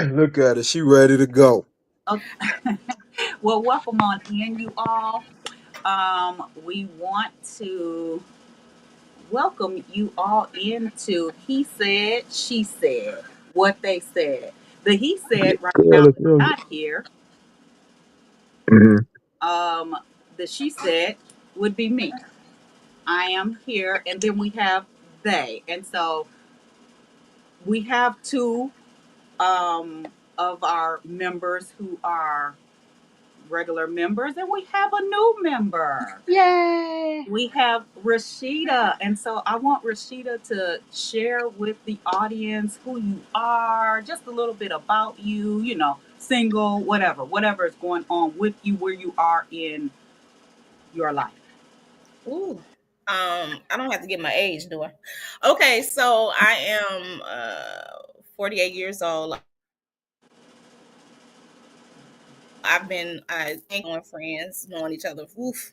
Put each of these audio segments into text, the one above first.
Look at her. She ready to go. Okay. Well, welcome on in, you all. We want to welcome you all into He Said, She Said, What They Said. The He Said right Yeah, now let's is go. not here. Mhm. Um, the She Said would be me. I am here, and then we have they. And so we have two of our members who are regular members, and we have a new member. Yay! We have Rashida. And so I want Rashida to share with the audience who you are, just a little bit about you, single, whatever is going on with you, where you are in your life. Ooh. I don't have to get my age, do I? Okay, so I am 48 years old. I've been on friends, knowing each other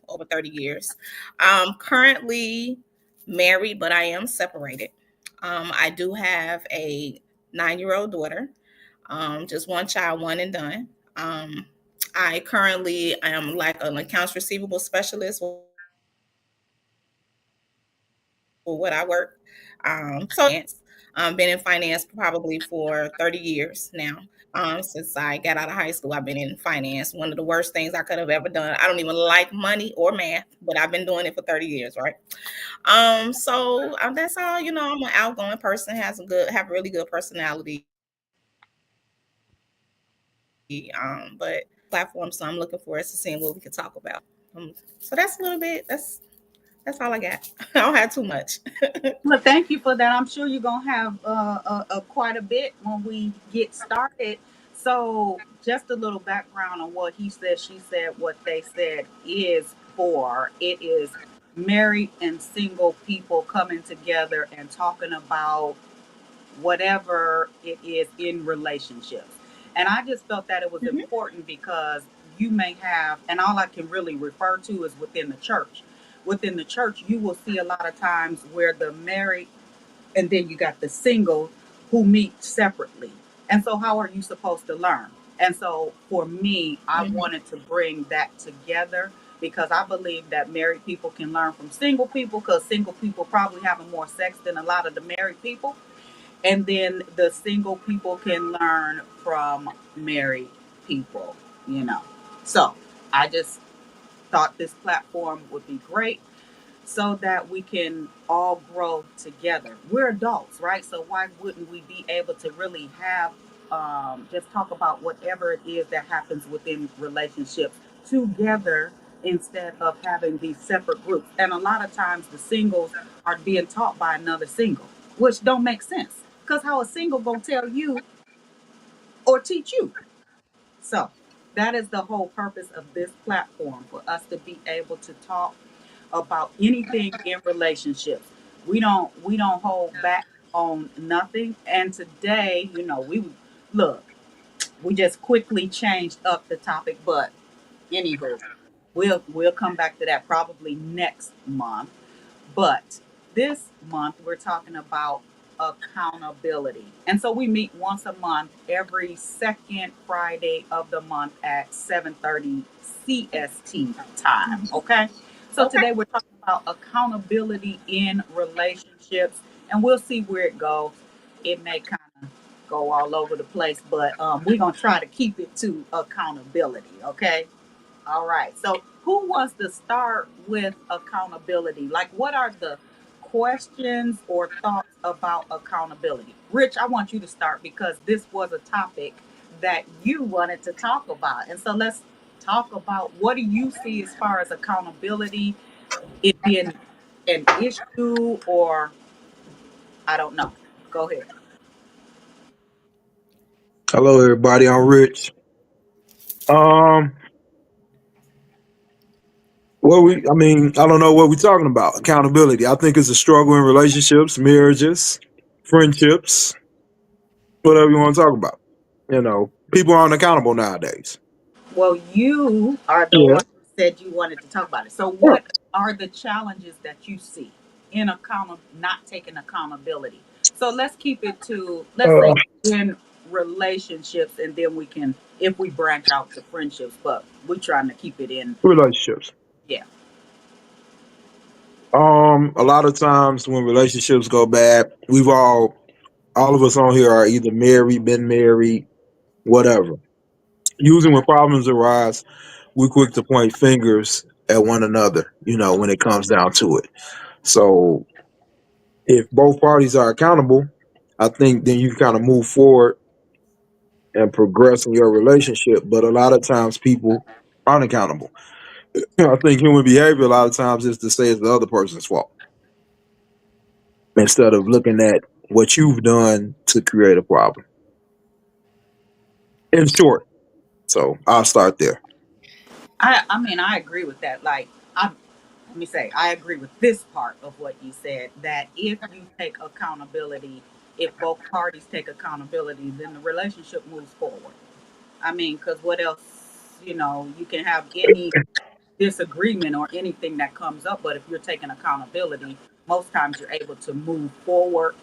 over 30 years. I'm currently married, but I am separated. I do have a 9-year old daughter, just one child, one and done. Um, I currently am like an accounts receivable specialist for what I work. Been in finance probably for 30 years now. Since I got out of high school, I've been in finance. One of the worst things I could have ever done. I don't even like money or math, but I've been doing it for 30 years, right? That's all. I'm an outgoing person, have really good personality. But platform, so I'm looking forward to seeing what we can talk about. So that's a little bit. That's all I got. I don't have too much. Well, thank you for that. I'm sure you're going to have quite a bit when we get started. So, just a little background on what he said, she said, what they said is for. It is married and single people coming together and talking about whatever it is in relationships. And I just felt that it was Mhm. important because you may have, and all I can really refer to is within the church. Within the church, you will see a lot of times where the married and then you got the single who meet separately. And so, how are you supposed to learn? And so, for me, I Mhm. wanted to bring that together because I believe that married people can learn from single people because single people probably having more sex than a lot of the married people, and then the single people can learn from married people. So I just thought this platform would be great so that we can all grow together. We're adults, right? So why wouldn't we be able to really have just talk about whatever it is that happens within relationships together instead of having these separate groups? And a lot of times the singles are being taught by another single, which don't make sense. Because how a single gonna tell you or teach you? So that is the whole purpose of this platform, for us to be able to talk about anything in relationships. We don't hold back on nothing. And today, we look, we just quickly changed up the topic, but anywho, we'll come back to that probably next month. But this month we're talking about accountability. And so we meet once a month, every second Friday of the month at 7:30 CST time. Okay? So Okay. today we're talking about accountability in relationships, and we'll see where it goes. It may kind of go all over the place, but we're going to try to keep it to accountability. Okay? All right. So, who wants to start with accountability? Like, what are the questions or thoughts about accountability? Rich, I want you to start because this was a topic that you wanted to talk about. And so, let's talk about, what do you see as far as accountability, it being an issue, or I don't know. Go ahead. Hello, everybody. I'm Rich. Um, I don't know what we're talking about. Accountability. I think it's a struggle in relationships, marriages, friendships, whatever you want to talk about. People aren't accountable nowadays. Well, you are the Yeah. one who said you wanted to talk about it. So, Yeah. what are the challenges that you see in not taking accountability? So, let's keep it to, let's Uh, say, in relationships, and then we can, if we branch out to friendships, but we're trying to keep it in. Relationships. Yeah. A lot of times when relationships go bad, all of us on here are either married, been married, whatever. Usually when problems arise, we're quick to point fingers at one another, when it comes down to it. So if both parties are accountable, I think then you kind of move forward and progress in your relationship. But a lot of times people aren't accountable. I think human behavior a lot of times is to say it's the other person's fault instead of looking at what you've done to create a problem. In short, so I'll start there. I mean, I agree with that. Like, let me say, I agree with this part of what you said, that if you take accountability, if both parties take accountability, then the relationship moves forward. I mean, because what else, you can have any disagreement or anything that comes up, but if you're taking accountability, most times you're able to move forward,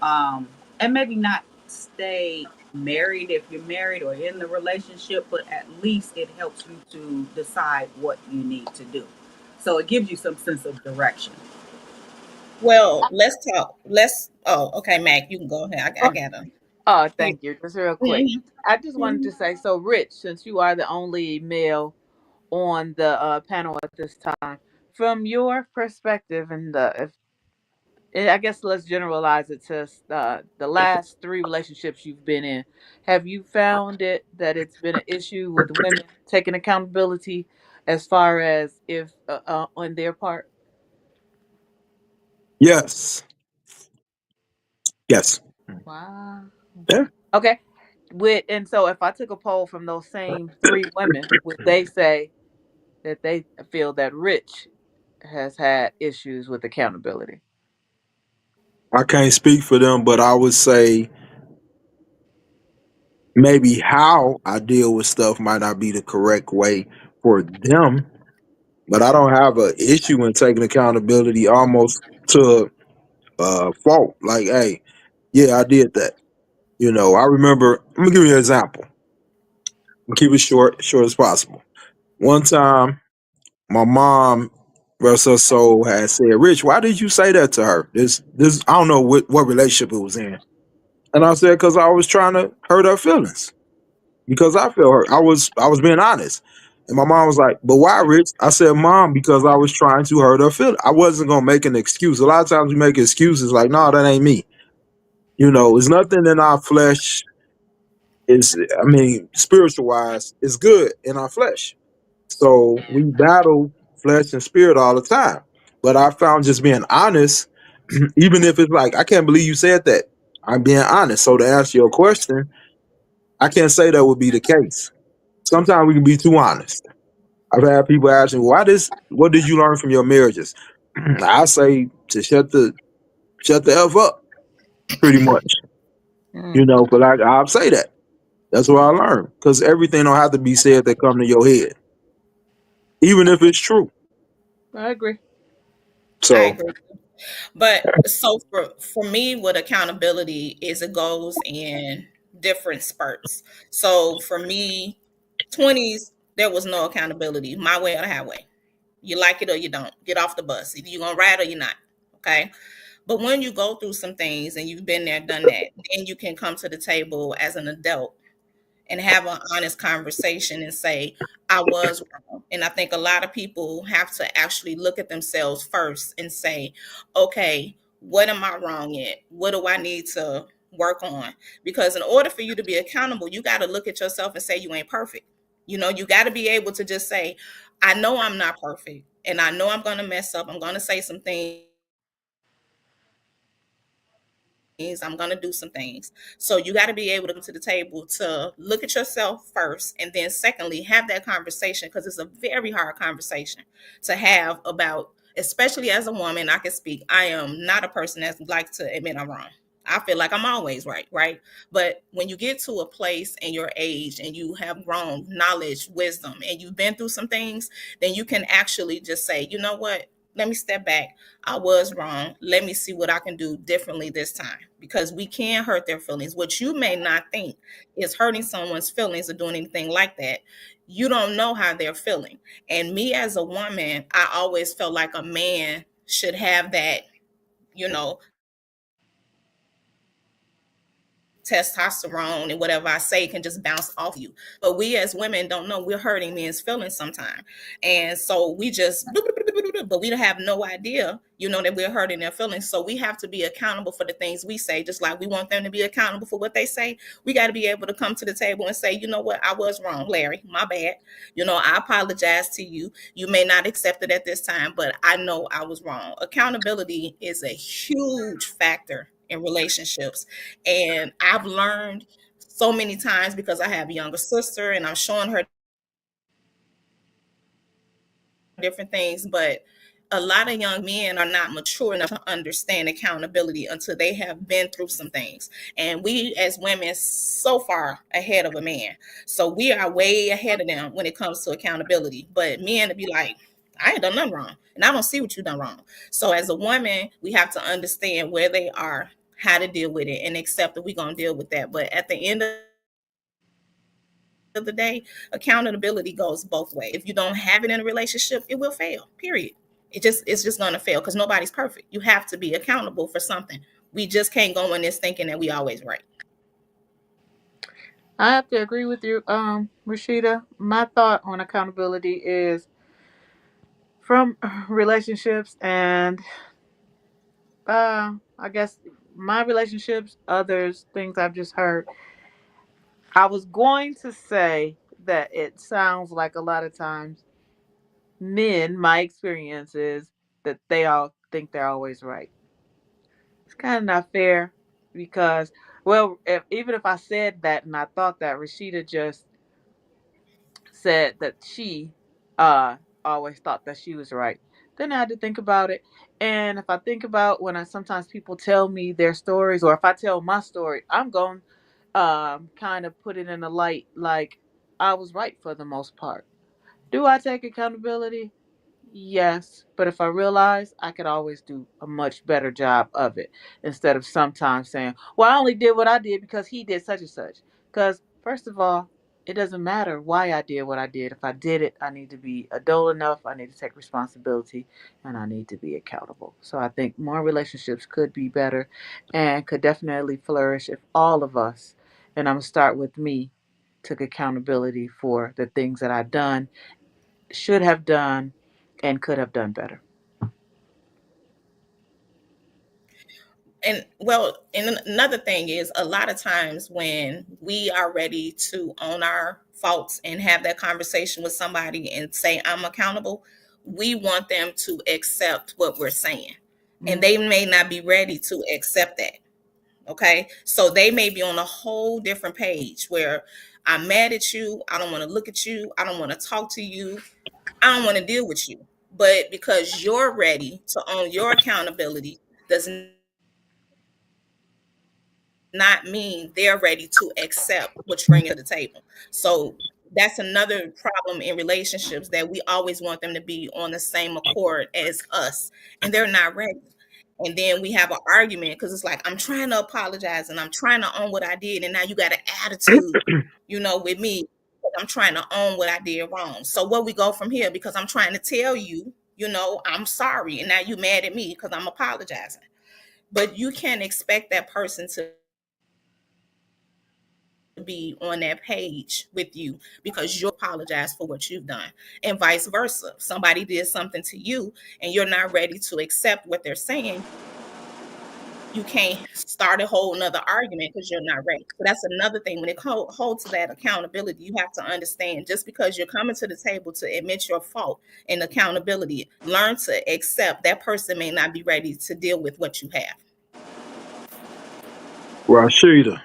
um, and maybe not stay married if you're married or in the relationship, but at least it helps you to decide what you need to do. So it gives you some sense of direction. Well, let's talk. Oh, okay, Mac, you can go ahead. I Oh, got to. oh, Yeah. thank you. Just real quick. Mhm, I just wanted to mhm. say, so Rich, since you are the only male on the panel at this time, from your perspective, and I guess let's generalize it to the last three relationships you've been in, have you found it that it's been an issue with women taking accountability as far as if on their part? Yes. Yes. Wow. Yeah. Okay. And so if I took a poll from those same three women, would they say that they feel that Rich has had issues with accountability? I can't speak for them, but I would say maybe how I deal with stuff might not be the correct way for them, but I don't have an issue in taking accountability almost to fault. Like, hey, yeah, I did that. I remember, I'm gonna give you an example. I'm keep it short as possible. One time, my mom, rest her soul, had said, "Rich, why did you say that to her? This, I don't know what relationship it was in." And I said, "Because I was trying to hurt her feelings. Because I felt hurt. I was being honest." And my mom was like, "But why, Rich?" I said, "Mom, because I was trying to hurt her feelings. I wasn't gonna make an excuse. A lot of times we make excuses like, no, that ain't me. It's nothing in our flesh. I mean, spiritual wise, it's good in our flesh. So we battle flesh and spirit all the time. But I found just being honest, even if it's like, I can't believe you said that. I'm being honest. So to answer your question, I can't say that would be the case. Sometimes we can be too honest. I've had people ask me, what did you learn from your marriages? I say to shut the F up, pretty much. Mm, But like I'll say that. That's what I learned. Because everything don't have to be said that come to your head, even if it's true. I agree. I So agree. But so for me, what accountability is, it goes in different spurts. So for me, 20s, there was no accountability, my way or the highway. You like it or you don't. Get off the bus. Either you're gonna ride or you're not. Okay. But when you go through some things and you've been there, done that, then you can come to the table as an adult and have an honest conversation and say, I was wrong. And I think a lot of people have to actually look at themselves first and say, okay, what am I wrong in? What do I need to work on? Because in order for you to be accountable, you got to look at yourself and say you ain't perfect. You got to be able to just say, I know I'm not perfect and I know I'm going to mess up. I'm going to say some things. I'm going to do some things. So you got to be able to come to the table to look at yourself first. And then, secondly, have that conversation because it's a very hard conversation to have about, especially as a woman. I can speak. I am not a person that likes to admit I'm wrong. I feel like I'm always right, right? But when you get to a place in your age and you have grown knowledge, wisdom, and you've been through some things, then you can actually just say, you know what? let me step back. I was wrong. Let me see what I can do differently this time, because we can hurt their feelings. What you may not think is hurting someone's feelings or doing anything like that. You don't know how they're feeling. And me as a woman, I always felt like a man should have that, you know, testosterone, and whatever I say can just bounce off you. But we as women don't know we're hurting men's feelings sometimes. And so we just, but we don't have no idea, that we're hurting their feelings. So we have to be accountable for the things we say, just like we want them to be accountable for what they say. We got to be able to come to the table and say, you know what, I was wrong, Larry, my bad. I apologize to you. You may not accept it at this time, but I know I was wrong. Accountability is a huge factor in relationships. And I've learned so many times, because I have a younger sister and I'm showing her different things, but a lot of young men are not mature enough to understand accountability until they have been through some things. And we as women so far ahead of a man. So we are way ahead of them when it comes to accountability. But men to be like, I ain't done nothing wrong. And I don't see what you done wrong. So as a woman, we have to understand where they are, how to deal with it, and accept that we're gonna deal with that. But at the end of the day, accountability goes both ways. If you don't have it in a relationship, it will fail. Period. It's just gonna fail, because nobody's perfect. You have to be accountable for something. We just can't go in this thinking that we always right. I have to agree with you, Rashida. My thought on accountability is from relationships and I guess my relationships, others, things I've just heard. I was going to say that it sounds like a lot of times men, my experience is that they all think they're always right. It's kind of not fair because, well, even if I said that and I thought that, Rashida just said that she uh always thought that she was right. Then I had to think about it. And if I think about when I sometimes people tell me their stories, or if I tell my story, I'm going kind of put it in a light like I was right for the most part. Do I take accountability? Yes, but if I realize I could always do a much better job of it instead of sometimes saying, well, I only did what I did because he did such and such. Because, first of all, it doesn't matter why I did what I did. If I did it, I need to be adult enough, I need to take responsibility, and I need to be accountable. So I think more relationships could be better and could definitely flourish if all of us, and I'm going to start with me, took accountability for the things that I've done, should have done, and could have done better. And well, and another thing is, a lot of times when we are ready to own our faults and have that conversation with somebody and say, I'm accountable, we want them to accept what we're saying. And Mhm. they may not be ready to accept that. Okay. So they may be on a whole different page where I'm mad at you. I don't want to look at you. I don't want to talk to you. I don't want to deal with you. But because you're ready to own your accountability does not mean they're ready to accept what you're bringing to the table. So that's another problem in relationships, that we always want them to be on the same accord as us, and they're not ready. And then we have an argument because it's like, I'm trying to apologize and I'm trying to own what I did, and now you got an attitude, with me. I'm trying to own what I did wrong. So what we go from here, because I'm trying to tell you, I'm sorry, and now you mad at me because I'm apologizing. But you can't expect that person to be on that page with you because you apologize for what you've done, and vice versa. If somebody did something to you and you're not ready to accept what they're saying, you can't start a whole nother argument because you're not ready. So that's another thing. When it holds to that accountability, you have to understand, just because you're coming to the table to admit your fault and accountability, learn to accept that person may not be ready to deal with what you have. Rashida,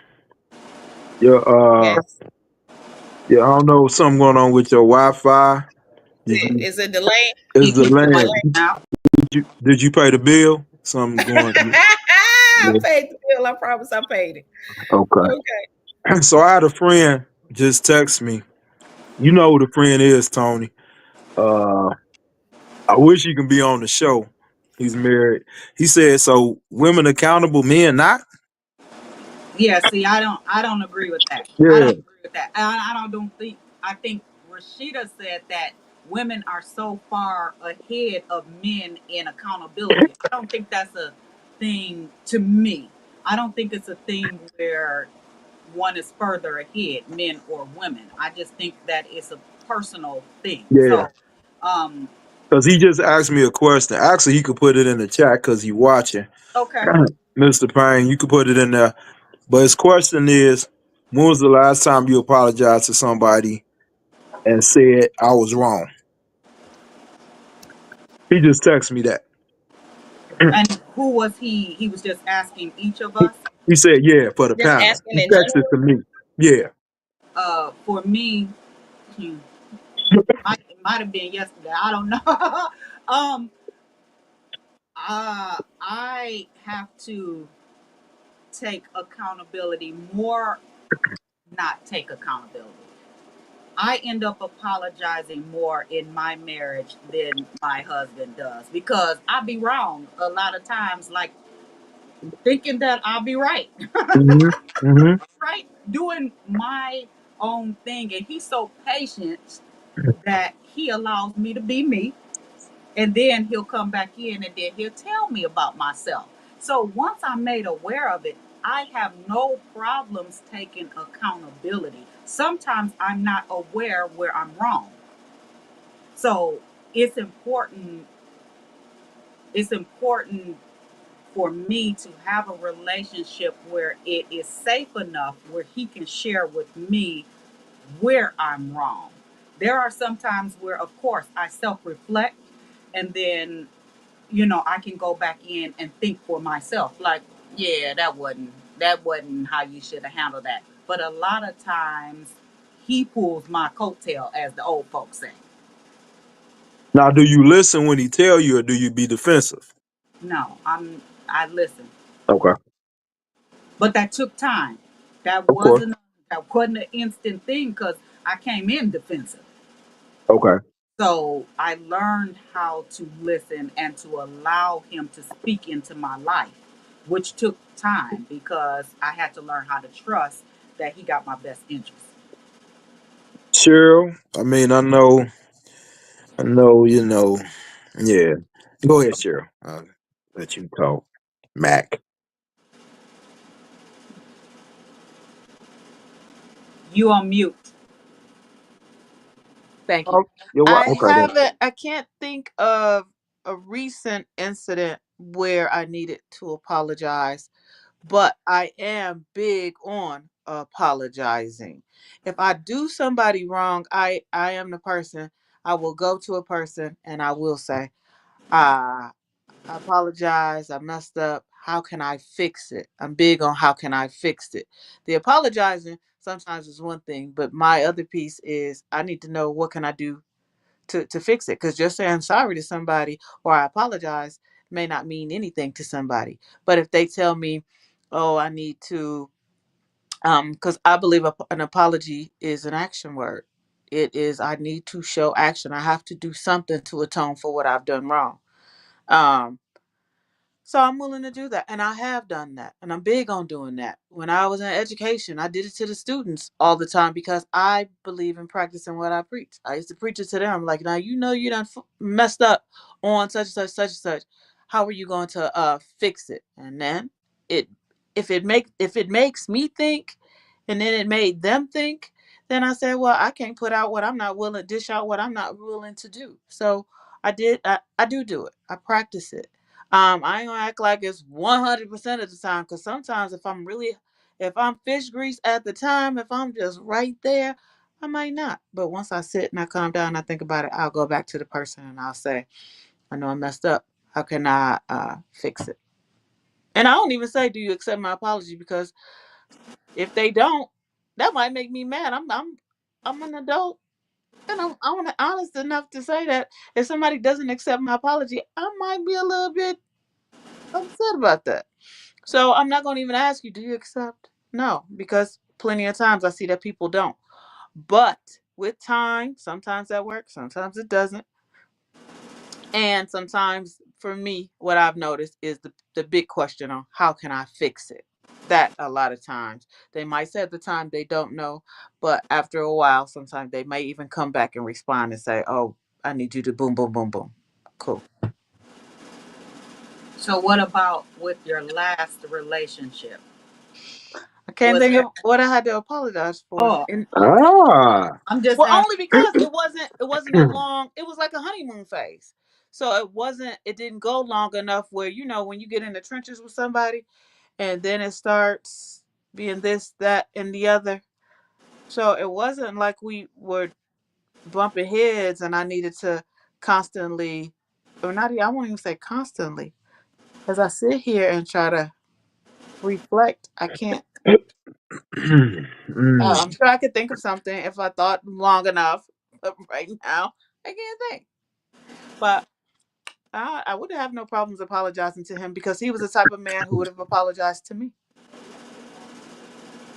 yeah, Yes. yeah, I don't know, something going on with your Wi-Fi. Did you? Is it delayed? Is You the keep going land? out. Did you pay the bill? Something going. I Yeah. paid the bill. I promise I paid it. Okay. Okay. So I had a friend just text me. You know who the friend is, Tony. Uh, I wish he can be on the show. He's married. He said, "So women accountable, men not." Yeah, see, I don't agree with that. I Yeah, don't agree with that. I don't think I think Rashida said that women are so far ahead of men in accountability. I don't think that's a thing to me. I don't think it's a thing where one is further ahead, men or women. I just think that it's a personal thing. yeah. So, um, Because he just asked me a question. Actually, he could put it in the chat because he watching. okay. Mr. Payne, you could put it in there. But his question is, when was the last time you apologized to somebody and said I was wrong? He just texted me that. And who was he? He was just asking each of us. He said, yeah, for the Just panel. asking He in texted general. to me. Yeah. For me, hmm, it might have been yesterday. I don't know. um, I have to take accountability more, not take accountability. I end up apologizing more in my marriage than my husband does because I be wrong a lot of times, like thinking that I'll be right, Hmm. Hmm. right, doing my own thing, and he's so patient that he allows me to be me, and then he'll come back in and then he'll tell me about myself. So once I'm made aware of it, I have no problems taking accountability. Sometimes I'm not aware where I'm wrong. So it's important it's important for me to have a relationship where it is safe enough where he can share with me where I'm wrong. There are some times where of course I self-reflect, and then I can go back in and think for myself, like, yeah, that wasn't how you should have handled that. But a lot of times he pulls my coattail, as the old folks say. Now, do you listen when he tell you or do you be defensive? No, I listen. Okay. But that took time. That Of course. wasn't that wasn't an instant thing because I came in defensive. Okay. So I learned how to listen and to allow him to speak into my life, which took time because I had to learn how to trust that he got my best interest. Cheryl, I mean, I know, yeah. Go ahead, Cheryl. I'll let you talk. Mac. You on mute. Thank you. Oh, you're what? Okay, then. I can't think of a recent incident where I needed to apologize, but I am big on apologizing. If I do somebody wrong, I am the person, I will go to a person and I will say, "Ah, I apologize. I messed up. How can I fix it?" I'm big on how can I fix it. The apologizing sometimes is one thing, but my other piece is I need to know what can I do to fix it. Because just saying sorry to somebody or I apologize may not mean anything to somebody. But if they tell me, oh, I need to, because I believe an apology is an action word. It is, I need to show action. I have to do something to atone for what I've done wrong. Um, so I'm willing to do that. And I have done that. And I'm big on doing that. When I was in education, I did it to the students all the time because I believe in practicing what I preach. I used to preach it to them like, now you know you done messed up on such and such, such and such. How are you going to fix it? And then it if it makes me think and then it made them think, then I said, well, I can't put out what I'm not willing, dish out what I'm not willing to do. So I do it. I practice it. I ain't gonna act like it's 100% of the time because sometimes if I'm fish grease at the time, if I'm just right there, I might not. But once I sit and I calm down and I think about it, I'll go back to the person and I'll say, I know I messed up. How can I fix it? And I don't even say, do you accept my apology? Because if they don't, that might make me mad. I'm an adult and I'm honest enough to say that if somebody doesn't accept my apology, I might be a little bit upset about that. So I'm not going to even ask you, do you accept? No, because plenty of times I see that people don't. But with time, sometimes that works, sometimes it doesn't. And sometimes for me, what I've noticed is the big question on how can I fix it? That a lot of times they might say at the time they don't know, but after a while, sometimes they may even come back and respond and say, "Oh, I need you to boom, boom, boom, boom." Cool. So what about with your last relationship? I can't Was think there? of what I had to apologize for. Oh, And okay. Ah. I'm just well, asking. only because it wasn't a long. It was like a honeymoon phase. So it didn't go long enough where when you get in the trenches with somebody and then it starts being this, that, and the other. So it wasn't like we were bumping heads and I needed to constantly, or not, I won't even say constantly. As I sit here and try to reflect, I can't. I'm Mm. sure I could think of something if I thought long enough. But right now, I can't think. But I would have no problems apologizing to him because he was the type of man who would have apologized to me.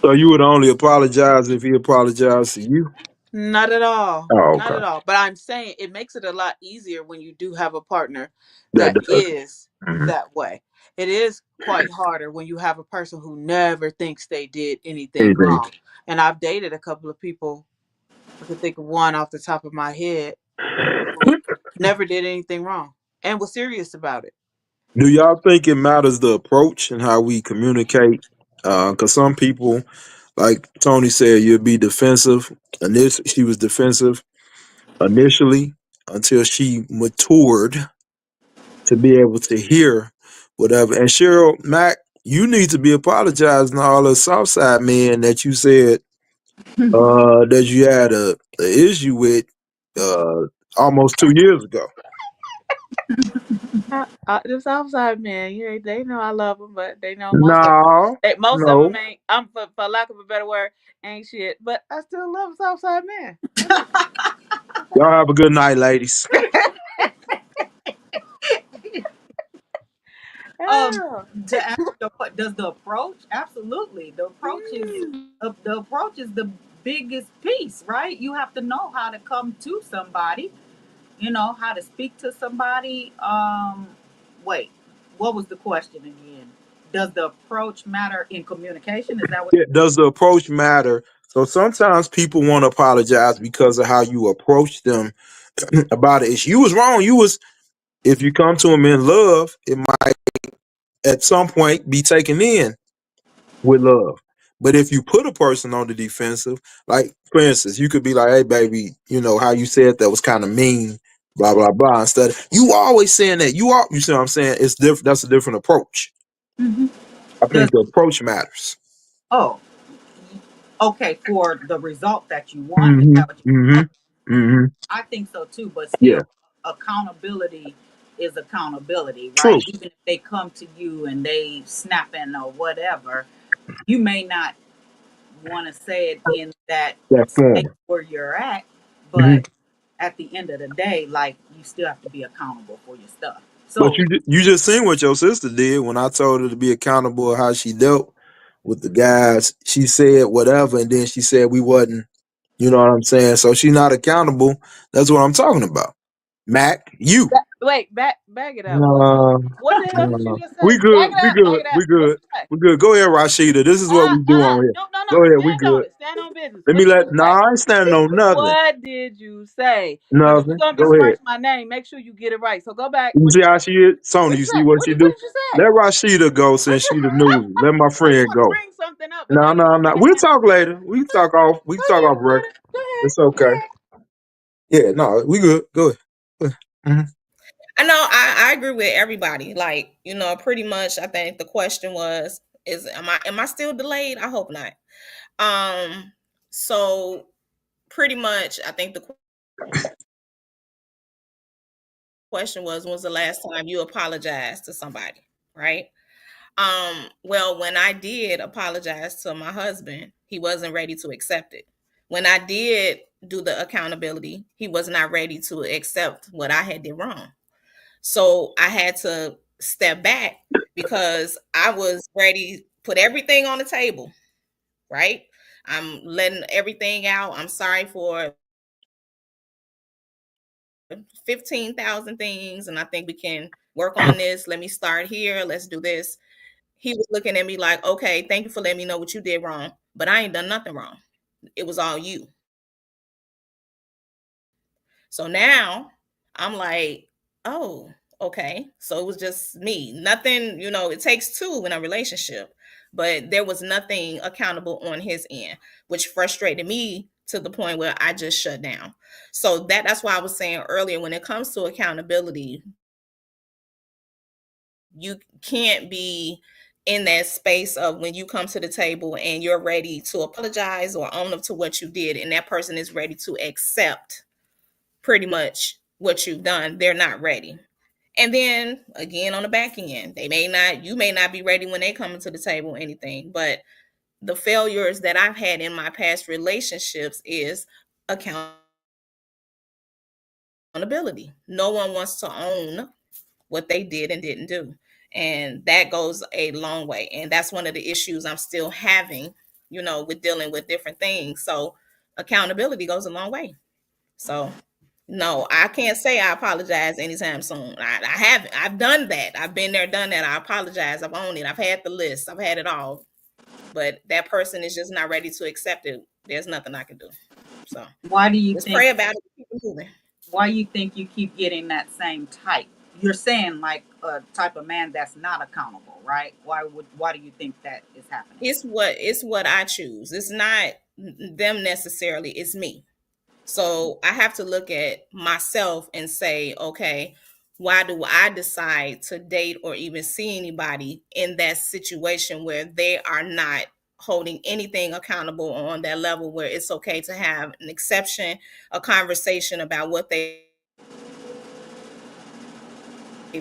So you would only apologize if he apologized to you? Not at all. Oh, Not okay. at all. But I'm saying it makes it a lot easier when you do have a partner That that does. is Mhm. that way. It is quite harder when you have a person who never thinks they did anything Anything. wrong. And I've dated a couple of people, I can think of one off the top of my head, who never did anything wrong and was serious about it. Do y'all think it matters the approach and how we communicate? Because some people, like Tony said, you'll be defensive. And this, she was defensive initially until she matured to be able to hear whatever. And Cheryl Mack, you need to be apologizing to all the Southside men that you said that you had a issue with uh, almost 2 years ago. The Southside man, they know I love them, but they know No, most of them no. ain't. For lack of a better word, ain't shit. But I still love Southside man. That's Y'all have a good night, ladies. Um, oh. to answer your question, does the approach? Absolutely. Mm. The approach is the biggest piece, right? You have to know how to come to somebody. You know how to speak to somebody. Wait, what was the question again? Does the approach matter in communication? Is that what? Yeah, does the approach matter? So sometimes people want to apologize because of how you approach them about it. If you was wrong, you was. If you come to them in love, it might at some point be taken in with love. But if you put a person on the defensive, like for instance, you could be like, "Hey, baby, you know how you said that was kind of mean, blah blah blah." Instead, you always saying that you see what I'm saying? It's different. That's a different approach. Hmm. I Does think the approach matters. oh, okay, for the result that you want? Is Hmm. that what you? Hmm. Oh, Hmm. I think so too. But Yeah, still, accountability is accountability, true. right? Even if they come to you and they snapping or whatever, you may not want to say it in that That space form. where you're at, Hmm. but at the end of the day, like you still have to be accountable for your stuff. But So, you just seen what your sister did when I told her to be accountable of how she dealt with the guys. She said whatever, and then she said we wasn't. You know what I'm saying? So she's not accountable. That's what I'm talking about. Mac, you. Wait, back it up. No, What the hell did you no. just We say? Back good. it We up. Back good. it up. We What good. you say? We good. Go ahead, Rashida. This is what we do on here. No, no, Go no. ahead. We Stand on good. it. Stand on business. Let me What did you let. say? Nah, I ain't standing on nothing. What did you say? Because if you're Nothing. gonna Go ahead. besmirch my name, make sure you get it right. So go back. You What see did you how say? she is? What Sony, did you you see say? what she What do? did you say? Let Rashida go What since you? she the newbie. Let my Oh, you friend want to go. bring something up, but now No, you no, want to no. bring it We'll down. talk later. We can talk off. We can Go talk ahead, off record. brother. Go ahead. It's Go okay. ahead. Yeah, no, we good. Go ahead. Mhm. I know I agree with everybody. Like, pretty much I think the question was, is am I still delayed? I hope not. So pretty much I think the question was, when's the last time you apologized to somebody? Right? Well, when I did apologize to my husband, he wasn't ready to accept it. When I did do the accountability, he was not ready to accept what I had did wrong. So I had to step back because I was ready, put everything on the table, right? I'm letting everything out. I'm sorry for 15,000 things, and I think we can work on this. Let me start here. Let's do this. He was looking at me like, okay, thank you for letting me know what you did wrong, but I ain't done nothing wrong. It was all you. So now I'm like, oh, okay. So it was just me. Nothing, it takes two in a relationship, but there was nothing accountable on his end, which frustrated me to the point where I just shut down. So that's why I was saying earlier, when it comes to accountability, you can't be in that space of when you come to the table and you're ready to apologize or own up to what you did, and that person is ready to accept pretty much what you've done. They're not ready. And then again, on the back end, you may not be ready when they come into the table or anything. But the failures that I've had in my past relationships is accountability. No one wants to own what they did and didn't do. And that goes a long way. And that's one of the issues I'm still having, with dealing with different things. So accountability goes a long way. So no, I can't say I apologize anytime soon. I haven't. I've done that. I've been there, done that. I apologize. I've owned it. I've had the list. I've had it all. But that person is just not ready to accept it. There's nothing I can do. So Why do you just think? pray about it. Keep it moving. Why you think you keep getting that same type? You're saying like a type of man that's not accountable, right? Why do you think that is happening? It's what I choose. It's not them necessarily. It's me. So I have to look at myself and say, okay, why do I decide to date or even see anybody in that situation where they are not holding anything accountable on that level where it's okay to have an exception, a conversation about what they've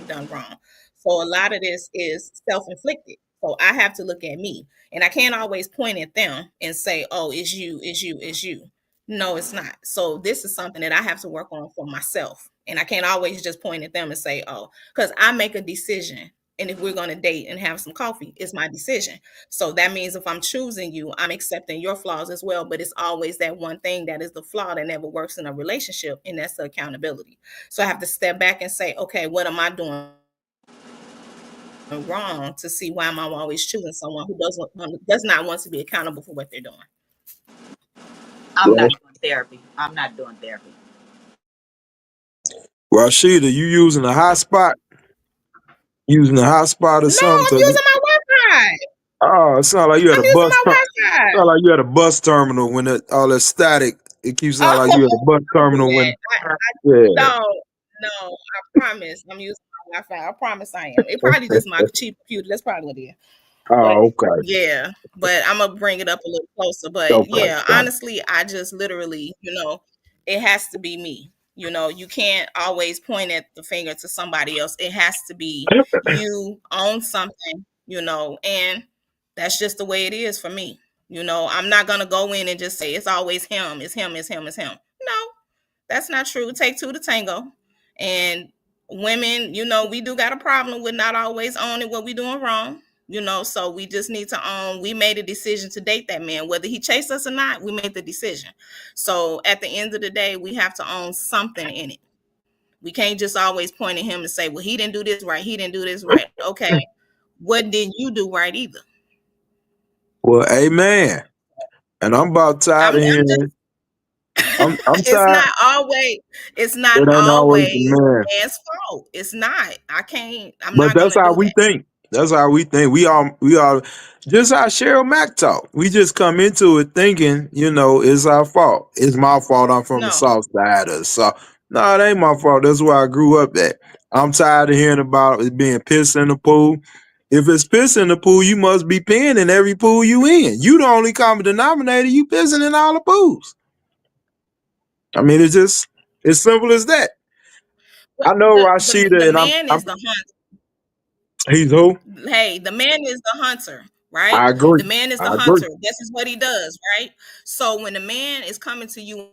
done wrong. So a lot of this is self-inflicted. So I have to look at me, and I can't always point at them and say, "Oh, it's you, it's you, it's you." No, it's not. So this is something that I have to work on for myself, and I can't always just point at them and say, "Oh," because I make a decision. And if we're going to date and have some coffee, it's my decision. So that means if I'm choosing you, I'm accepting your flaws as well. But it's always that one thing that is the flaw that never works in a relationship, and that's the accountability. So I have to step back and say, okay, what am I doing wrong to see why am I always choosing someone who does not want to be accountable for what they're doing? I'm Well, not doing therapy. I'm not doing therapy. Rashida, you using a hotspot? Using a hotspot or No, I'm something? using my Wi-Fi. Oh, it sounds like you at I'm a using bus. my Wi-Fi. Sound like you at a bus terminal when all that static. It keeps sounding like you at a Oh, bus don't do terminal that. when. Yeah. No, no, I promise. I'm using my Wi-Fi. I promise I am. It probably just my cheap computer. That's probably what it is. But Oh, okay. yeah, but I'm gonna bring it up a little closer. But Okay. yeah, Got it. honestly, I just literally, it has to be me. You can't always point at the finger to somebody else. It has to be you own something, and that's just the way it is for me. I'm not gonna go in and just say it's always him, it's him, it's him, it's him. No, that's not true. Take two to tango. And women, we do got a problem with not always owning what we doing wrong. So we just need to own we made a decision to date that man. Whether he chased us or not, we made the decision. So at the end of the day, we have to own something in it. We can't just always point at him and say, well, he didn't do this right. He didn't do this right. Okay. What did you do right either? Well, amen. And I'm about tired of I'm just hearing. I'm it's tired. not always it's not It ain't always the always man. man's fault. It's not. I'm But not that's gonna how do we that. think. That's how we think. We all just how Cheryl Mack talk. We just come into it thinking, it's our fault. It's my fault. I'm from the No. South Side of the South. No, it ain't my fault. That's where I grew up at. I'm tired of hearing about it being piss in the pool. If it's piss in the pool, you must be peeing in every pool you in. You the only common denominator. You pissing in all the pools. I mean, it's simple as that. What I know the Rashida, and man is the he's who? hunter. Hey, the man is the hunter, right? I agree. The man is I the agree. hunter. This is what he does, right? So when the man is coming to you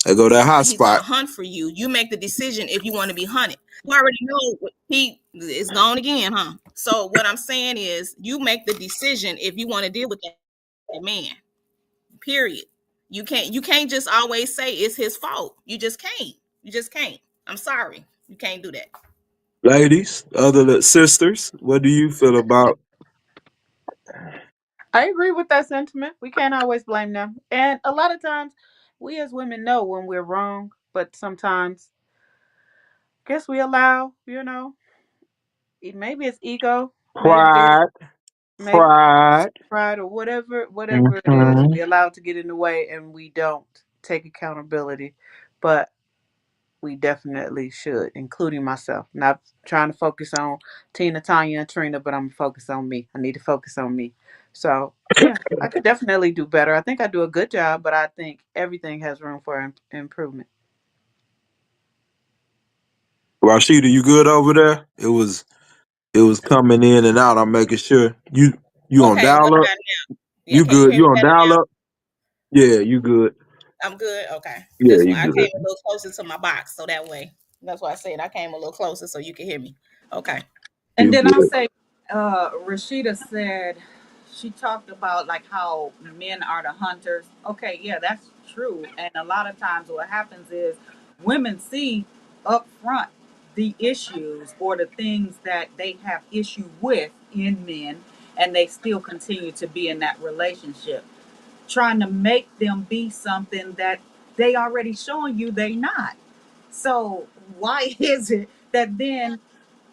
There go that hot and he's gonna spot. hunt for you, you make the decision if you want to be hunted. You already know he is gone again, huh? So what I'm saying is you make the decision if you want to deal with that man. Period. You can't just always say it's his fault. You just can't. You just can't. I'm sorry. You can't do that. Ladies, sisters, what do you feel about? I agree with that sentiment. We can't always blame them. And a lot of times we as women know when we're wrong, but sometimes guess we allow, maybe it's ego, Pride, maybe pride. pride or whatever it is, Hmm. we allow it to get in the way and we don't take accountability. But we definitely should, including myself. Not trying to focus on Tina, Tanya, and Trina, but I'm focused on me. I need to focus on me. So yeah, I could definitely do better. I think I do a good job, but I think everything has room for improvement. Rashida, you good over there? It was coming in and out. I'm making sure you on Okay, what dial up. about now? Yeah, You can you good? hear You me on better dial now? up? Yeah, you good. I'm good. Okay, Yeah, that's you why I came good. a little closer to my box, so that way. That's why I said I came a little closer so you can hear me. Okay. And You then I'll good. say, Rashida said she talked about like how men are the hunters. Okay, yeah, that's true. And a lot of times what happens is women see up front the issues or the things that they have issue with in men, and they still continue to be in that relationship, trying to make them be something that they already showing you they not. So why is it that then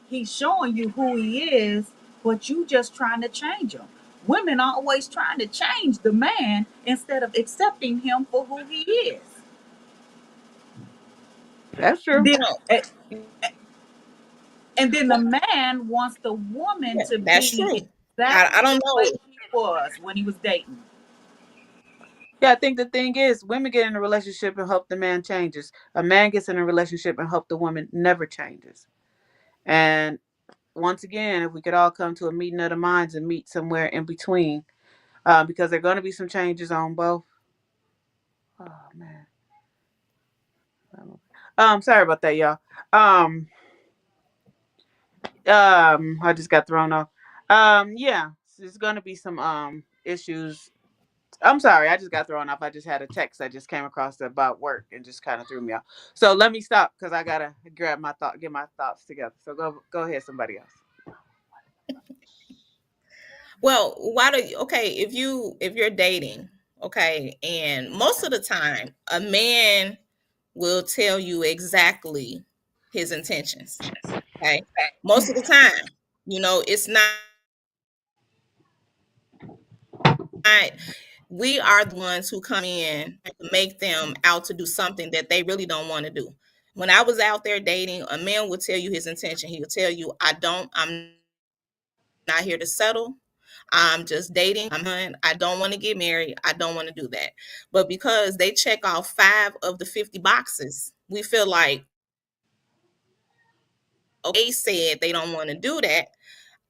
he's showing you who he is, but you just trying to change him? Women are always trying to change the man instead of accepting him for who he is. That's And true. then, No, eh, and then the man wants the woman yeah, to that's be true. I exactly don't the way know. he was when he was dating. Yeah, I think the thing is, women get in a relationship and hope the man changes. A man gets in a relationship and hope the woman never changes. And once again, if we could all come to a meeting of the minds and meet somewhere in between, because there are going to be some changes on both. Oh man, sorry about that, y'all. Um, I just got thrown off. Yeah, there's going to be some issues. I'm sorry, I just got thrown off. I just had a text I just came across about work and just kind of threw me off. So let me stop because I gotta get my thoughts together. So go ahead, somebody else. Well, why do you, okay, if you're dating, okay, and most of the time a man will tell you exactly his intentions. Okay. Most of the time, it's not, we are the ones who come in to make them out to do something that they really don't want to do. When I was out there dating, a man would tell you his intention. He would tell you, I'm not here to settle. I'm just dating. I don't want to get married. I don't want to do that. But because they check off 5 of the 50 boxes, we feel like, okay, they said they don't want to do that.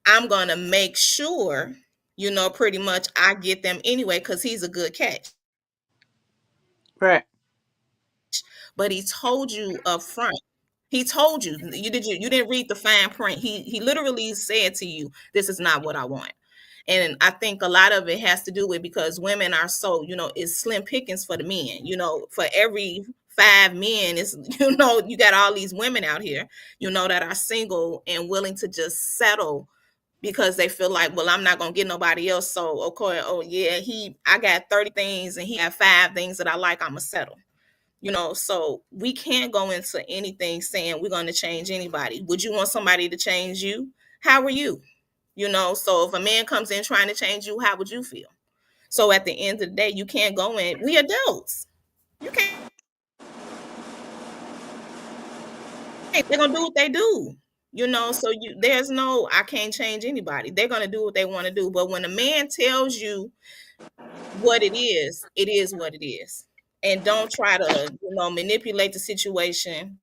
I'm going to make sure, pretty much I get them anyway because he's a good catch. Right. But he told you up front. He told you you didn't read the fine print. He literally said to you, "This is not what I want." And I think a lot of it has to do with because women are so, it's slim pickings for the men. For every 5 men, it's you got all these women out here, that are single and willing to just settle because they feel like, well, I'm not gonna get nobody else. So okay, oh yeah, I got 30 things and he got 5 things that I like, I'ma settle. So we can't go into anything saying we're going to change anybody. Would you want somebody to change you? How are you? So if a man comes in trying to change you, how would you feel? So at the end of the day, you can't go in. We adults. You can't. They're gonna do what they do. So there's no, I can't change anybody. They're gonna do what they want to do. But when a man tells you what it is what it is. And don't try to, manipulate the situation.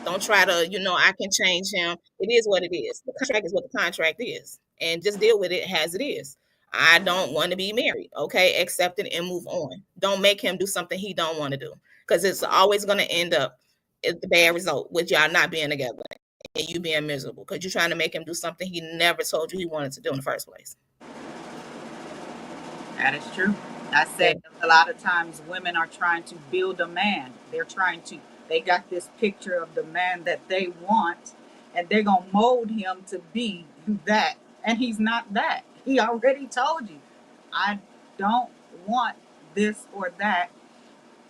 Don't try to, I can change him. It is what it is. The contract is what the contract is. And just deal with it as it is. I don't want to be married. Okay. Accept it and move on. Don't make him do something he don't want to do. Because it's always going to end up at the bad result with y'all not being together and you being miserable. Because you're trying to make him do something he never told you he wanted to do in the first place. That is true. I Yeah. said a lot of times women are trying to build a man. They got this picture of the man that they want, and they're going to mold him to be that. And he's not that. He already told you, I don't want this or that.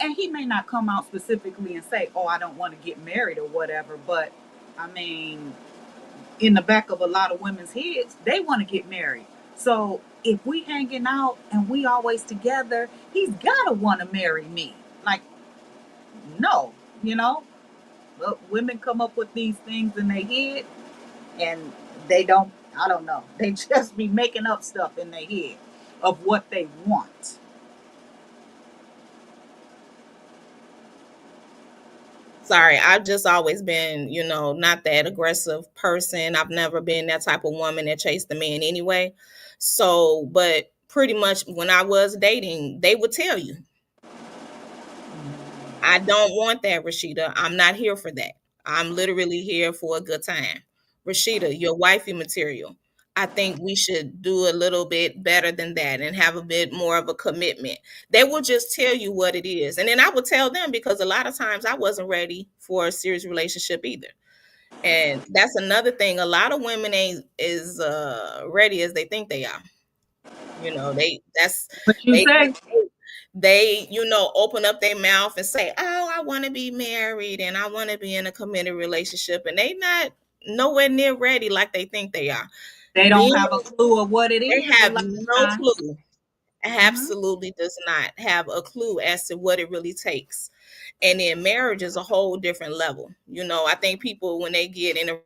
And he may not come out specifically and say, oh, I don't want to get married or whatever. But I mean, in the back of a lot of women's heads, they want to get married. So if we hanging out and we always together, he's gotta want to marry me. Like, no, you know. But women come up with these things in their head, and they don't. I don't know. They just be making up stuff in their head of what they want. Sorry, I've just always been, not that aggressive person. I've never been that type of woman that chased the man anyway. So, but pretty much when I was dating, they would tell you, I don't want that, Rashida. I'm not here for that. I'm literally here for a good time. Rashida, you're wifey material. I think we should do a little bit better than that and have a bit more of a commitment. They will just tell you what it is. And then I would tell them because a lot of times I wasn't ready for a serious relationship either. And that's another thing. A lot of women ain't as ready as they think they are. They that's What you they say? open up their mouth and say, oh, I want to be married and I want to be in a committed relationship, and they not nowhere near ready like they think they are. They don't Being have a clue of what it They is a have lot of no times. clue. Hmm. Absolutely does not have a clue as to what it really takes. And then marriage is a whole different level. I think people, when they get in a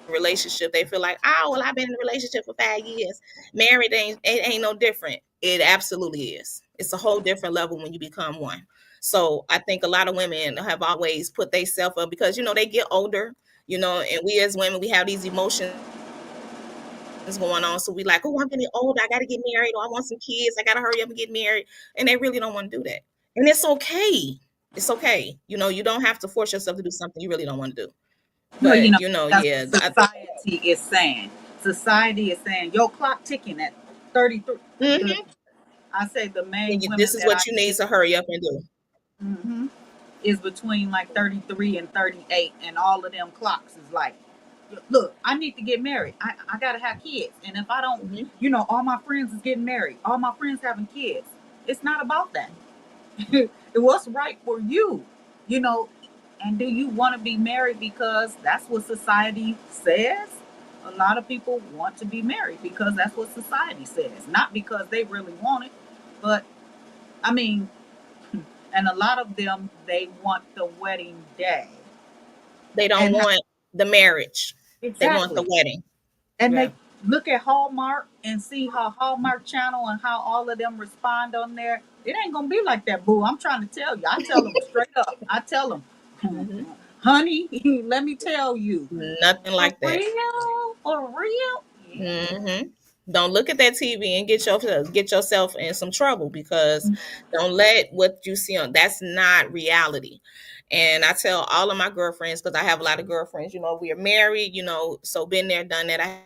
relationship, they feel like, oh, well, I've been in a relationship for 5 years. Married ain't no different. It absolutely is. It's a whole different level when you become one. So I think a lot of women have always put themselves up because they get older, and we as women, we have these emotions going on. So we like, oh, I'm getting older, I gotta get married, or I want some kids, I gotta hurry up and get married. And they really don't want to do that. And it's okay. It's okay. You don't have to force yourself to do something you really don't want to do. Well, But that's yeah, what society is saying. Society is saying your clock ticking at 33. The mhm. I say the main women This is that I what you need get to hurry up and do. hmm is between like 33 and 38, and all of them clocks is like, look, I need to get married. I gotta have kids, and if I don't, Mhm. all my friends is getting married, all my friends having kids. It's not about that. What's right for you, you know, and do you want to be married because that's what society says? A lot of people want to be married because that's what society says, not because they really want it. But I mean, and a lot of them, they want the wedding day. They don't And want the marriage. They want the exactly. wedding. And Yeah. they look at Hallmark and see how Hallmark Channel and how all of them respond on there. It ain't gonna be like that, boo. I'm trying to tell you. I tell them straight up. I tell them, Mhm. honey, let me tell you, Nothing for like that. real, for real. Yeah. Mhm. Don't look at that TV and get yourself in some trouble, because don't let what you see on that's not reality. And I tell all of my girlfriends, because I have a lot of girlfriends, we are married, so been there, done that. I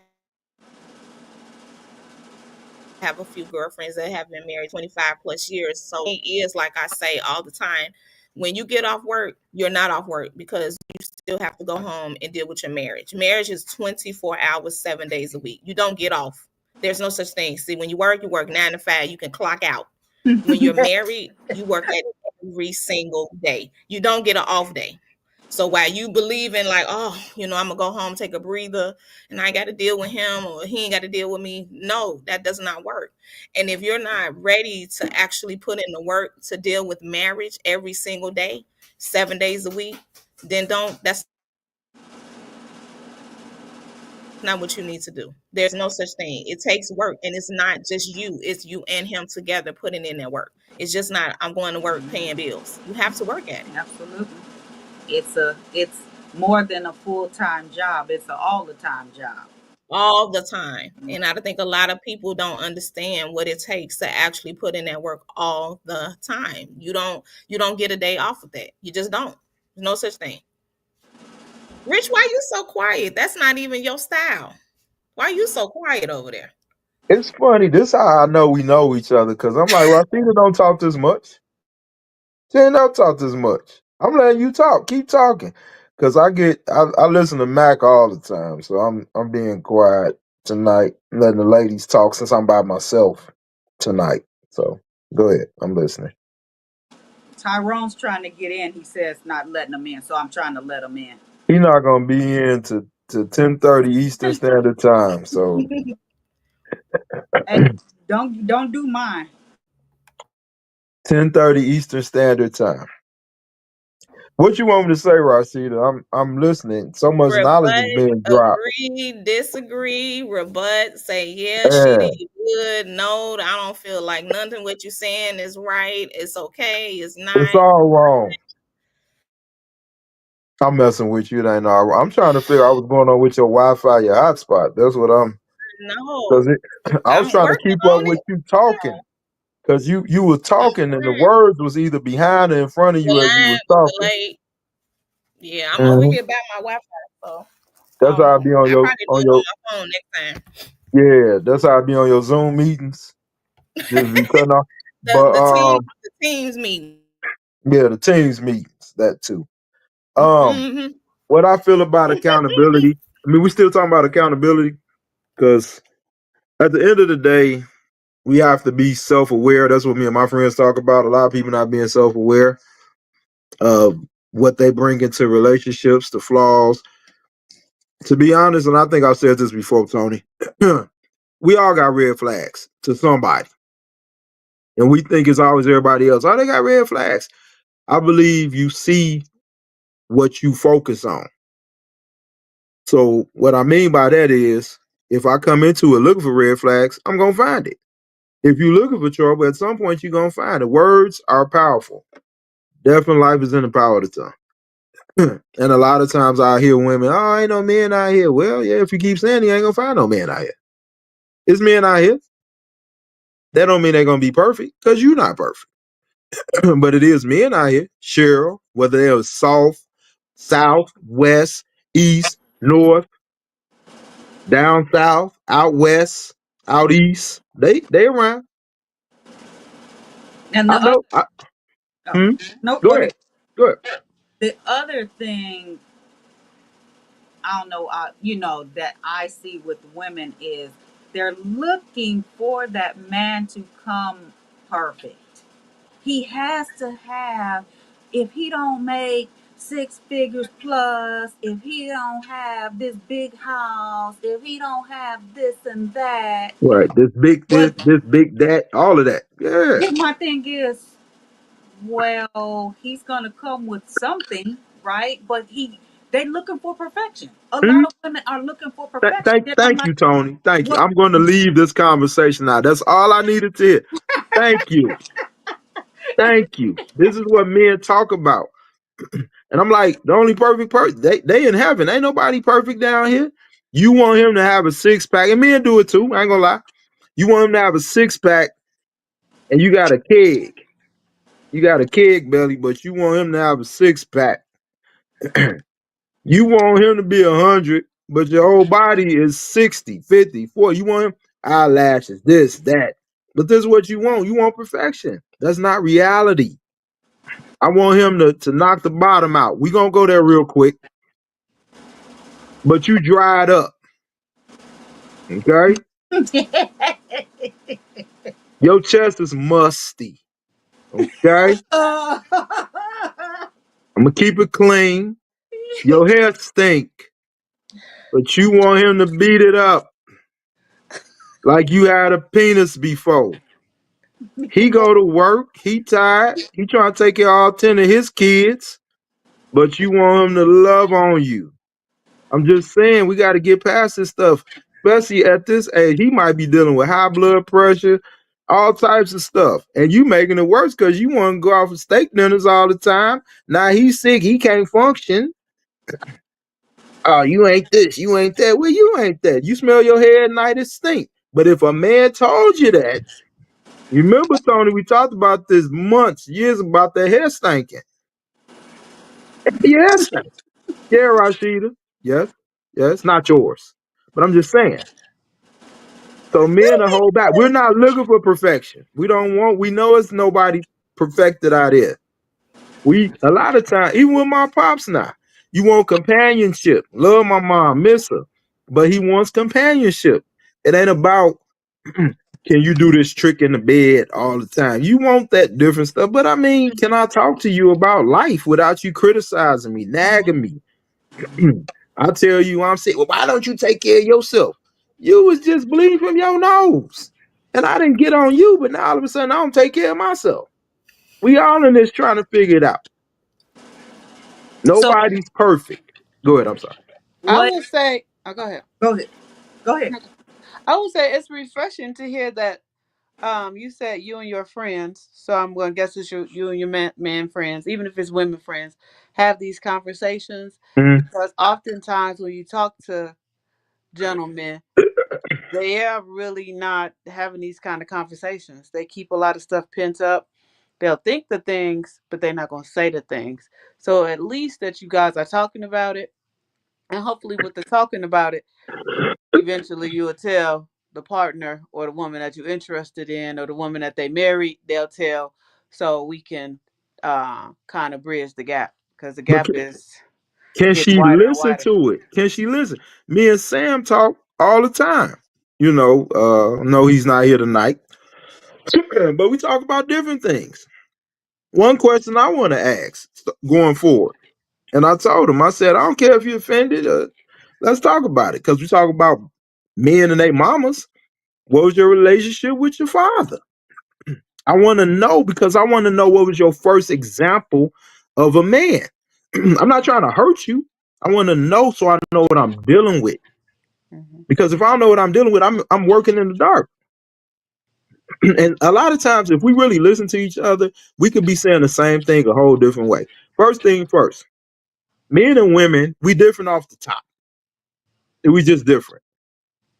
have a few girlfriends that have been married 25 plus years. So it is like I say all the time, when you get off work, you're not off work, because you still have to go home and deal with your marriage. Marriage is 24 hours, 7 days a week. You don't get off. There's no such thing. See, when you work 9 to 5, you can clock out. When you're married, you work at every single day. You don't get an off day. So while you believe in like, oh, I'm gonna go home, take a breather, and I got to deal with him or he ain't got to deal with me. No, that does not work. And if you're not ready to actually put in the work to deal with marriage every single day, 7 days a week, then don't. That's not what you need to do. There's no such thing. It takes work, and it's not just you. It's you and him together putting in that work. It's just not, I'm going to work paying bills. You have to work at it Absolutely. It's more than a full time job. It's an all the time job. all the time. And I think a lot of people don't understand what it takes to actually put in that work all the time. You don't get a day off of that. You just don't. There's no such thing. Rich, why you so quiet? That's not even your style. Why you so quiet over there? It's funny. This how I know each other because I'm like, Rafita don't talk this much. She ain't don't talk this much. I'm letting you talk. Keep talking, because I listen to Mac all the time, so I'm being quiet tonight, letting the ladies talk since I'm by myself tonight. So go ahead. I'm listening. Tyrone's trying to get in. He says not letting him in, so I'm trying to let him in. He's not gonna be in to 10:30 Eastern Standard Time. So Hey, don't do mine. 10:30 Eastern Standard Time. What you want me to say, Rashida? I'm listening. So much knowledge is Rebut, being dropped. agree, disagree, rebut, say yeah, she Yeah, did good. No, I don't feel like nothing what you saying is right. It's okay. It's it's not. all wrong. I'm messing with you. It ain't all wrong. I'm trying to figure out what's going on with your Wi-Fi, your hotspot. That's what I'm. No, Because it, I was I'm trying to working keep up on with it. you talking. Because you were talking and the Mhm. words was either behind or in front of The you as you line was was talking. delayed. Yeah, I'm over hmm here by my Wi-Fi, so I That's don't how I know. be on I your probably do on it on your my phone next time. yeah. That's how I be on your Zoom meetings. Just be cutting off. But The teams meeting. yeah, the teams meetings that too. Um, Mm-hmm. what I feel about accountability. I mean, we still talking about accountability because at the end of the day, we have to be self-aware. That's what me and my friends talk about. A lot of people not being self-aware of what they bring into relationships, the flaws. To be honest, and I think I've said this before, Tony, we all got red flags to somebody. And we think it's always everybody else. Oh, they got red flags. I believe you see what you focus on. So what I mean by that is if I come into it looking for red flags, I'm gonna find it. If you're looking for trouble, at some point you're gonna find it. Words are powerful. Death and life is in the power of the tongue. And a lot of times I hear women, oh, ain't no men out here. Well, yeah, if you keep saying you ain't gonna find no men out here. It's men out here. That don't mean they're gonna be perfect, because you're not perfect. But it is men out here, Cheryl, whether they're south, west, east, north, down south, out west, out east. They around. And I the other, know. oh, Hmm? nope, Go go ahead. ahead. Go ahead. The other thing I don't know, that I see with women is they're looking for that man to come perfect. He has to have, if he don't make six figures plus, if he don't have this big house, if he don't have this and that. Right. But This big that, all of that. Yeah. my thing is, well, he's gonna come with something, right? But they looking for perfection. A lot Mhm. of women are looking for perfection. Then I'm Thank like, you, Tony. Thank you. what? I'm going to leave this conversation now. That's all I needed to hear. Thank you. Thank you. This is what men talk about. And I'm like, the only perfect person, they in heaven. Ain't nobody perfect down here. You want him to have a six pack, and men do it too. I ain't gonna lie. You want him to have a six pack, and you got a keg. You got a keg belly, but you want him to have a six pack. You want him to be 100, but your whole body is 60, 50, 40. You want him eyelashes, this, that. But this is what you want. You want perfection. That's not reality. I want him to knock the bottom out. We gonna go there real quick, but you dried up. Okay? Your chest is musty. Okay? uh, I'm gonna keep it clean. Your hair stink, but you want him to beat it up like you had a penis before. He go to work, he tired, he trying to take care of all 10 of his kids, but you want him to love on you. I'm just saying we got to get past this stuff, especially at this age. He might be dealing with high blood pressure, all types of stuff. And you making it worse because you want to go out for steak dinners all the time. Now he's sick, he can't function. Oh, you ain't this, you ain't that. Well, you ain't that. You smell your hair at night, it stink. But if a man told you that, you remember, Tony, we talked about this months, years about that hair stinking. Yes. Yeah, Rashida. Yes. Yes. Not yours. But I'm just saying. So men are hold back. We're not looking for perfection. We don't want. We know it's nobody perfected out here. We a lot of time, even with my pops now, you want companionship. Love my mom, miss her, but he wants companionship. It ain't about can you do this trick in the bed all the time. You want that different stuff, but I mean, can I talk to you about life without you criticizing me, nagging me? I tell you, I'm saying, well, why don't you take care of yourself? You was just bleeding from your nose, and I didn't get on you, but now all of a sudden I don't take care of myself. We all in this trying to figure it out. So Nobody's perfect. Go ahead. I'm sorry. I what? would say, oh, go ahead. Go ahead. Go ahead. I would say it's refreshing to hear that. You said you and your friends, so I'm going to guess it's you and your man friends, even if it's women friends, have these conversations Mhm. because oftentimes when you talk to gentlemen, they are really not having these kind of conversations. They keep a lot of stuff pent up. They'll think the things, but they're not going to say the things. So at least that you guys are talking about it, and hopefully with the talking about it, eventually you will tell the partner or the woman that you're interested in or the woman that they married, they'll tell so we can kind of bridge the gap because the But gap is can getting she wider and listen wider. to it? Can she listen? Me and Sam talk all the time. No, he's not here tonight, but we talk about different things. One question I want to ask going forward, and I told him, I said, I don't care if you're offended. Let's talk about it because we talk about men and their mamas. What was your relationship with your father? I want to know because I want to know what was your first example of a man. I'm not trying to hurt you. I want to know so I know what I'm dealing with. Hmm. Because if I don't know what I'm dealing with, I'm working in the dark. And a lot of times, if we really listen to each other, we could be saying the same thing a whole different way. First thing first, men and women, we different off the top. We just different.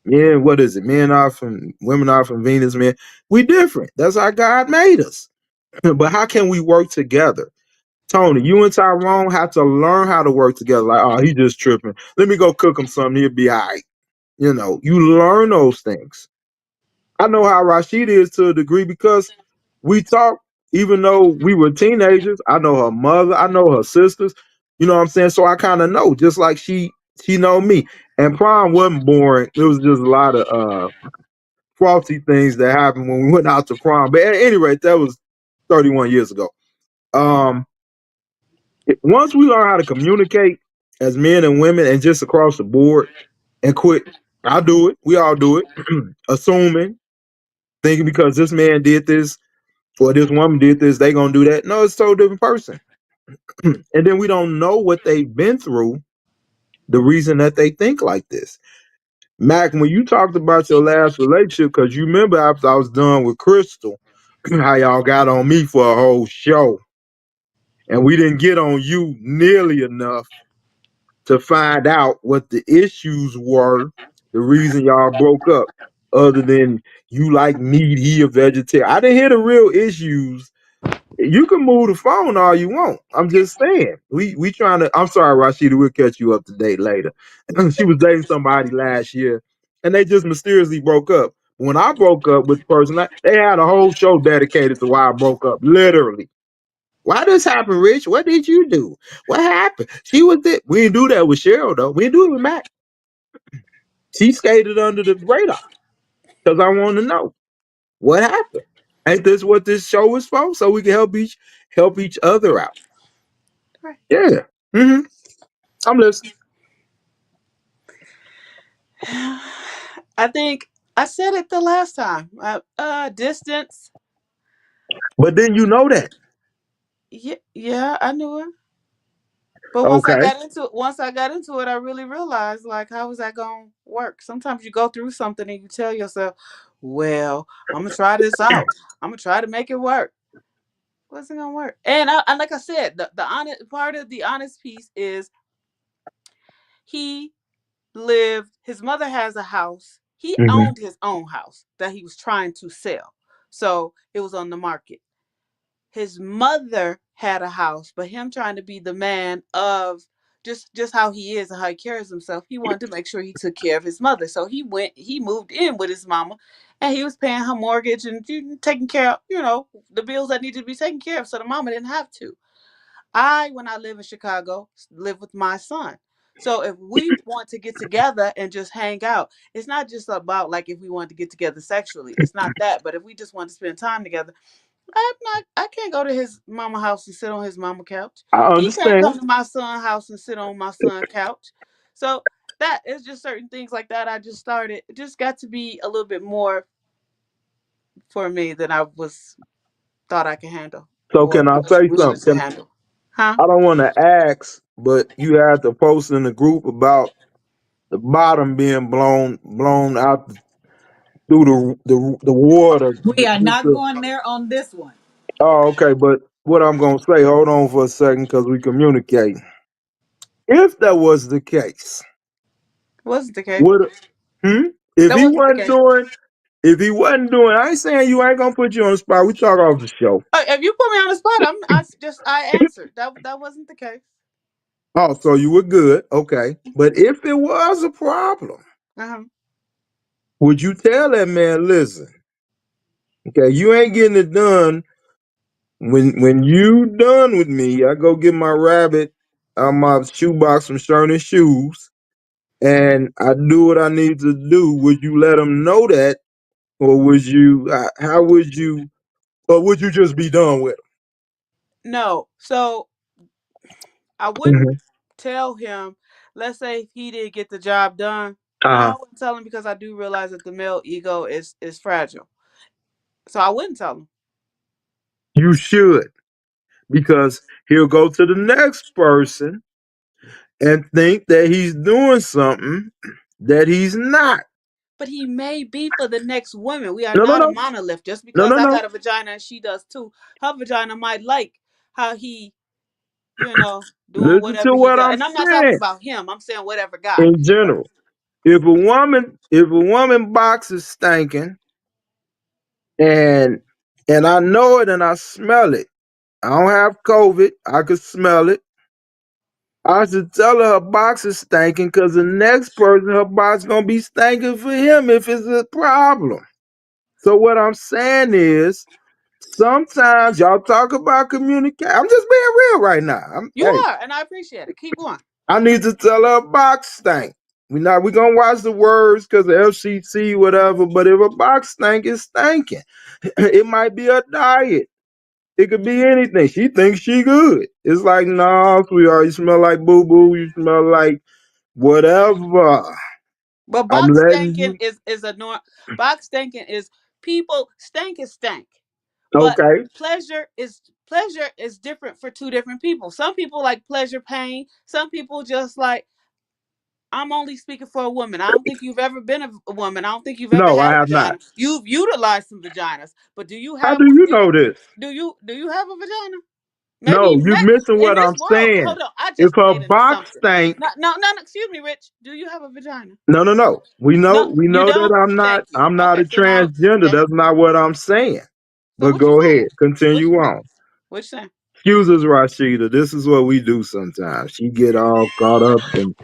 Men, what is it? Men are from women are from Venus, men. We different. That's how God made us. But how can we work together? Tony, you and Tyrone have to learn how to work together. Like, oh, he just tripping. Let me go cook him something. He'll be all right. You learn those things. I know how Rashida is to a degree because we talk, even though we were teenagers. I know her mother. I know her sisters. You know what I'm saying? So I kind of know, just like she know me. And prom wasn't boring. It was just a lot of frosty things that happened when we went out to prom. But at any rate, that was 31 years ago. Um, Once we learn how to communicate as men and women and just across the board and quit, I do it. We all do it. Assuming, thinking because this man did this or this woman did this, they gonna do that. No, it's a totally different person. And then we don't know what they've been through, the reason that they think like this. Mac, when you talked about your last relationship, because you remember after I was done with Crystal, how y'all got on me for a whole show, and we didn't get on you nearly enough to find out what the issues were, the reason y'all broke up, other than you like meat, he a vegetarian. I didn't hear the real issues. You can move the phone all you want. I'm just saying. We trying to. I'm sorry, Rashida. We'll catch you up to date later. She was dating somebody last year, and they just mysteriously broke up. When I broke up with the person, they had a whole show dedicated to why I broke up. Literally. Why this happen, Rich? What did you do? What happened? She was it. We didn't do that with Cheryl though. We didn't do it with Mac. She skated under the radar because I want to know what happened. Ain't this what this show is for? So we can help each other out. Right. Yeah. hmm I'm listening. I think I said it the last time. Distance. But then you know that. Yeah, yeah, I knew it. But Okay. once I got into it, I really realized like how is that gonna work? Sometimes you go through something and you tell yourself, "Well, I'm gonna try this out. I'm gonna try to make it work." What's it gonna work? And like I said, the honest part of the honest piece is he lived. His mother has a house. He hmm owned his own house that he was trying to sell, so it was on the market. His mother had a house, but him trying to be the man of just how he is and how he carries himself. He wanted to make sure he took care of his mother. So he moved in with his mama, and he was paying her mortgage and taking care of, the bills that needed to be taken care of, so the mama didn't have to. When I live in Chicago, live with my son. So if we want to get together and just hang out, it's not just about like if we want to get together sexually. It's not that. But if we just want to spend time together, I can't go to his mama house and sit on his mama couch. I He can't understand. come to my son's house and sit on my son's couch. So that is just certain things like that. I just started. It just got to be a little bit more for me than I was thought I could handle So or can I was say willing something? to handle. Huh? I don't want to ask, but you had to post in the group about the bottom being blown out through the water. We are not going there on this one. Oh, okay. But what I'm gonna say, hold on for a second, because we communicate. If that was the case, Wasn't the case. would hmm? If That he wasn't the wasn't case. doing, if he wasn't doing, I ain't saying you ain't gonna put you on the spot. We talk off the show. If you put me on the spot, I answered. That wasn't the case. Oh, so you were good, okay. But if it was a problem, Uh-huh. would you tell that man, listen, okay, you ain't getting it done. When you done with me, I go get my rabbit out my shoebox from Stern and Shoes, and I do what I need to do. Would you let him know that, or would you? How would you? Or would you just be done with No. So I him? wouldn't tell him, let's say he didn't get the job done. Uh-huh. I wouldn't tell him because I do realize that the male ego is fragile. So I wouldn't tell him. You should, because he'll go to the next person and think that he's doing something that he's not. But he may be for the next woman. We are No, no, not a no, monolith. Just no, because no, I no. got a vagina and she does too, her vagina might like how he, you know, doing Listen whatever to he what does. I'm And I'm not talking saying. about him. I'm saying whatever guy. In general, if a woman box is stinking, and I know it and I smell it. I don't have COVID. I could smell it. I should tell her box is stinking, because the next person her box gonna be stinking for him if it's a problem. So what I'm saying is, sometimes y'all talk about communicate. I'm just being real right now. You Hey, are, and I appreciate it. Keep going. I need to tell her a box stink. We gonna watch the words because the FCC, whatever. But if a box stink, it's stinking. It might be a diet. It could be anything. She thinks she good. It's like, nah, sweetheart, you smell like boo boo. You smell like whatever. But I'm box letting stanking you. is a norm. Box stanking is people stank is stank, but Okay. pleasure is different for two different people. Some people like pleasure pain. Some people just like. I'm only speaking for a woman. I don't think you've ever been a woman. I don't think you've ever No, I had a have not. vagina. You've utilized some vaginas, but do you How have do you do, know this? do you have a vagina? No, you're missing In what this I'm world. saying. Hold on, I If just her played into box something. stank, No, no, no, no. Excuse me, Rich. Do you have a vagina? no, no, no. We know, No, we you know that don't. I'm not. Thank you. I'm not Okay, a so now, transgender. okay. That's not what I'm saying. So But what you go saying? ahead, What continue you saying? on. What you saying? Excuse us, Rashida. This is what we do sometimes. She get all caught up, and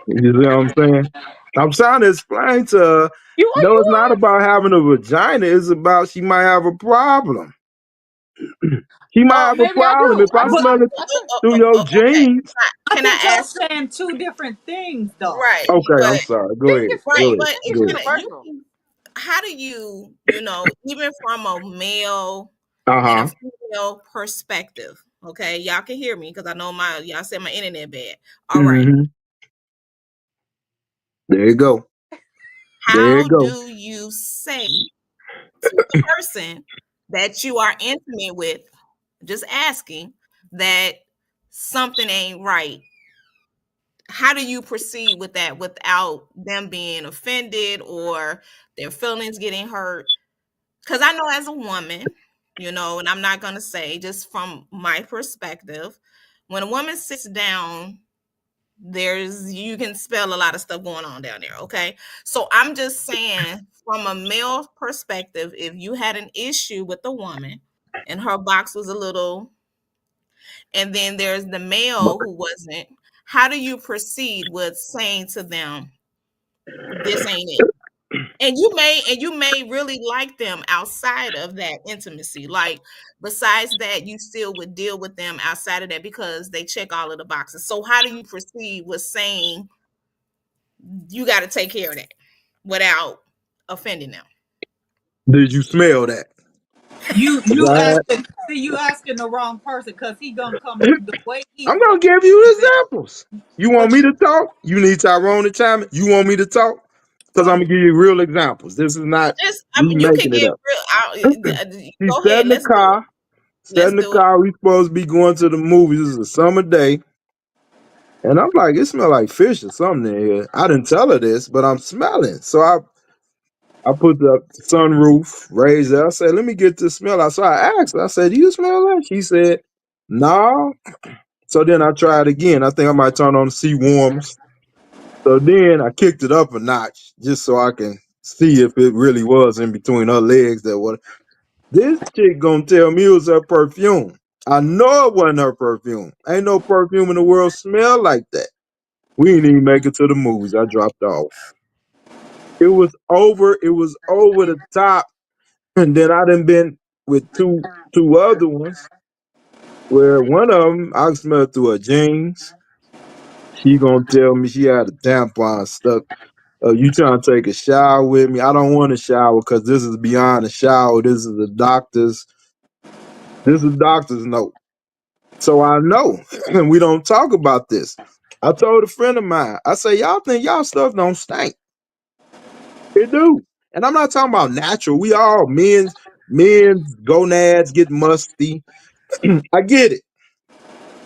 you see what I'm saying. I'm trying to explain to her. No, You it's not about having a vagina. It's about she might have a problem. She might are. Oh, have a maybe I problem do. if I But smell it I could. through your Okay. jeans. I Can I think y'all ask? saying two different things, though. Right, Okay, I'm but sorry. Go Think ahead. it's Go right, ahead. but it's Go ahead. universal. how do you, even from a male Uh and a huh. female perspective, okay, y'all can hear me because I know y'all said my internet bad. All right, Hmm. There you go. There you how go. do you say to the person that you are intimate with, just asking that something ain't right? How do you proceed with that without them being offended or their feelings getting hurt? Because I know as a woman, and I'm not going to say, just from my perspective, when a woman sits down, you can spell a lot of stuff going on down there. Okay. So I'm just saying, from a male perspective, if you had an issue with a woman and her box was a little, and then there's the male who wasn't, how do you proceed with saying to them, this ain't it? And you may really like them outside of that intimacy. Like, besides that, you still would deal with them outside of that because they check all of the boxes. So how do you proceed with saying you got to take care of that without offending them? Did you smell that? You Right. asking, see, you asking the wrong person, because he gonna come the way he's I'm gonna going give you is it, examples. You want but me to talk? You need Tyrone to chime in. You want me to talk? Because I'm go gonna give you real examples. This is not Just, I me mean, you can making it get up. real. He Go sat ahead. in the Let's do it. car. Sat Let's in the do it. car. We supposed to be going to the movies. This is a summer day. And I'm like, it smell like fish or something in here. I didn't tell her this, but I'm smelling. So I put the sunroof, raised it. I said, let me get this smell out. So I asked her, I said, do you smell that? She said, no. So then I tried again. I think I might turn on the sea warmers. So then I kicked it up a notch just so I can see if it really was in between her legs that was. This chick gonna tell me it was her perfume. I know it wasn't her perfume. Ain't no perfume in the world smell like that. We didn't even make it to the movies. I dropped off. It was over the top. And then I done been with two other ones where one of them I smelled through her jeans. She gonna tell me she had a tampon stuck. You trying to take a shower with me? I don't want to shower because this is beyond a shower. This is a doctor's. This is a doctor's note. So I know, and we don't talk about this. I told a friend of mine. I say, y'all think y'all stuff don't stink? It do. And I'm not talking about natural. We all men's gonads get musty. I get it.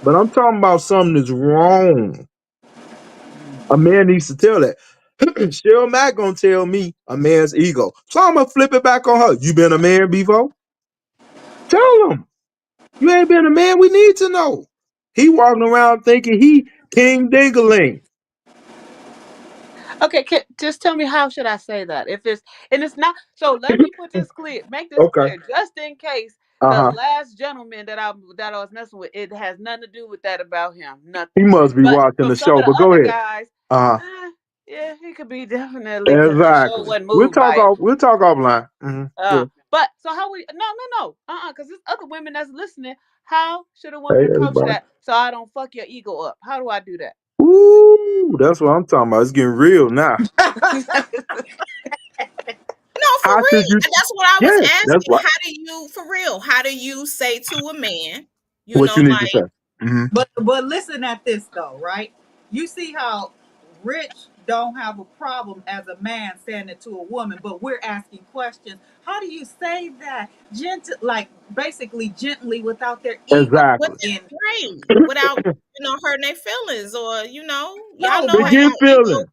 But I'm talking about something that's wrong. A man needs to tell that. Cheryl Mack gonna tell me a man's ego. So I'm gonna flip it back on her. You been a man before? Tell him. You ain't been a man. We need to know. He walking around thinking he King Dingaling. Okay, just tell me, how should I say that? If it's, and it's not, so let me put this clear, make this Okay. clear, just in case the Uh-huh. last gentleman that I was messing with, it has nothing to do with that about him, He nothing. must be But watching from the some show, of the but go other ahead. guys, Uh-huh. yeah, he could be definitely, because he sure Exactly. wasn't moved by it. We'll talk offline. Good. But so how we? No, because there's other women that's listening. How should a woman Hey approach everybody. that so I don't fuck your ego up? How do I do Ooh, that's what I'm talking about. It's getting real now. that? No, for How should real. you? And that's what I was Yes, that's asking. what How do you, for real? How do you say to a man, what you need to like, say. Hmm. but listen at this though, right? You see how Rich don't have a problem as a man saying it to a woman, but we're asking questions. How do you say that like basically gently, without their ego with Exactly. it, in? right? Without, hurting their feelings, or y'all No, know how but Forget y'all ego. feelings.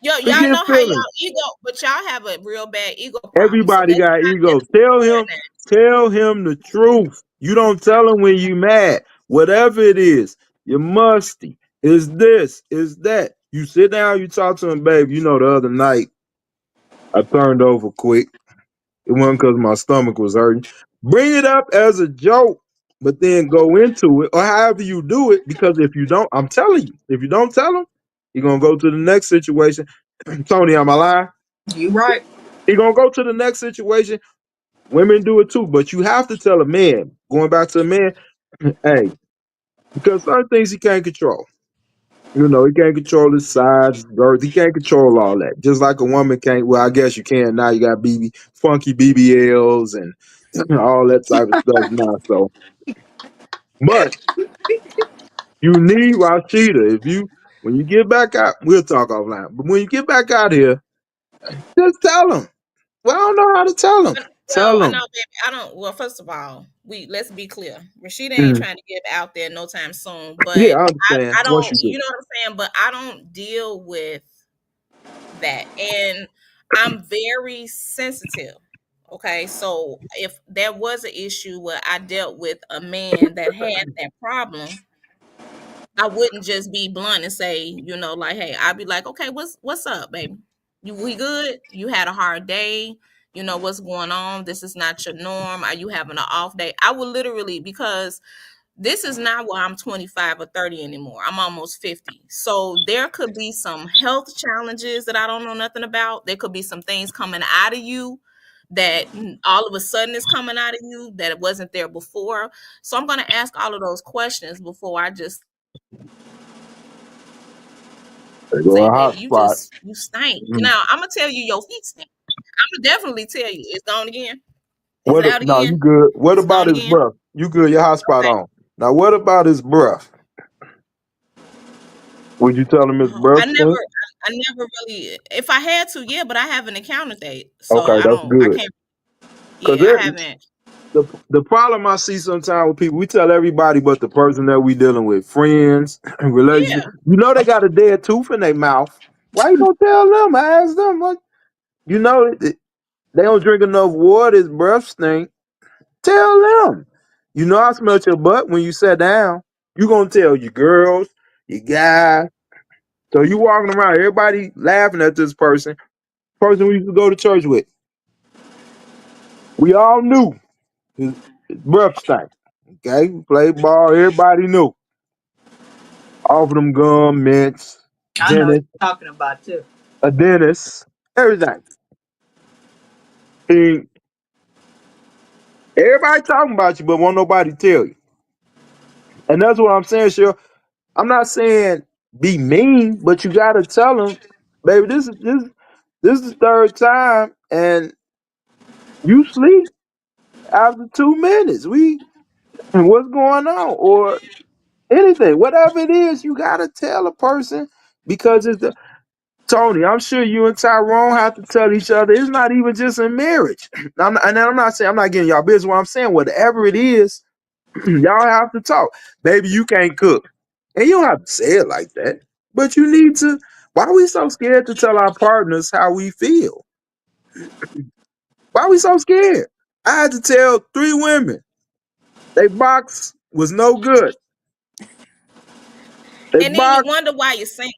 Y'all Forget know how feelings. y'all ego, but y'all have a real bad ego problem. So Everybody let's got not ego. just doing that. Tell him the truth. You don't tell him when you mad. Whatever it is, you musty. Is this, is that. You sit down, you talk to him, babe. You know, the other night I turned over quick. It wasn't because my stomach was hurting. Bring it up as a joke, but then go into it, or however you do it. Because if you don't, I'm telling you, if you don't tell him, you're gonna go to the next situation. Tony, am I lying? You right. You're gonna go to the next situation. Women do it too, but you have to tell a man, going back to a man, hey, because certain things he can't control. You know, he can't control his size, his girth. He can't control all that. Just like a woman can't. Well, I guess you can now. You got funky BBLs and all that type of stuff now. So, but you need Rashida. When you get back out, we'll talk offline. But when you get back out here, just tell him. Well, I don't know how to tell him. Well, Tell I know, him. baby. I don't. Well, first of all, let's be clear. Rashida ain't Mhm. trying to get out there no time soon. Yeah, But I understand. I Once don't. you do. You know what I'm saying? But I don't deal with that, and I'm very sensitive. Okay, so if there was an issue where I dealt with a man that had that problem, I wouldn't just be blunt and say, like, hey, I'd be like, okay, what's up, baby? We good? You had a hard day? What's going on? This is not your norm. Are you having an off day? I would literally, because this is not where I'm 25 or 30 anymore. I'm almost 50. So there could be some health challenges that I don't know nothing about. There could be some things coming out of you that all of a sudden is coming out of you that it wasn't there before. So I'm going to ask all of those questions before I just They go say, a baby, hot spot. you stink. Mm. Now I'm gonna tell you your feet stink. I'm gonna definitely tell you. It's gone again. It's What? out No, you again. good. What It's about gone his again. breath? You good? Your hot spot Okay. on. Now, what about his breath? Would you tell him his Oh, breath stink? I never really. If I had to, yeah, but I haven't encountered that, so Okay, I that's don't. I good. can't. Cause Yeah, I haven't. the problem I see sometimes with people, we tell everybody but the person that we dealing with, friends, Yeah, relationships. You know they got a dead tooth in their mouth. Why you don't tell them? Ask them. What you know? They don't drink enough water. His breath stink. Tell them. You know I smelled your butt when you sat down. You gonna tell your girls, your guys. So you walking around, everybody laughing at this person we used to go to church with. We all knew his breath stank. Okay, we played ball. Everybody knew. Offer them gum, mints, I know what dentist, you're talking about too. a dentist, everything. And everybody talking about you, but won't nobody tell you. And that's what I'm saying, sure. I'm not saying be mean, but you gotta tell them, baby, this is the third time, and you sleep after 2 minutes. What's going on? Or anything, whatever it is, you gotta tell a person because it's the Tony. I'm sure you and Tyrone have to tell each other. It's not even just in marriage. I'm not saying I'm not getting y'all business. What I'm saying, whatever it is, y'all have to talk. Baby, you can't cook, and you don't have to say it like that, but you need to. Why are we so scared to tell our partners how we feel? Why are we so scared? I had to tell 3 women they box was no good. They and then you box. wonder why you're single.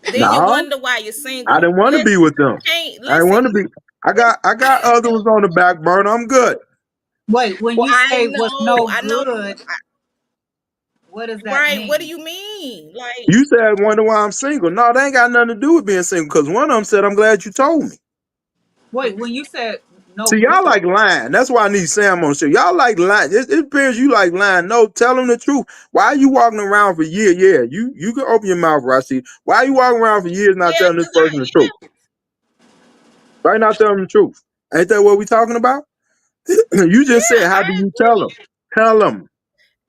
Then you No, wonder why you're I single. didn't want to be Listen, with them. you can't I didn't listen. want to be. I got other ones on the back burner. I'm good. Wait, when Well, you I say was know, no I know. good, what does that Right? What do mean? you mean? Like, You said wonder why I'm single. No, they ain't got nothing to do with being single. Because one of them said, "I'm glad you told me." Wait, when you said no See, y'all good, like lying. That's why I need Sam on the show. Y'all like lying. It appears you like lying. No, tell them the truth. Why are you walking around for years? Yeah, you can open your mouth, Rashid. Why are you walking around for years not yeah, telling this because person the truth? Why not telling them the truth? Ain't that what we talking about? You just said, yeah, how I do you tell them? agree. Tell them.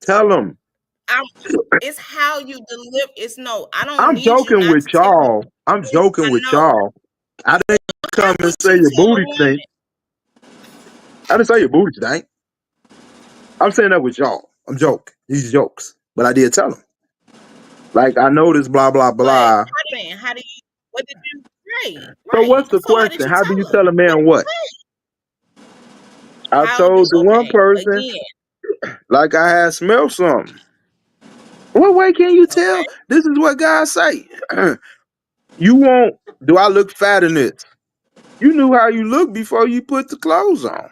Tell them. I'm. It's how you deliver. It's no. I don't I'm need you joking not with to tell me. y'all. I'm joking I with know. y'all. I didn't Why come and would say you your tell a booty woman? stink. I didn't say your booty stink. I'm saying that with y'all. I'm joking. These jokes. But I did tell them. Like, I know this blah, blah, But blah. how do you? What did you? Right, So right. what's the So what did question? you How do you tell her? tell a What man did you what? say? I How do? told the one Okay, person, again. like I had smelled something. What way can you tell? Okay. This is what guys say. You won't, do I look fat in this? You knew how you look before you put the clothes on.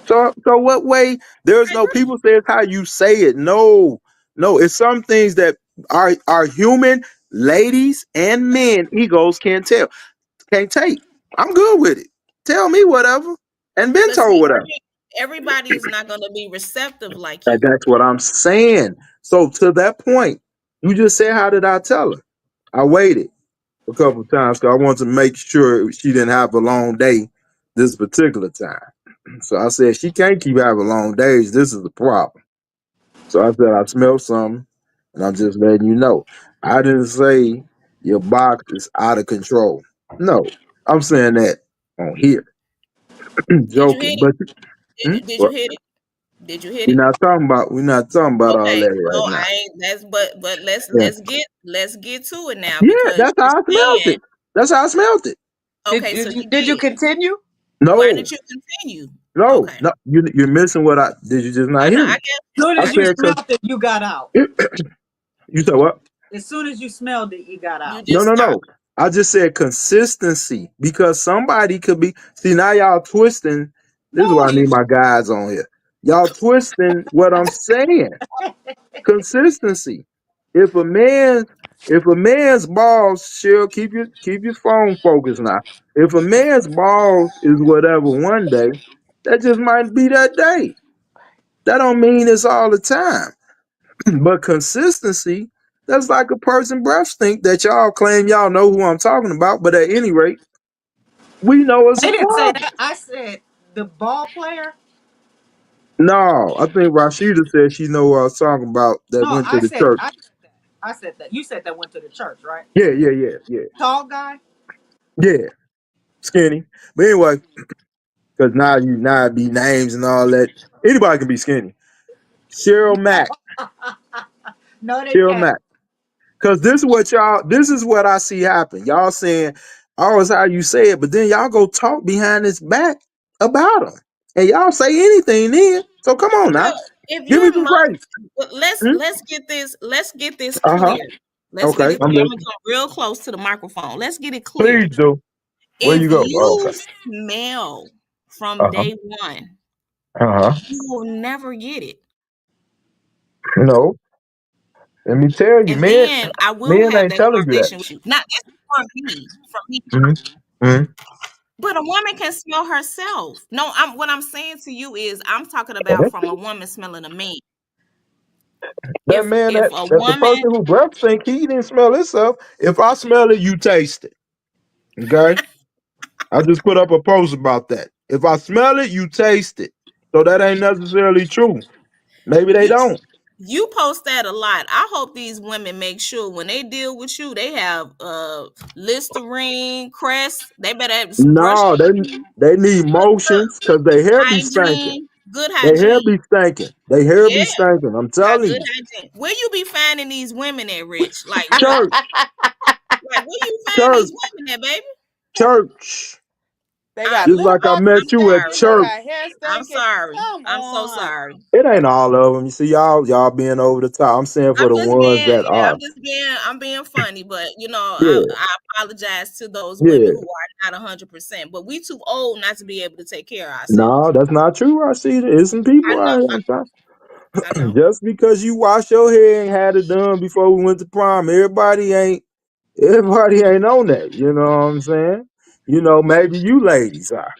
So what way? There's I no agree. people say it's how you say it. No, no, it's some things that our human ladies and men egos can't tell, can't take. I'm good with it. Tell me whatever, and been But told see, whatever. everybody is not going to be receptive like And you. that's what I'm saying. So to that point, you just said, how did I tell her? I waited a couple of times because I wanted to make sure she didn't have a long day this particular time. So I said, she can't keep having long days. This is the problem. So I said, I smelled something, and I'm just letting you know. I didn't say your box is out of control. No, I'm saying that on here, Did you hit joking. it? But Did you well, hit it? Did you hit it? we're not talking about all Okay. that No, right now. I ain't. That's but Yeah, let's get to it now yeah, because that's you're how I smelled saying it. That's how I smelled it. okay. So you Did you did. continue? Why No, did you continue? no, Okay. no. You're missing what I did. You just not I know. hear I me? guess. as soon I as you said because smelled it, you got out. you said what? As soon as you smelled it, you got You out. No, just no, stopped. no. I just said consistency because somebody could be. See, now y'all twisting. This is why No, I you need my guys on here. Y'all twisting what I'm saying. Consistency. If a man, if a man's balls, Cheryl, keep your phone focused now. If a man's balls is whatever one day, that just might be that day. That don't mean it's all the time. But consistency, that's like a person breath stink that y'all claim y'all know who I'm talking about, but at any rate, we know it's I a didn't say problem. that. I said the ball player. No, I think Rashida said she know what I was talking about that No, went to the church. I said that. I said that. You said that went to the church, right? Yeah. Tall guy. Yeah, skinny. But anyway, because now it be names and all that. Anybody can be skinny. Cheryl No, Mack. no, they Cheryl can't. Mack. Because this is what I see happen. Y'all saying, oh, it's how you say it, but then y'all go talk behind his back about him. And y'all say anything then. So come on now. Well, if Give me you're some my, grace. well, Hmm? let's get this Uh-huh. clear. Let's get Okay, it I'm clear. I'm gonna listening. come real close to the microphone. Let's get it clear. Please do. Where If you go? Oh, you okay. smell from Uh-huh. day one, Uh-huh. you will never get it. No. Let me tell you, And men, then I will men have ain't that telling you that. conversation with you. Not this is from me. Hmm. Hmm. But a woman can smell herself. No, what I'm saying to you is I'm talking about from a woman smelling a man. That man, If that, a that the woman person who breath think he didn't smell himself. If I smell it, you taste it. Okay? I just put up a post about that. If I smell it, you taste it. So that ain't necessarily true. Maybe they you don't. you post that a lot. I hope these women make sure when they deal with you, they have Listerine, Crest. They better have brush No, they need motions because their hair be stinking. hygiene, good Their hair hygiene. be stinking. Their hair Yeah, be stinking. I'm good telling you. hygiene. Where you be finding these women at, Rich? Church, Like where you find church, these women at, baby? church. They I, got Just lip like I gloss met I'm you at stinking. sorry. They church. got hair I'm stinking. sorry. Come I'm so on. sorry. It ain't all of them. You see, y'all being over the top. I'm saying for I'm the just ones being, that yeah, are. I'm being funny, but Yeah, I apologize to those women yeah. who are not 100%. But we too old not to be able to take care of ourselves. No, that's not true, Rashida. There's some I people know, out here. I'm I trying. know. Just because you wash your hair and had it done before we went to prom, everybody ain't on that. You know what I'm saying? Maybe you ladies are.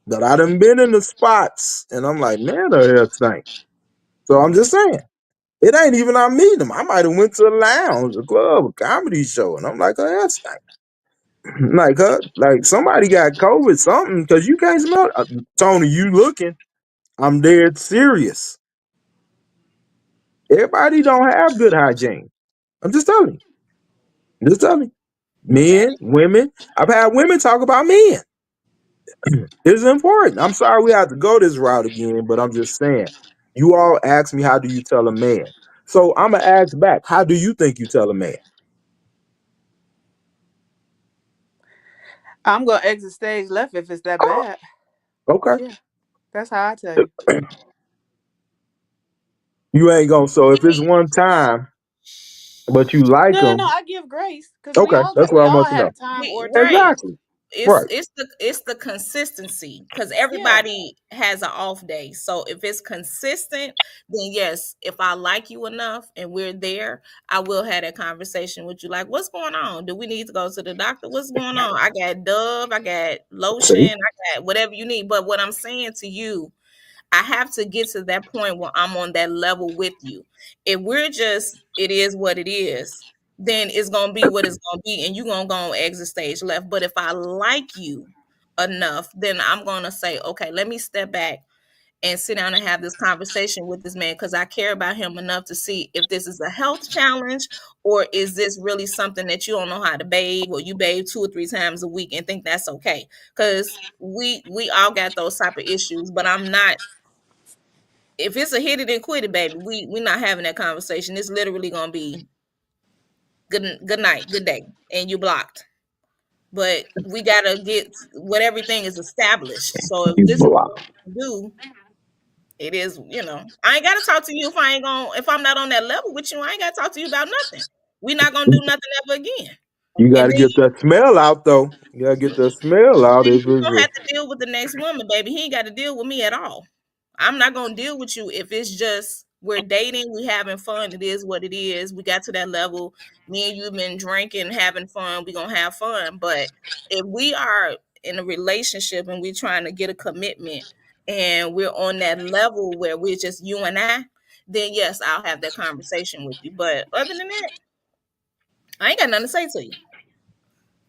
But I done been in the spots and I'm like, man, the hair stink. So I'm just saying. It ain't even I meet them. I might have went to a lounge, a club, a comedy show, and I'm like, her hair stink. Like somebody got COVID, something, because you can't smell it. Tony, you looking. I'm dead serious. Everybody don't have good hygiene. I'm just telling you. I'm just telling you. Okay. Men, women. I've had women talk about men. It's important. I'm sorry we have to go this route again, but I'm just saying. You all ask me, how do you tell a man? So I'm going to ask back, how do you think you tell a man? I'm gonna exit stage left if it's that bad. Okay. Yeah, that's how I tell you. You ain't going to. So if it's one time, but you like No, no, them, I give grace because okay. That's what we I all want to had know. a time or two. Right. Exactly. Right. It's the consistency because Yeah, everybody has an off day. So if it's consistent, then yes, if I like you enough and we're there, I will have that conversation with you. Like, what's going on? Do we need to go to the doctor? What's going on? I got Dove, I got lotion, See? I got whatever you need. But what I'm saying to you, I have to get to that point where I'm on that level with you. If we're just, it is what it is, then it's gonna be what it's gonna be, and you're gonna go on exit stage left. But if I like you enough, then I'm gonna say, okay, let me step back and sit down and have this conversation with this man because I care about him enough to see if this is a health challenge or is this really something that you don't know how to bathe or you bathe 2 or 3 times a week and think that's okay. Because we all got those type of issues, but I'm not, if it's a hit it and quit it, baby, we not having that conversation. It's literally gonna be good night, good day, and you blocked. But we gotta get what everything is established. So if You this is block. what we do, it is, I ain't gotta talk to you if I'm not on that level with you. I ain't gotta talk to you about nothing. We not gonna do nothing ever again. You got And to then get that smell out, though. You got to get that smell out then if you it's gonna have to deal with the next woman, baby. He ain't got to deal with me at all. I'm not gonna deal with you if it's just we're dating, we having fun. It is what it is. We got to that level. Me and you been drinking, having fun. We gonna have fun. But if we are in a relationship and we're trying to get a commitment, and we're on that level where we're just you and I, then yes, I'll have that conversation with you. But other than that, I ain't got nothing to say to you.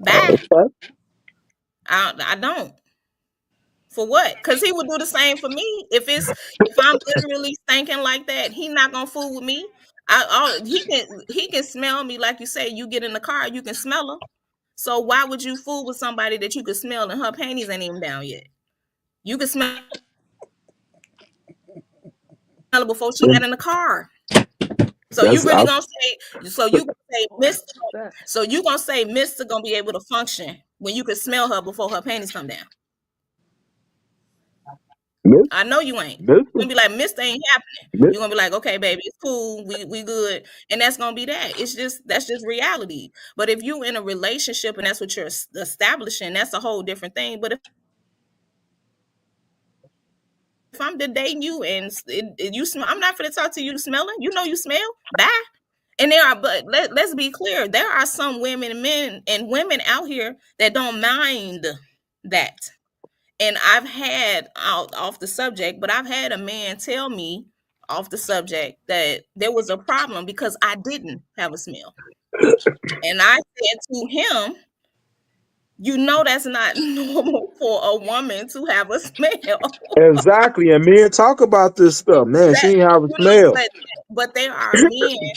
Bye. Okay. I don't. For what? Because he would do the same for me. If I'm literally thinking like that, he not gonna fool with me. He can smell me like you say. You get in the car, you can smell her. So why would you fool with somebody that you could smell and her panties ain't even down yet? You can smell her before she got And in the car. So you that's really I, gonna say? So you gonna say Mister? That- So you gonna say Mister gonna be able to function when you can smell her before her panties come down? Miss, I know you ain't. You're Mister, gonna be like, Mister ain't happening. Miss, You're gonna be like, okay, baby, it's cool, we good. And that's gonna be that. That's just reality. But if you in a relationship and that's what you're establishing, that's a whole different thing. But if I'm dating you and you smell, I'm not gonna talk to you smelling. You know you smell. Bye. And there are, but let's be clear, there are some women and men and women out here that don't mind that. And I've had off the subject, but I've had a man tell me off the subject that there was a problem because I didn't have a smell. And I said to him, you know, that's not normal for a woman to have a smell. exactly. And men talk about this stuff, man. She That, ain't have a smell. but there are men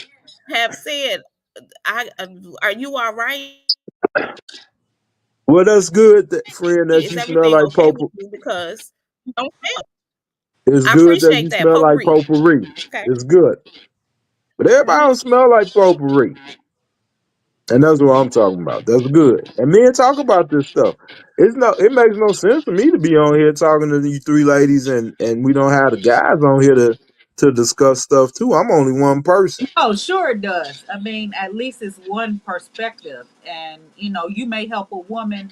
have said, I are you all right? Well, that's good, that, friend, that Is you smell everything like okay with potpourri. you? Because you don't smell. It's I good that appreciate you that smell like potpourri. potpourri. Okay. It's good, but everybody Hmm. don't smell like potpourri. And that's what I'm talking about. That's good. And men talk about this stuff. It makes no sense for me to be on here talking to these three ladies and we don't have the guys on here to discuss stuff too. I'm only one person. Oh, sure it does. I mean, at least it's one perspective. And, you may help a woman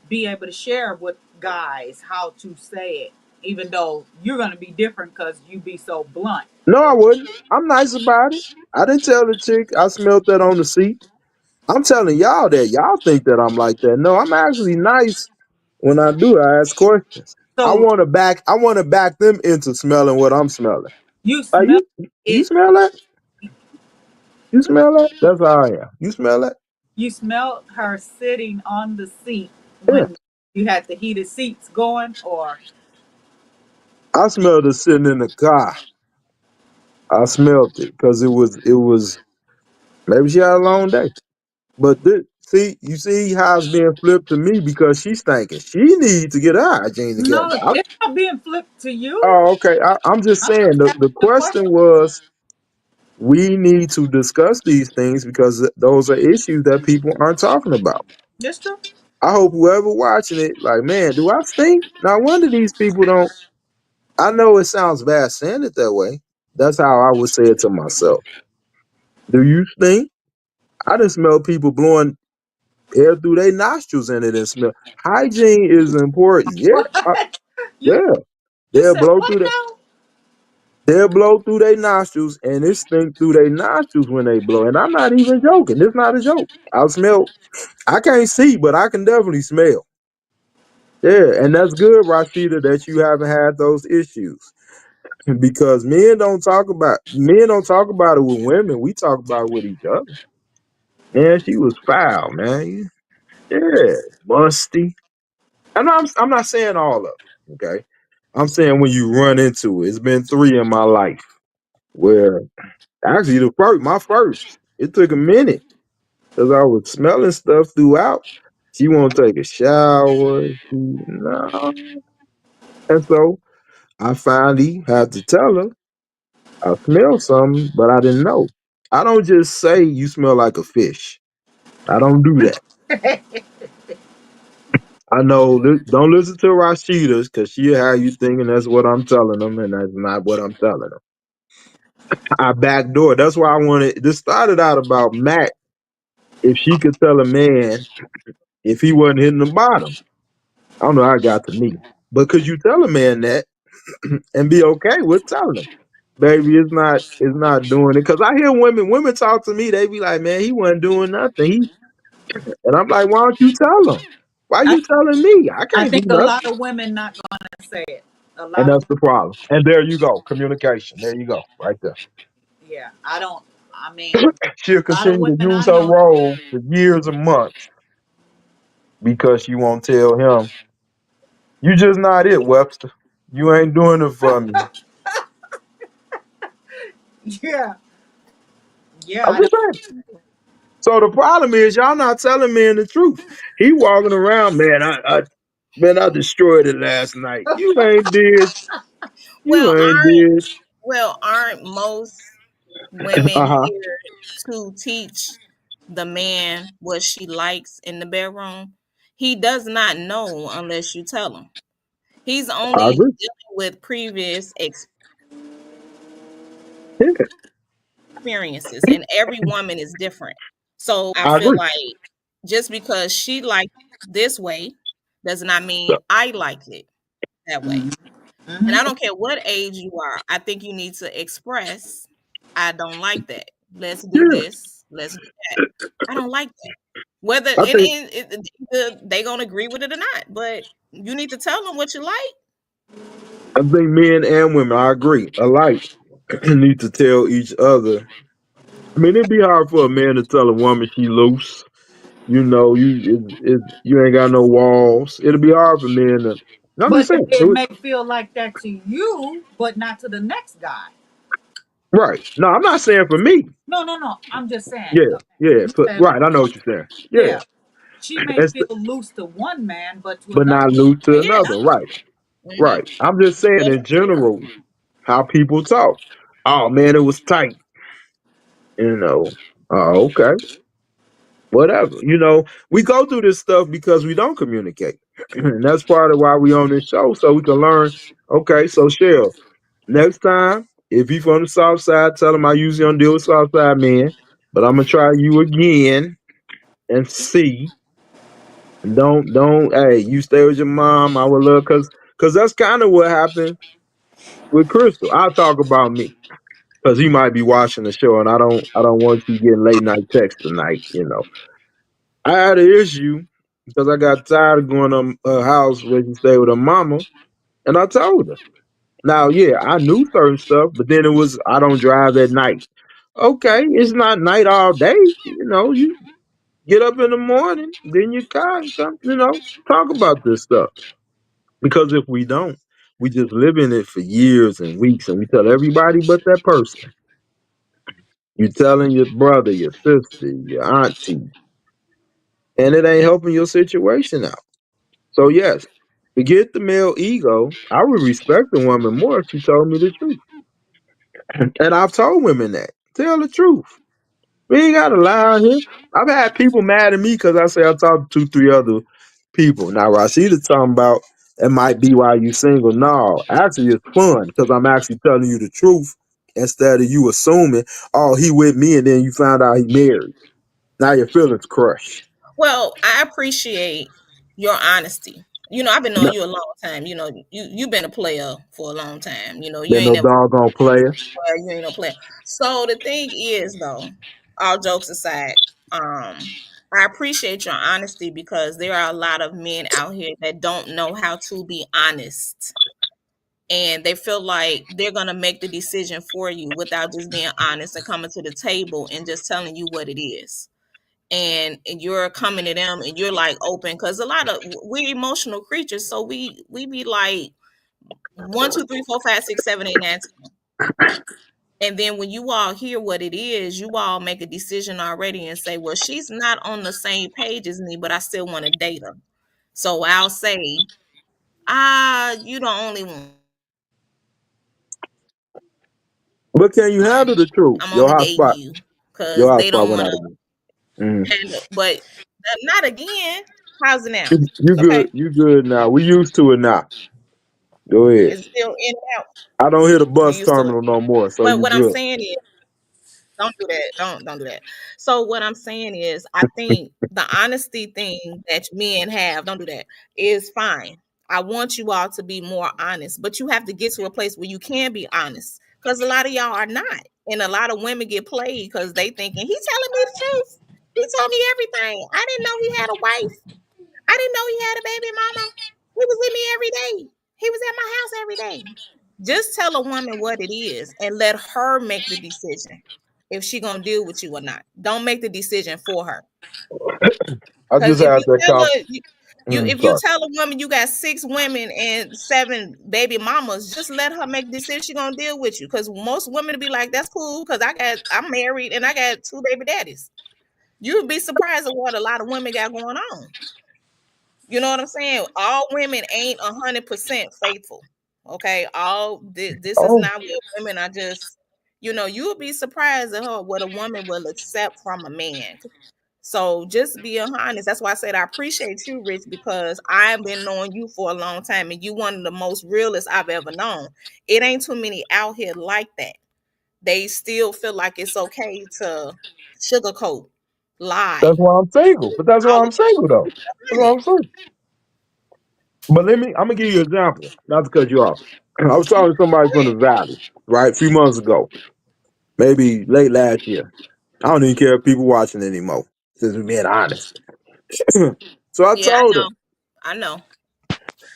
be able to share with guys how to say it, even though you're going to be different because you be so blunt. No, I wouldn't. I'm nice about it. I didn't tell the chick I smelled that on the seat. I'm telling y'all that y'all think that I'm like that. No, I'm actually nice when I do. I ask questions. So I want to back them into smelling what I'm smelling. you Like smell you it, smell that? You smell that? That's how I am. You smell that? you smelled her sitting on the seat Yeah. when you had the heated seats going, or I smelled her sitting in the car. I smelled it because it was maybe she had a long day. But you see how it's being flipped to me because she's thinking she needs to get her hygiene no, together. it's not being flipped to you. Oh, okay. I'm just I'm saying just asking the the question. question was we need to discuss these things because those are issues that people aren't talking about. That's true. I hope whoever watching it, like, man, do I stink? No wonder these people don't. I know it sounds bad saying it that way. That's how I would say it to myself. Do you stink? I done smell people blowing air through their nostrils and it didn't smell. Hygiene is important. Yeah, What? you yeah. you They'll said blow what through the now? they'll blow through their nostrils and it stink through their nostrils when they blow. And I'm not even joking. It's not a joke. I smell. I can't see, but I can definitely smell. Yeah, and that's good, Rashida, that you haven't had those issues because men don't talk about it with women. We talk about it with each other. Man, she was foul, man. Yeah, musty. And I'm not saying all of it. Okay, I'm saying when you run into it. It's been three in my life where actually my first. It took a minute because I was smelling stuff throughout. She won't take a shower. No. And so I finally had to tell her I smell something, but I didn't know. I don't just say you smell like a fish. I don't do that. I know. Don't listen to Rashida's because she'll have you thinking that's what I'm telling them, and that's not what I'm telling them. I backdoor. That's why I wanted. This started out about Matt. If she could tell a man if he wasn't hitting the bottom, I don't know how it got to me, but could you tell a man that? and be okay with telling them, baby, it's not doing it. Because I hear women talk to me, they be like, man, he wasn't doing nothing. And I'm like, why don't you tell him? Why I you telling me? I I can't do think a lot nothing. of women not gonna say it. A And lot of that's the problem. And there you go, communication. There you go, right there. yeah. I don't. I mean, She'll a lot of continue to women I use her know. role for years and months because she won't tell him, you just not it, Webster. You ain't doing it for me. Yeah, yeah. I'm just saying. So the problem is y'all not telling men the truth. He walking around, man. I destroyed it last night. You ain't did. You Well, ain't aren't did. aren't most women Uh huh. here to teach the man what she likes in the bedroom? He does not know unless you tell him. He's I only agree. dealing with previous Yeah, experiences, and every woman is different. So I I feel agree. like just because she likes it this way does not mean So, I like it that way. And Hmm. I don't care what age you are. I think you need to express, I don't like that. Let's do yeah, this. Let's do that. I don't like that. Whether I think they gonna agree with it or not, but you need to tell them what you like. men and women, I agree, alike need to tell each other. I mean, it'd be hard for a man to tell a woman she loose. You know, you ain't got no walls. It'll be hard for men to. I'm just But saying. it may feel like that to you, but not to the next guy. Right. No, I'm not saying for me. No, no, no. I'm just saying. Yeah, yeah. You said, Right. I know what you're saying. Yeah. yeah. She may It's, feel loose to one man, but to but another, not loose to Yeah. another. Right. Hmm. Right. I'm just saying in general how people talk. Oh man, it was tight. You know. Oh, okay. Whatever. You know, we go through this stuff because we don't communicate. And that's part of why we on this show, so we can learn. Okay, so Cheryl, next time, if you from the South Side, tell them I usually don't deal with South Side men, but I'm gonna try you again and see. Don't. Hey, you stay with your mom. I would love because that's kind of what happened with Crystal. I'll talk about me because he might be watching the show, and I don't want you getting late night texts tonight. You know, I had an issue because I got tired of going to her house where she stayed with her mama, and I told her. Now, yeah, I knew certain stuff, but then it was I don't drive at night. Okay, it's not night all day. You know, you get up in the morning, then you come, talk about this stuff. Because if we don't, we just live in it for years and weeks, and we tell everybody but that person. You telling your brother, your sister, your auntie, and it ain't helping your situation out. So yes, forget the male ego. I would respect a woman more if she told me the truth. And I've told women that. Tell the truth. We ain't got to lie out here. I've had people mad at me because I say I talked to two, three other people. Now, Rashida talking about it might be why you single. No, actually, it's fun because I'm actually telling you the truth instead of you assuming, oh, he with me, and then you found out he married. Now your feelings crushed. Well, I appreciate your honesty. I've been No, knowing you a long time. You've been a player for a long time. You there ain't no never doggone player. you ain't no player. So the thing is, though, all jokes aside, I appreciate your honesty because there are a lot of men out here that don't know how to be honest. And they feel like they're gonna make the decision for you without just being honest and coming to the table and just telling you what it is. And you're coming to them and you're like open because a lot of we're emotional creatures, so we be like 1, 2, 3, 4, 5, 6, 7, 8, 9, 10. And then when you all hear what it is, you all make a decision already and say, well, she's not on the same page as me, but I still want to date her. So I'll say, you the only one. But can you handle the truth? I'm Your only hot dating spot. you Your because hot they spot don't went want out to of me. Mm. handle. But not again. How's it now? You It's good. okay. You good now. We used to it now. Go ahead. It's still in and out. I don't hear the You bus used to it. terminal no more, so But you what I'm good. saying is, don't do that. Don't do that. So what I'm saying is, I think the honesty thing that men have, don't do that, is fine. I want you all to be more honest, but you have to get to a place where you can be honest. Because a lot of y'all are not. And a lot of women get played because they thinking, he's telling me the truth. He told me everything. I didn't know he had a wife. I didn't know he had a baby mama. He was with me every day. He was at my house every day. Just tell a woman what it is and let her make the decision if she gonna deal with you or not. Don't make the decision for her. I Because just if had you that tell her if you sorry. tell a woman you got 6 women and 7 baby mamas, just let her make the decision she gonna deal with you. Because most women be like, that's cool, because I'm married and I got 2 baby daddies. You'd be surprised at what a lot of women got going on. You know what I'm saying? All women ain't 100% faithful. Okay, this is Oh, not what women are just. You'll be surprised at what a woman will accept from a man. So just be honest. That's why I said I appreciate you, Rich, because I've been knowing you for a long time, and you one of the most realest I've ever known. It ain't too many out here like that. They still feel like it's okay to sugarcoat, lie, that's why I'm single. But that's why all of I'm single though. That's why it. I'm single. But I'm gonna give you an example, not to cut you off. I was talking to somebody from the valley, right, a few months ago, maybe late last year. I don't even care if people watching anymore, since we're being honest. So I Yeah, told her, I know.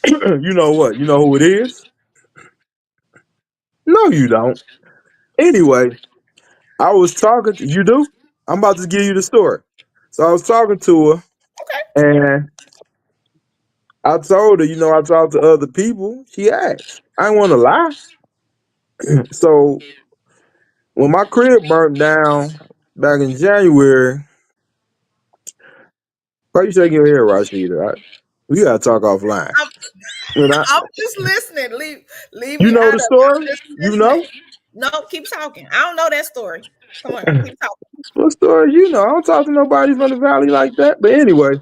you know what? You know who it is? No, you don't. Anyway, I was talking to you. Do I'm about to give you the story. So I was talking to her, Okay. and I told her, I talked to other people. She asked. I didn't want to lie. So when my crib burnt down back in January, why you shaking your head, Rashida? We gotta talk offline. I'm And I, I'm just listening. Leave you me know out the of it. I'm story? just You listening. know No, keep talking. I don't know that story. Come on, keep talking. what story? You know, I don't talk to nobody from the valley like that. But anyway,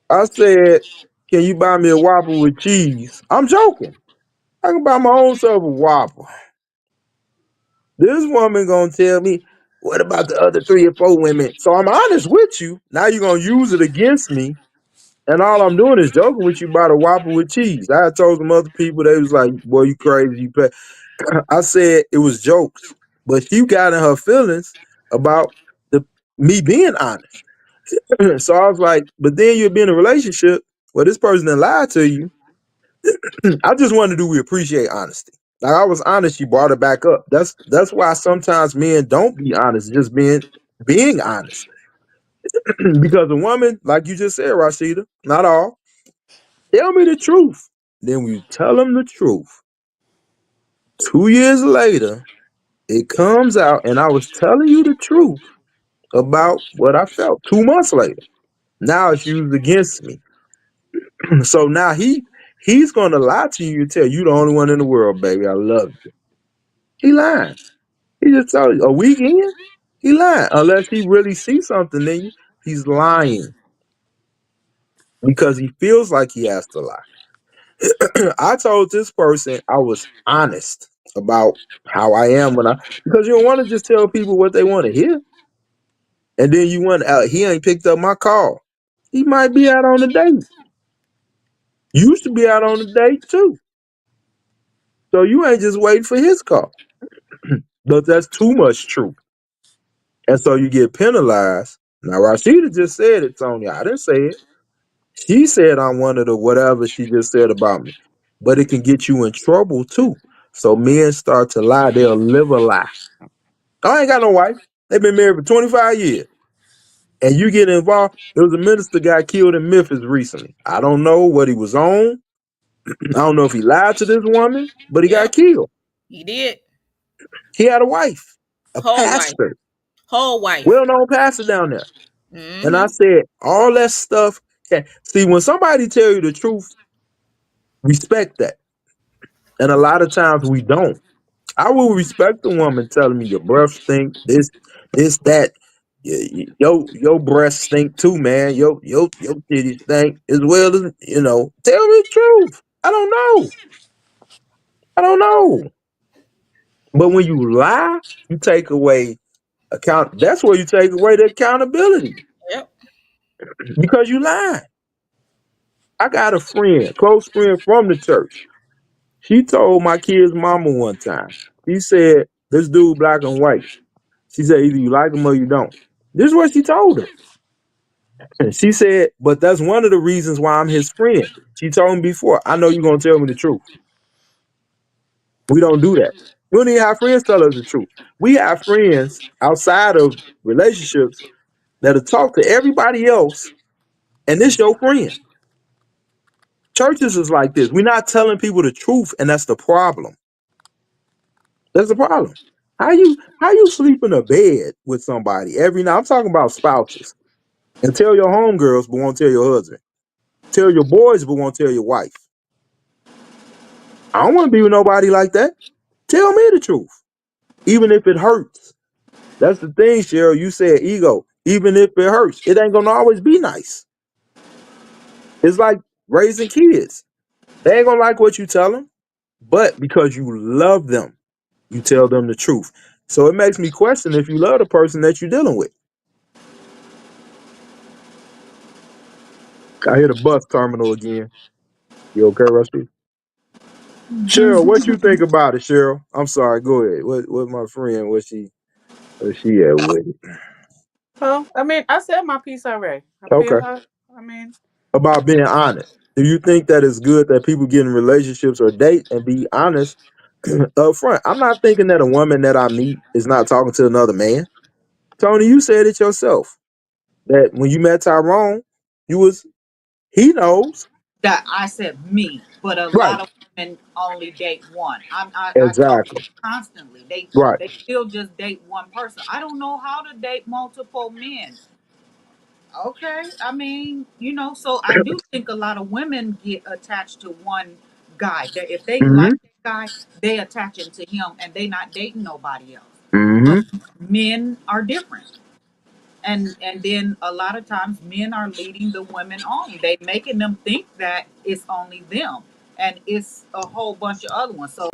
I said, "Can you buy me a Whopper with cheese?" I'm joking. I can buy my own self a Whopper. This woman gonna tell me, "What about the other 3 or 4 women?" So I'm honest with you. Now you're gonna use it against me. And all I'm doing is joking with you about a Whopper with cheese. I had told some other people, they was like, "Boy, you crazy, you pay." I said it was jokes, but she got in her feelings about the me being honest. So I was like, but then you'll be in a relationship where this person that lied to you. I just wanted to do we appreciate honesty. Like I was honest, she brought it back up. That's why sometimes men don't be honest, just being honest. Because a woman, like you just said, Rashida, not all, tell me the truth. Then we tell them the truth. 2 years later, it comes out, and I was telling you the truth about what I felt 2 months later. Now it's used against me. So now he's gonna lie to you and tell you the only one in the world, baby. I love you. He lying. He just told you a weekend. He lying. Unless he really sees something in you, he's lying because he feels like he has to lie. I told this person I was honest about how I am because you don't want to just tell people what they want to hear. And then you want he ain't picked up my call. He might be out on a date. Used to be out on a date too. So you ain't just waiting for his call. But that's too much truth. And so you get penalized. Now Rashida just said it, Tony. I didn't say it. She said I'm one of the whatever she just said about me. But it can get you in trouble too. So men start to lie, they'll live a lie. I ain't got no wife. They've been married for 25 years. And you get involved. There was a minister got killed in Memphis recently. I don't know what he was on. I don't know if he lied to this woman, but he got Yep, killed. he did. He had a wife, a Whole wife. pastor, Whole wife. well-known pastor down there. And I Mm-hmm. said, all that stuff. See, when somebody tell you the truth, respect that. And a lot of times we don't. I will respect the woman telling me your breath stink, this, that. Your breath stink too, man. Your titties stink as well as Tell me the truth. I don't know. I don't know. But when you lie, you take away account. That's where you take away the accountability Yep. because you lied. I got a friend, close friend from the church. She told my kid's mama one time. She said, "This dude black and white." She said, "Either you like him or you don't." This is what she told her. And she said, "But that's one of the reasons why I'm his friend." She told me before, "I know you're gonna tell me the truth." We don't do that. We don't even have friends tell us the truth. We have friends outside of relationships that'll talk to everybody else, and this your friend. Churches is like this. We're not telling people the truth, and that's the problem. That's the problem. How you sleep in a bed with somebody every night? I'm talking about spouses. And tell your homegirls but won't tell your husband. Tell your boys but won't tell your wife. I don't want to be with nobody like that. Tell me the truth. Even if it hurts. That's the thing, Cheryl. You said ego. Even if it hurts, it ain't gonna always be nice. It's like raising kids. They ain't gonna like what you tell them, but because you love them, you tell them the truth. So it makes me question if you love the person that you're dealing with. I hear the bus terminal again. You okay, Rusty? Cheryl, what you think about it, Cheryl? I'm sorry, go ahead. What my friend, what she at with it? Well, I mean, I said my piece already. I feel Okay. her. I mean, About being honest. Do you think that it's good that people get in relationships or date and be honest up front? I'm not thinking that a woman that I meet is not talking to another man. Tony, you said it yourself. That when you met Tyrone, you was he knows. That I said me, but a Right. lot of women only date one. I tell Exactly. people constantly Right. they still just date one person. I don't know how to date multiple men. Okay, I mean, so I do think a lot of women get attached to one guy. That if they like Mm-hmm. that guy, they attaching to him, and they not dating nobody else. But Mm-hmm. men are different, and then a lot of times men are leading the women on. They making them think that it's only them, and it's a whole bunch of other ones. So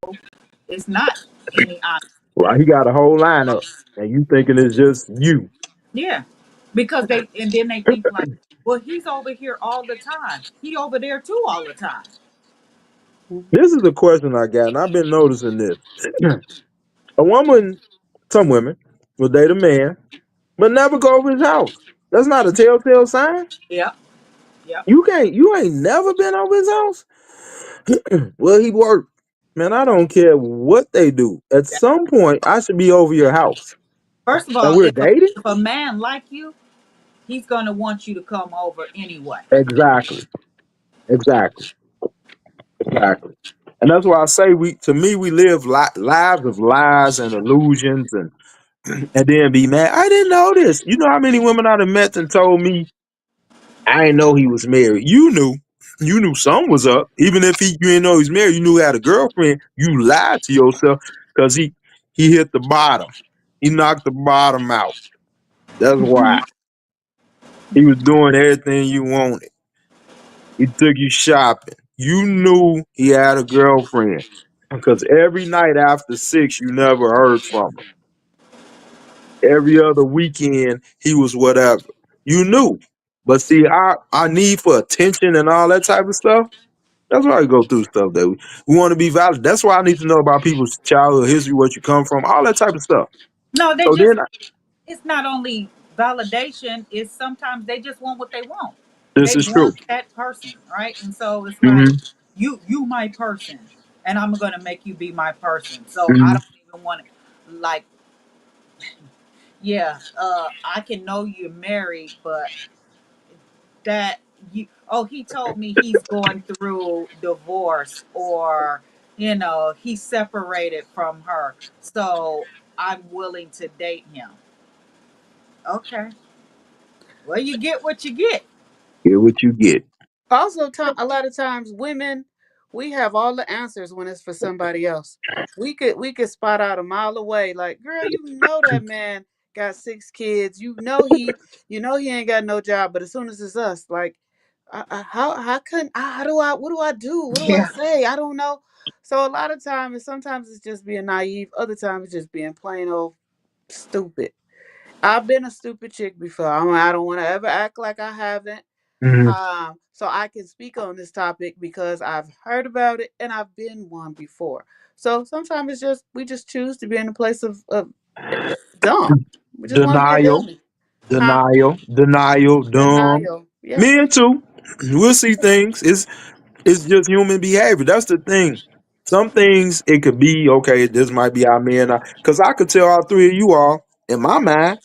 it's not any honesty. Well, he got a whole lineup, and you thinking it's just you. Yeah, because and then they think like, well, he's over here all the time. He over there too all the time. This is the question I got, and I've been noticing this. A woman, some women, will date a man, but never go over his house. That's not a telltale sign. Yep, yep. You ain't never been over his house. Well, he worked. Man, I don't care what they do. At Yeah. some point, I should be over your house. First of And all, we're dating? if a man like you, he's gonna want you to come over anyway. Exactly. Exactly. Exactly. And that's why I say to me, we live lives of lies and illusions and then be mad. I didn't know this. You know how many women I've met and told me I didn't know he was married. You knew. You knew something was up. Even if you didn't know he was married, you knew he had a girlfriend. You lied to yourself because he hit the bottom. He knocked the bottom out. That's why. He was doing everything you wanted. He took you shopping. You knew he had a girlfriend. Because every night after 6, you never heard from him. Every other weekend, he was whatever. You knew. But see, our need for attention and all that type of stuff, that's why we go through stuff that we want to be valid. That's why I need to know about people's childhood history, what you come from, all that type of stuff. No, they So just then, it's not only validation, it's sometimes they just want what they want. this They is true. want that person, right? And so it's like Hmm. you my person, and I'm gonna make you be my person. So I Hmm. don't even want to, like, yeah, I can know you're married, but that you oh, he told me he's going through divorce, or he's separated from her, so I'm willing to date him. Okay, well, you get what you get. Get what you get. also, a lot of times women, we have all the answers when it's for somebody else. We could spot out a mile away, like, girl, you know that man got 6 kids. You know he ain't got no job. But as soon as it's us, like, how do I what do I do? What do I Yeah. say? I don't know. So a lot of times, sometimes it's just being naive. Other times it's just being plain old stupid. I've been a stupid chick before. I don't want to ever act like I haven't. Mhm. So I can speak on this topic because I've heard about it and I've been one before. So sometimes it's just we just choose to be in a place of dumb. We just want to be a Denial, dummy. Huh? denial, dumb. Denial. Yeah. Men too. We'll see things. It's just human behavior. That's the thing. Some things it could be okay. This might be our men, because I could tell all three of you all in my mind,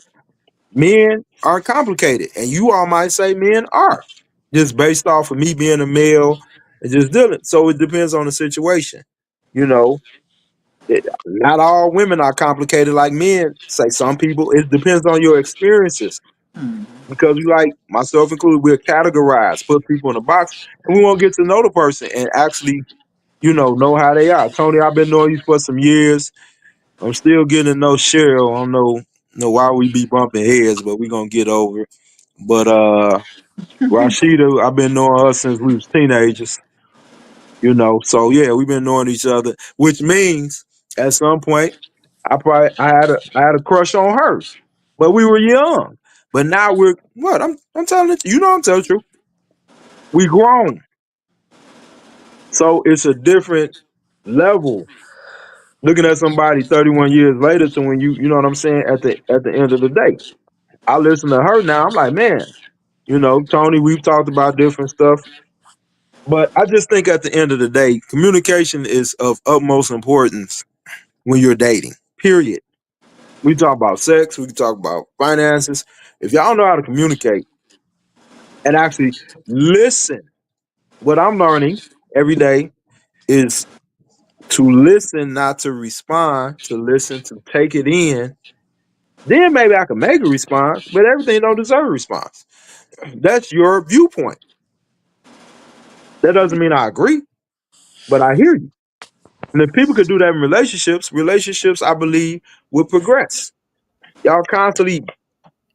men are complicated, and you all might say men are, just based off of me being a male and just dealing. So it depends on the situation. You know, not all women are complicated like men. Say some people. It depends on your experiences Mhm. because we like myself included. We'll categorize, put people in a box, and we won't get to know the person and actually know how they are. Tony, I've been knowing you for some years. I'm still getting to know Cheryl. I don't know why we be bumping heads, but we gonna get over it. But Rashida, I've been knowing her since we was teenagers. So yeah, we've been knowing each other, which means at some point I had a crush on her. But we were young. But now we're what? I'm telling it, I'm telling the truth. We grown. So it's a different level looking at somebody 31 years later to when you know what I'm saying, at the end of the day. I listen to her now, I'm like, man, Tony, we've talked about different stuff. But I just think at the end of the day, communication is of utmost importance when you're dating. Period. We talk about sex, we can talk about finances. If y'all know how to communicate and actually listen, what I'm learning every day is to listen, not to respond, to listen, to take it in. Then maybe I can make a response, but everything don't deserve a response. That's your viewpoint. That doesn't mean I agree, but I hear you. And if people could do that in relationships, I believe, would progress. Y'all constantly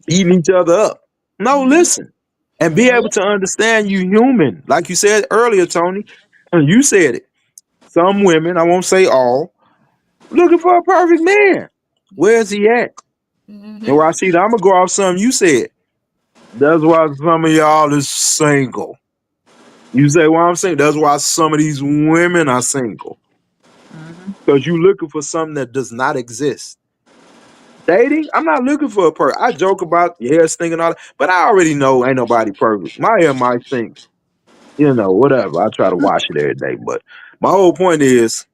eating each other up. No, listen. And be able to understand you human. Like you said earlier, Tony, and you said it. Some women, I won't say all, looking for a perfect man. Where's he at? And Mm-hmm. Rashida, I'm gonna go off something you said. That's why some of y'all is single. You say, well, I'm saying that's why some of these women are single. Hmm. Because you looking for something that does not exist. Dating, I'm not looking for a person. I joke about hair stinking all that, but I already know ain't nobody perfect. My hair might stink, whatever. I try to wash it every day. But my whole point is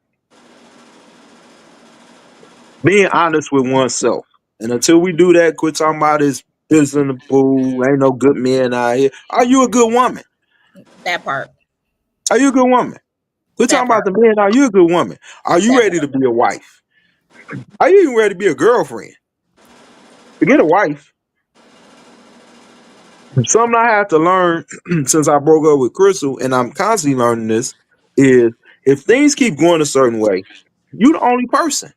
being honest with oneself. And until we do that, quit talking about this in the pool, ain't no good men out here. Are you a good woman? That part. Are you a good woman? Quit That talking about part. the men. Are you a good woman? Are you That ready part. to be a wife? Are you even ready to be a girlfriend? Forget a wife. Something I have to learn since I broke up with Crystal, and I'm constantly learning this, is if things keep going a certain way, you the only person.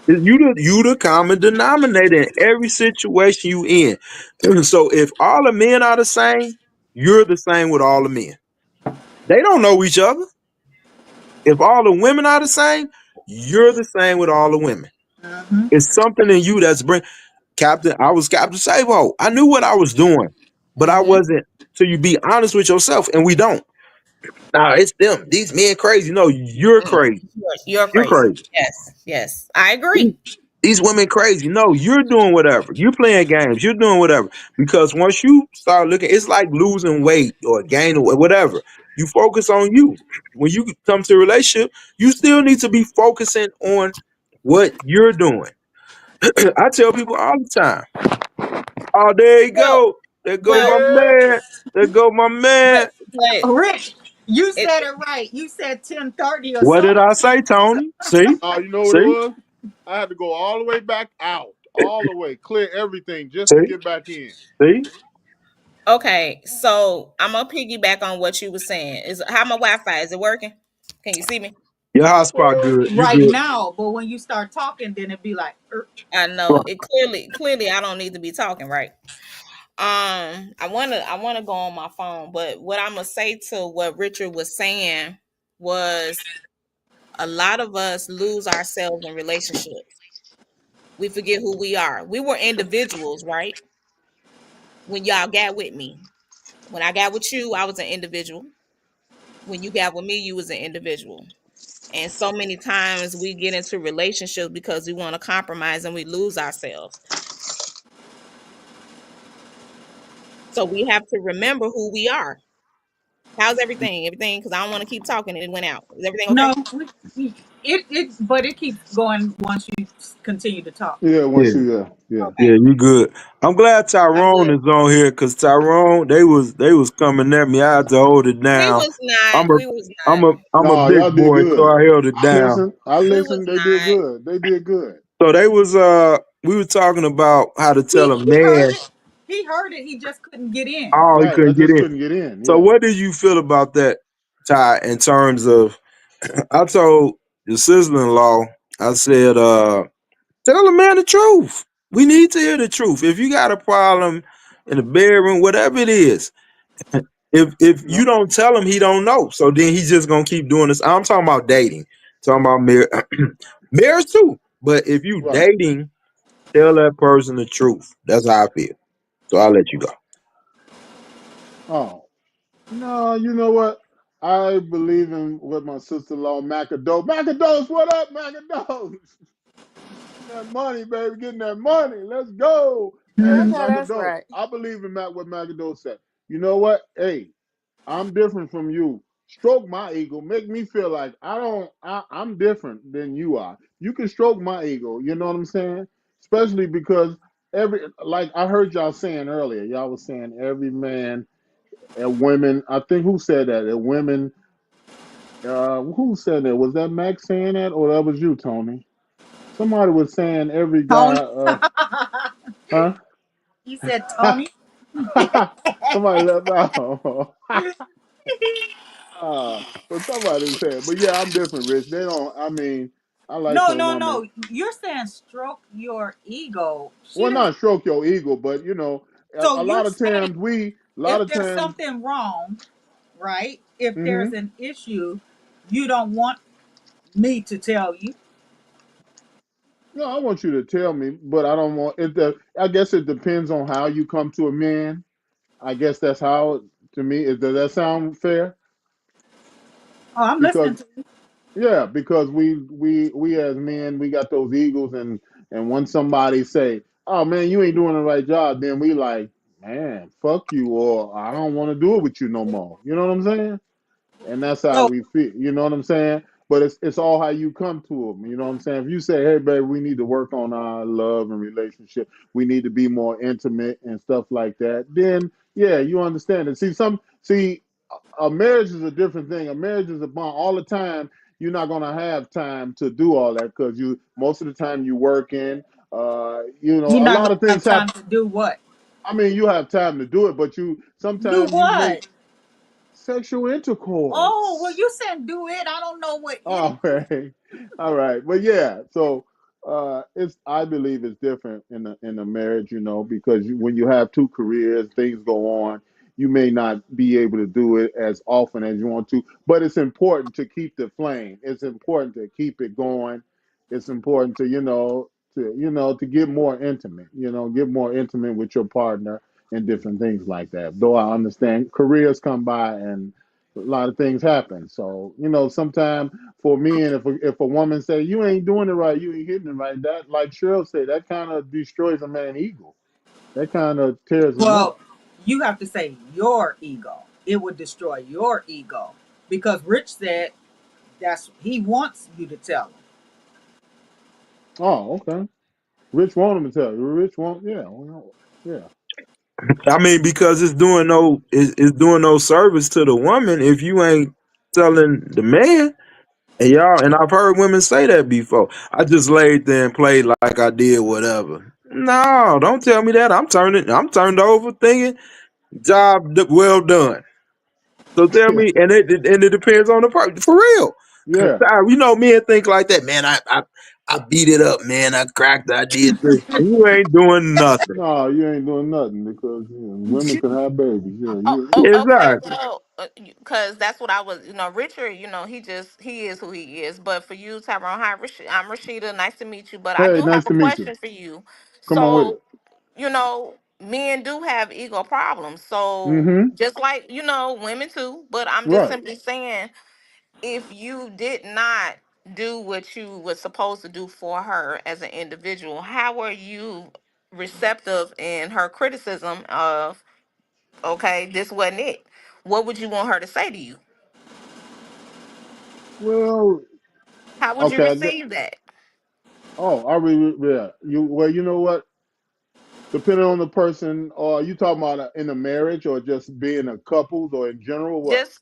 You the common denominator in every situation you in. So if all the men are the same, you're the same with all the men. They don't know each other. If all the women are the same, you're the same with all the women. Mhm. It's something in you that's bring Captain. I was Captain Sabo. I knew what I was doing, but I Mm-hmm. wasn't. So you be honest with yourself, and we don't. Nah, it's them. These men crazy. No, you're crazy. You're You're crazy. crazy. Yes. Yes. I These agree. these women crazy. No, you're doing whatever. You're playing games. You're doing whatever. Because once you start looking, it's like losing weight or gaining weight, whatever. You focus on you. When you come to a relationship, you still need to be focusing on what you're doing. I tell people all the time, oh, there you Well, go. There go well, my Yeah. man. There go my man. but Rick, you it, said it right. You said 10:30 or What did something. I say, Tony? See? You know what it See? was? I had to go all the way back out, all the way, clear everything just to See? get back in. See? okay. So I'm gonna piggyback on what you were saying. Is how my Wi-Fi is it working? Can you see me? Your hotspot good. You Right good. now, but when you start talking, then it'd be like, I know it clearly I don't need to be talking, right? I wanna go on my phone, but what I'm gonna say to what Richard was saying was a lot of us lose ourselves in relationships. We forget who we are. We were individuals, right? When y'all got with me. When I got with you, I was an individual. When you got with me, you was an individual. And so many times we get into relationships because we want to compromise and we lose ourselves. So we have to remember who we are. How's everything? Everything, because I don't want to keep talking and it went out. Is everything okay? No, but it keeps going once you continue to talk. Yeah, once Yeah, you, yeah. Okay. yeah, you good. I'm glad I'm Tyrone good. is on here because Tyrone, they was coming at me. I had to hold it We down. was not. I'm a We was I'm not. a I'm a No, y'all big did boy, so good. I held it down. I We was listened. They did not. good. They did good. So they was we were talking about how to tell a He heard man. it. He heard it. He just couldn't get in. Oh, he Right. I couldn't get just in. couldn't get in. So Yeah. what did you feel about that, Ty, in terms of I told the sister-in-law, I said, tell the man the truth. We need to hear the truth. If you got a problem in the bedroom, whatever it is, if you No. don't tell him, he don't know. So then he's just gonna keep doing this. I'm talking about dating, talking about marriage too. But if you Right. dating, tell that person the truth. That's how I feel. So I'll let you go. Oh no. You know what? I believe in what my sister-in-law Macadose. Macadose, what up, Macadose? Getting that money, baby. Getting that money. Let's go. I Hey, Mhm. know that's Macadose. right. I believe in what Macadose said. You know what? Hey, I'm different from you. Stroke my ego. Make me feel like I'm different than you are. You can stroke my ego. You know what I'm saying? Especially because like I heard y'all saying earlier, y'all was saying every man and women. I think who said that? And women. Who said that? Was that Max saying that, or that was you, Tony? Somebody was saying every guy. Tony. Huh? He said Tony. Somebody left out. But somebody said, but yeah, I'm different, Rich. They don't. I mean, I like No, for a no, woman. no. You're saying stroke your ego. She Well, doesn't. not stroke your ego, but So a you're lot of saying times a lot if of there's times. something wrong, right? If Hmm there's an issue, you don't want me to tell you. No, I want you to tell me, but I don't want it. I guess it depends on how you come to a man. I guess that's how. To me, does that sound fair? Oh, I'm Because listening to you. yeah, because we as men we got those egos, and when somebody say, "Oh man, you ain't doing the right job," then we like, "Man, fuck you," or "I don't want to do it with you no more." You know what I'm saying? And that's how So we feel. You know what I'm saying? But it's all how you come to them. You know what I'm saying? If you say, "Hey, baby, we need to work on our love and relationship. We need to be more intimate and stuff like that," then yeah, you understand it. See, a marriage is a different thing. A marriage is a bond. All the time, you're not gonna have time to do all that because you most of the time you working. you're A not lot gonna of have things time happen. to do what? I mean, you have time to do it, but you Do sometimes you make what? sexual Oh, well, intercourse. you said do it. I don't know what it Oh, right. All right. But yeah, so it's I believe it's different in a marriage, because when you have two careers, things go on. You may not be able to do it as often as you want to, but it's important to keep the flame. It's important to keep it going. It's important to get more intimate, get more intimate with your partner and different things like that. Though I understand careers come by and a lot of things happen. So, sometimes for men, if a woman say you ain't doing it right, you ain't hitting it right, that like Cheryl said, that kind of destroys a man's ego. That kind of tears him up. Well, you have to say your ego. It would destroy your ego because Rich said he wants you to tell him. Oh, okay. Rich want him to tell you. Rich want, yeah, yeah. I mean, because it's doing no service to the woman if you ain't telling the man. And I've heard women say that before. I just laid there and played like I did whatever. No, don't tell me that. I'm turned over thinking well done. So tell me, and it depends on the person for real. Yeah. Men think like that. Man, I beat it up. Man, I cracked. I did this. You ain't doing nothing. No, you ain't doing nothing because women can have babies. Yeah, Oh, you. oh, okay. Exactly. So, because that's what I was, Richard, he is who he is. But for you, Tyrone, hi, I'm Rashida. Nice to meet you. But I Hey, do have nice a to meet you. question for you. Come on with So, it. you know, men do have ego problems. So Mm-hmm. just like, women too, but I'm just Right. simply saying, if you did not do what you were supposed to do for her as an individual, how are you receptive in her criticism of, okay, this wasn't it? What would you want her to say to you? Well, How would you okay. receive that? Oh, I really, yeah. You know what? Depending on the person, or you talking about in a marriage, or just being a couple, or in general, what? Just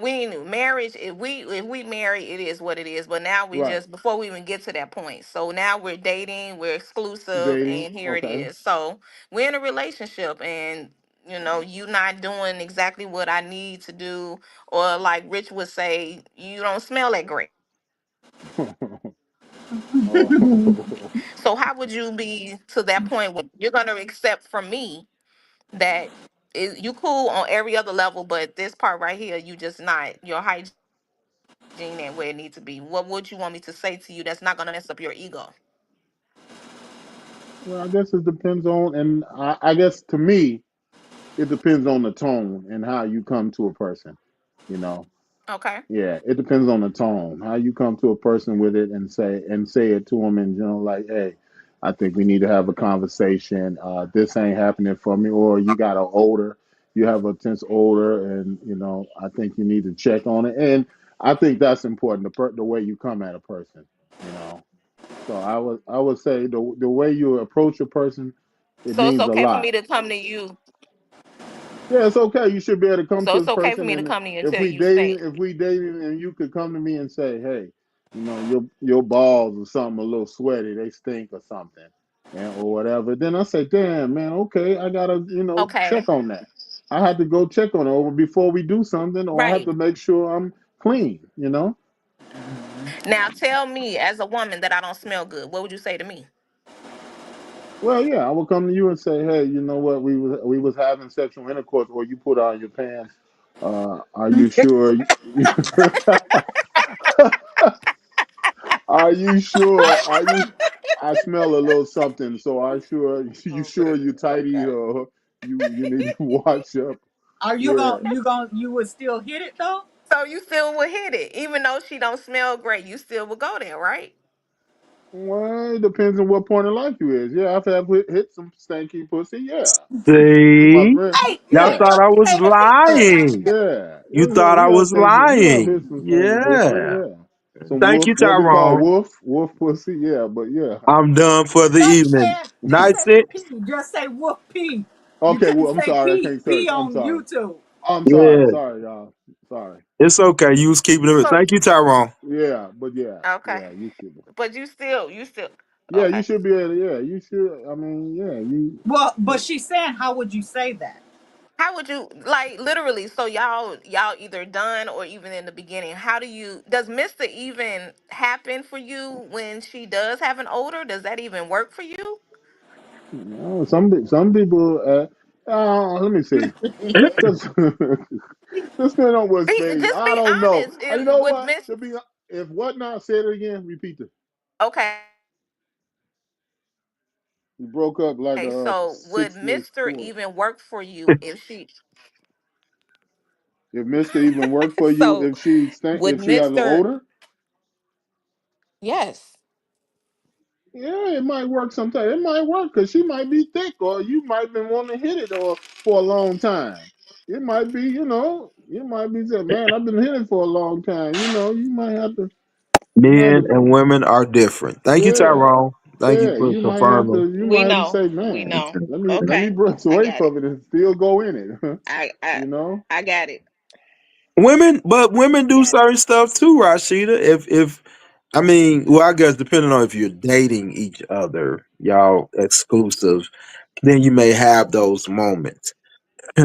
we knew marriage. If we marry, it is what it is. But now we Right. just, before we even get to that point, so now we're dating, we're exclusive, Dating. and here it Okay. is. So we're in a relationship, and you not doing exactly what I need to do, or like Rich would say, you don't smell that great. Oh. So how would you be to that point where you're gonna accept from me that you cool on every other level, but this part right here, you just not your hygiene and where it needs to be? What would you want me to say to you that's not gonna mess up your ego? Well, I guess it depends on, and I guess to me, it depends on the tone and how you come to a person. You know, Okay. yeah, it depends on the tone, how you come to a person with it, and say it to them, and like, hey, I think we need to have a conversation. This ain't happening for me, or you have a tense odor, and I think you need to check on it. And I think that's important, the way you come at a person. You know, so I would say the way you approach a person, it So it's means a okay for me lot. to come to you. Yeah, it's okay. You should be able to come So to it's this okay for person, me to and come to you and tell you if we dating, and you could come to me and say, hey, your balls or something a little sweaty, they stink or something, or whatever. Then I say, damn man, okay, I gotta okay, check on that. I had to go check on it over before we do something, or I have right. to make sure I'm clean. Mhm. Now tell me, as a woman, that I don't smell good. What would you say to me? Well, yeah, I will come to you and say, hey, you know what, we was having sexual intercourse, or you put on your pants. Are you sure? Are you sure? I smell a little something. So are sure you sure you tidy, Okay. or you need to wash up? Are you Yeah. gonna you would still hit it though? So you still would hit it, even though she don't smell great. You still would go there, right? Well, it depends on what point of life you is. Yeah, I've had hit some stanky pussy. Yeah. To my See, friend. Hey, y'all hey, Yeah. thought I was hey, let me lying. Yeah. You Yeah. thought I We have was stanky. We have hit lying. some stanky pussy. Yeah. Yeah. Some Thank wolf, you, what we call Tyrone. wolf pussy. Yeah. But yeah. I'm done for the stop evening. saying keep Night saying six. P. Just say whoop P. You Okay. can't Well, I'm say sorry. I P can't P curse. I'm on sorry. YouTube. I'm sorry. Yeah, Sorry, y'all. Sorry. it's okay. You was keeping it. So Thank you, Tyrone. Yeah, but yeah, okay, yeah, you should. but you still Yeah, you okay. should be able to. Yeah, you should. I mean, yeah, you. Well, but she's saying, how would you say that? How would you, like, literally? So y'all either done or even in the beginning. How does Mister even happen for you when she does have an odor? Does that even work for you? Some people. Let me see. Just just depend on what stage. Just I be don't know. honest. You know Would what? Miss If what not, say it again. Repeat it. Okay, You broke up like a so would 6 inch Mister cord. even work for you if she? If Mister even worked for you, So would if she has an Mister? odor, Yes. yeah, it might work sometimes. It might work because she might be thick, or you might been wanting to hit it or for a long time. It might be, you might be saying, "Man, I've been hitting for a long time." You might have to, you might Men have to, and women are different. Thank you, yeah, Tyrone. Thank you yeah. for confirming. You We might have to know. say, We "Man, know. let me Okay. brush I away got it. from it and still go in it." I I you know. I got it. But women do Got it. certain stuff too, Rashida. If I mean, well, I guess depending on if you're dating each other, y'all exclusive, then you may have those moments.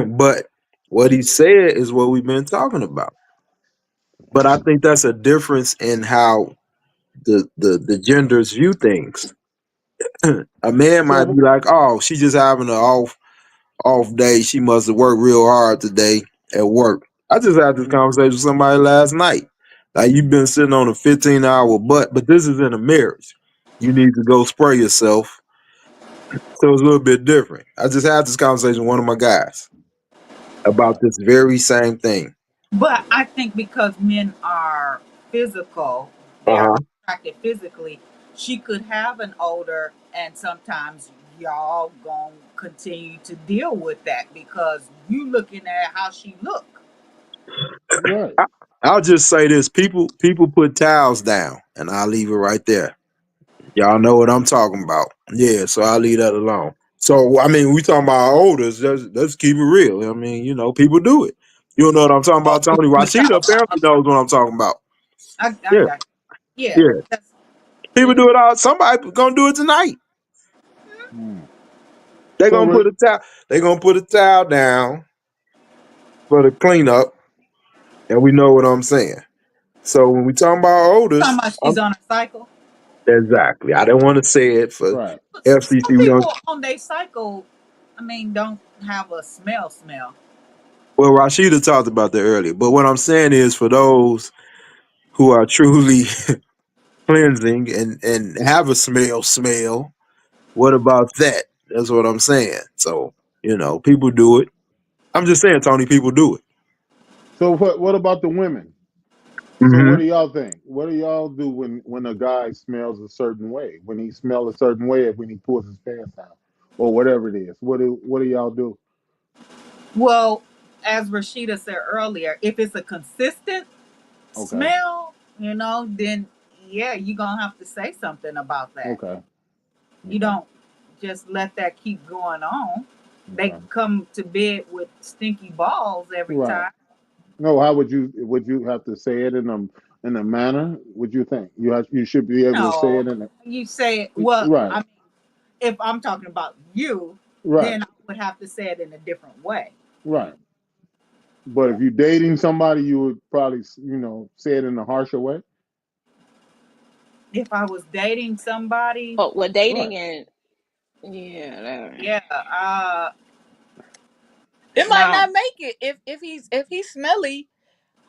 But what he said is what we've been talking about. But I think that's a difference in how the genders view things. A man might be So, like, "Oh, she just having an off day. She must have worked real hard today at work." I just had this mhm. conversation with somebody last night. Like, you've been sitting on a 15-hour butt, but this is in a marriage. You need to go spray yourself So it's a little bit different. I just had this conversation with one of my guys about this very same thing. But I think because men are physical, they are Uh-huh. attracted physically. She could have an older, and sometimes y'all gonna continue to deal with that because you looking at how she look. Right. I, I'll just say this: people put towels down, and I'll leave it right there. Y'all know what I'm talking about. Yeah, so I'll leave that alone. So I mean, we talking about olders. Let's keep it real. I mean, people do it. You don't know what I'm talking Oh, about, Tony? the Rashida towel down. apparently knows what I'm talking about. I Yeah, got you. Yeah, yeah. that's People it. do it all. Somebody gonna do it tonight. Mm. They So, gonna put a towel. They gonna put a towel down for the cleanup, and we know what I'm saying. So when we talking about Talking olders, about she's on a cycle. exactly. I didn't want to say it for right. But FCC. some We don't. people on their cycle, I mean, don't have a smell. Well, Rashida talked about that earlier. But what I'm saying is, for those who are truly cleansing and have a smell, what about that? That's what I'm saying. So people do it. I'm just saying, Tony, people do it. So what about the women? So Hmm. what do y'all think? What do y'all do when a guy smells a certain way? When he smells a certain way, when he pulls his pants down, or whatever it is. What do y'all do? Well, as Rashida said earlier, if it's a consistent Okay. smell, then yeah, you're gonna have to say something about that. Okay. You Okay. don't just let that keep going on. They Okay. come to bed with stinky balls every Right. time. No, how would you have to say it in a manner? Would you think you should be able to say No, it in a you say, well, right, I mean, if I'm talking about you, right, then I would have to say it in a different way. right. But if you're dating somebody, you would probably say it in a harsher way. If I was dating somebody, Oh, well, Right. dating and yeah, yeah, It might now not make it if he's smelly.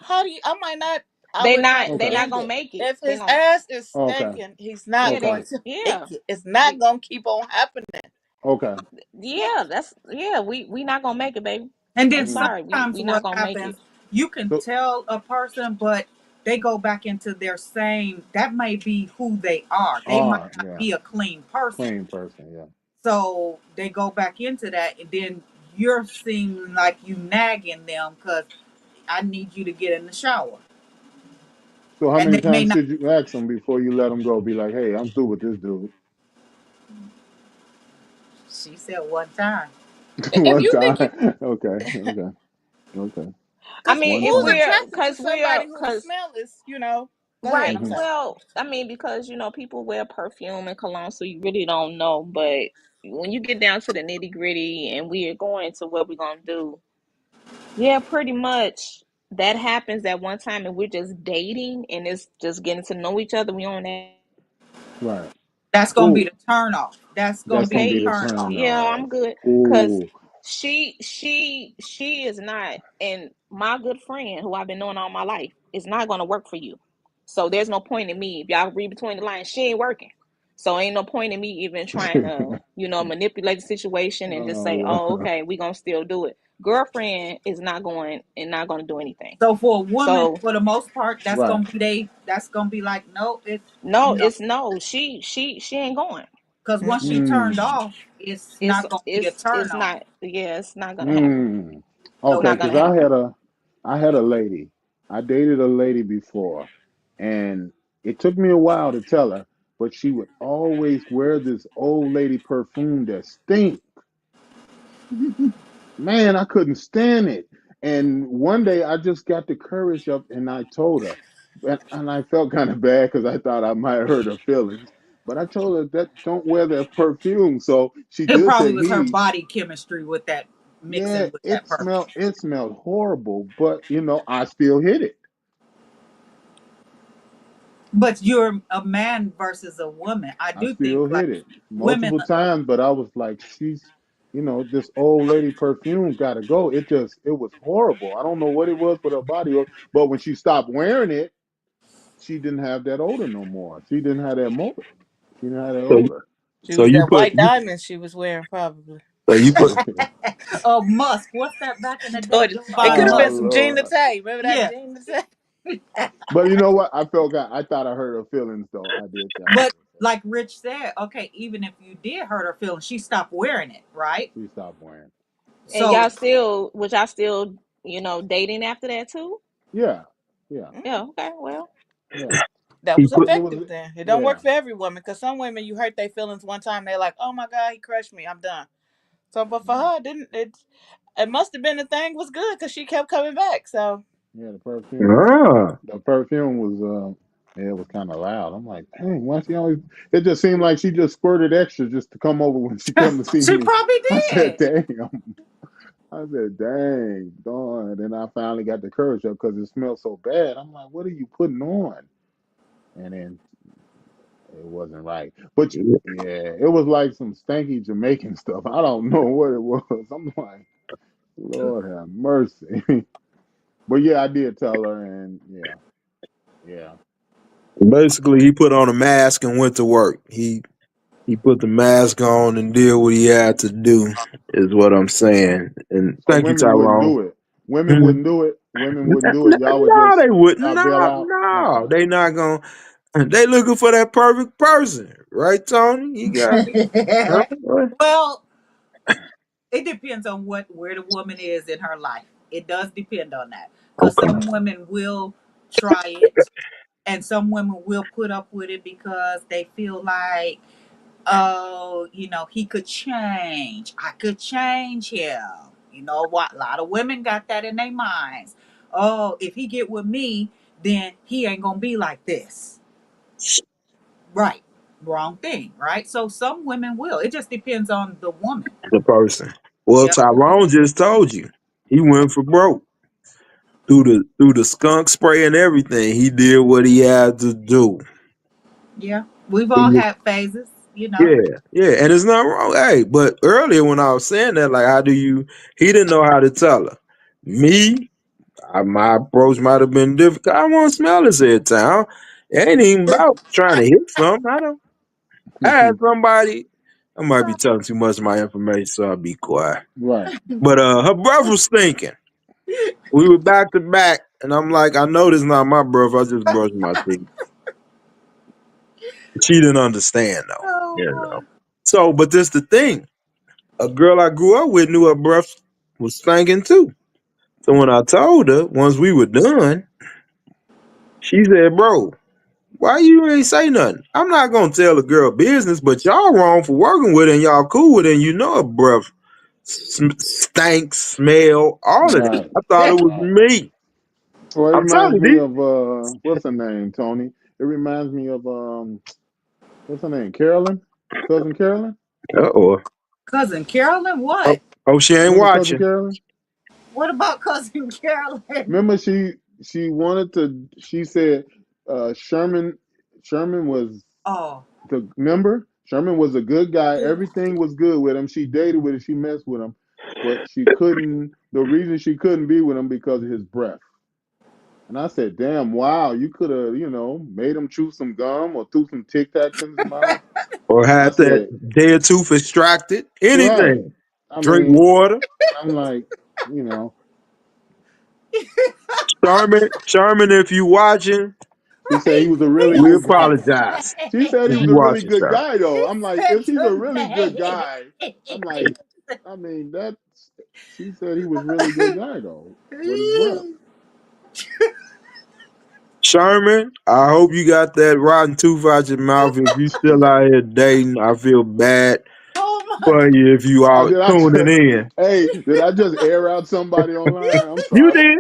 How do you? I might not. I they would not not they Okay. not end gonna it. make it. If They his gonna ass is Okay. stinking, he's not yeah Okay. going they to make yeah it. It's not we going to keep on happening. Okay. yeah that's yeah we not gonna make it, baby. and then I'm Mm. sorry, we sometimes we not what gonna make happens, it. you can So tell a person, but they go back into their same, that may be who they are. They might not yeah, be a clean person. clean person. Yeah. So they go back into that, and then you're seeming like you nagging them because I need you to get in the shower. So how And many they may times not. should you ask them before you let them go? Be like, hey, I'm through with this dude. She said one time. If One you think you, time. Okay. Okay. Okay. I because mean, One if who's time. we're attracted to because somebody we're who because smell is, Go ahead. right. I'm Hmm. sorry. Well, I mean, because people wear perfume and cologne, so you really don't know. But when you get down to the nitty gritty, and we are going to what we're gonna do, yeah, pretty much that happens at one time, and we're just dating, and it's just getting to know each other. We on that. Right. That's gonna be Ooh, the turn off. That's gonna that's be gonna the be Okay, the turn turn off. yeah, off. I'm good. Cause Ooh. she is not, and my good friend who I've been knowing all my life is not gonna work for you. So there's no point in me, if y'all read between the lines, she ain't working. So ain't no point in me even trying to, manipulate the situation and just say, Oh, oh, okay, we gonna still do it. Girlfriend is not going and not gonna do anything. So for a woman, So for the most part, that's right. gonna be they. That's gonna be like, no, it's no, you know, it's no, she ain't going. because once she Mm-mm. turned Hmm. off, it's not gonna be a turn It's on. not, yeah, it's not gonna happen. Hmm. It's So Okay, not because gonna I happen. had a lady. I dated a lady before, and it took me a while to tell her, but she would always wear this old lady perfume that stink. Man, I couldn't stand it. And one day I just got the courage up and I told her, and I felt kind of bad because I thought I might have hurt her feelings. But I told her that don't wear that perfume. So she it did probably take was her heed. body chemistry with that Yeah, mixing with that perfume. it smelled horrible, but I still hit it. But you're a man versus a woman. I I do think still like hit it women. multiple times, but I was like, this old lady perfume got to go. It was horrible. I don't know what it was with her body, but when she stopped wearing it, she didn't have that odor no more. She didn't have that motor. She didn't have that So odor. She So was you that put white you diamond she was wearing, probably. so you put Oh, Musk. What's that back in the day? Or Joe it could Biden have Oh been Musk. some Jean Lord. Tay. Remember that Yeah. Jean Tay? But you know what? I thought I heard her feelings though. I did think I heard But her feelings. like Rich said, okay, even if you did hurt her feelings, she stopped wearing it, right? She stopped wearing. And So y'all still, was y'all still, dating after that too? Yeah, yeah, Yeah. Mm, Okay. Well. yeah. that he was put It was effective then. It don't work yeah, for every woman because some women you hurt their feelings one time, they're like, "Oh my God, he crushed me, I'm done." So, but for her, it didn't it? It must have been the thing was good because she kept coming back. So yeah. The perfume. ah. The perfume was yeah, it was kind of loud. I'm like, dang, why she always? It just seemed like she just squirted extra just to come over when she come to see she me. probably I said, did. damn. I said, dang, darn. Then I finally got the courage up because it smelled so bad. I'm like, what are you putting on? And then it wasn't right. But yeah, it was like some stanky Jamaican stuff. I don't know what it was. I'm like, Lord have mercy. But yeah, I did tell her, and yeah, yeah. Basically he put on a mask and went to work. He put the mask on and did what he had to do, is what I'm saying. And So thank you, women wouldn't Tyrone. do it. Women Hmm. wouldn't do it. Women wouldn't do it. Y'all would No, just they wouldn't. bail No, out. no, Okay. they not gonna. They looking for that perfect person, right, Tony? You got it. Huh? Well, it depends on what where the woman is in her life. It does depend on that. Because Okay. some women will try it and some women will put up with it because they feel like, oh, he could change. I could change him. You know what? A lot of women got that in their minds. Oh, if he get with me, then he ain't gonna be like this. Right. Wrong thing, right? So some women will. It just depends on the woman. The person. Well, Yep. Tyrone just told you he went for broke through the skunk spray and everything. He did what he had to do. Yeah. We've He all was- had phases. yeah, yeah, and it's not wrong. Hey, but earlier when I was saying that, like, how do you? He didn't know how to tell her. Me, my approach might have been different. I want to smell this every time. It ain't even about trying to hit something. I don't. I had somebody. I might be telling too much of my information, so I'll be quiet. Right. But her breath was stinking. We were back to back, and I'm like, I know this is not my breath. I just brushed my teeth. She didn't understand though. Oh You know. boy. So, but this the thing. A girl I grew up with knew her breath was stinking too. So when I told her once we were done, she said, "Bro, why you ain't say nothing? I'm not gonna tell a girl business, but y'all wrong for working with her and y'all cool with her, and you know her breath stank, smell, all of that. Right. I thought it was Right. me. Well, it I'm telling reminds me you, of what's her name, Tony? It reminds me of what's her name? Carolyn? Cousin Carolyn? uh-oh. Cousin Carolyn, Oh, what? oh, she ain't Remember Cousin watching. Carolyn? What about Cousin Carolyn? Remember she wanted to she said Sherman was Oh. the member. Sherman was a good guy. Everything was good with him. She dated with him. She messed with him, but she couldn't. The reason she couldn't be with him because of his breath. And I said, "Damn, wow! You could have, made him chew some gum or threw some Tic Tacs in his mouth." Or I had that said, dead tooth extracted. "Right." Anything. I Drink mean, water. I'm like, you know, Sherman, if you watching, she said he was a really we He good guy. said apologize. She said he If was you a really watching, good Sherman. guy, though. he I'm like, said if he's a your really good name. guy, I'm like, I mean, that's. She said he was a really good guy, though, with his breath. Sherman, I hope you got that rotten tooth out your mouth. If you still out here dating, I feel bad Oh my for god. you if you I are did I tuning just, in. hey, did I just air out somebody online? I'm You sorry. did,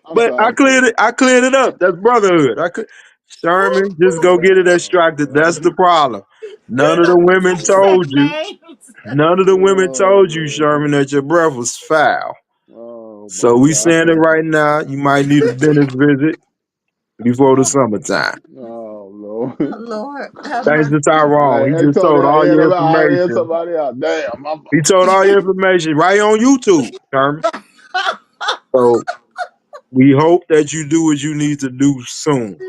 I'm but I sorry. cleared it. I cleared it up. That's brotherhood. Sherman, just go get it extracted. That's the problem. You None of the know women he said told you. names. None of the women Oh told you, Lord. Sherman, that your breath was foul. Oh my So we saying it God. right now. You might need a dentist visit before the summertime. Oh Lord. Lord, have Thanks mercy. to Tyrone. He Hey, just Tony, told all your I aired information. somebody out. Damn, my He fault. told all your information right on YouTube, Sherman. So we hope that you do what you need to do soon.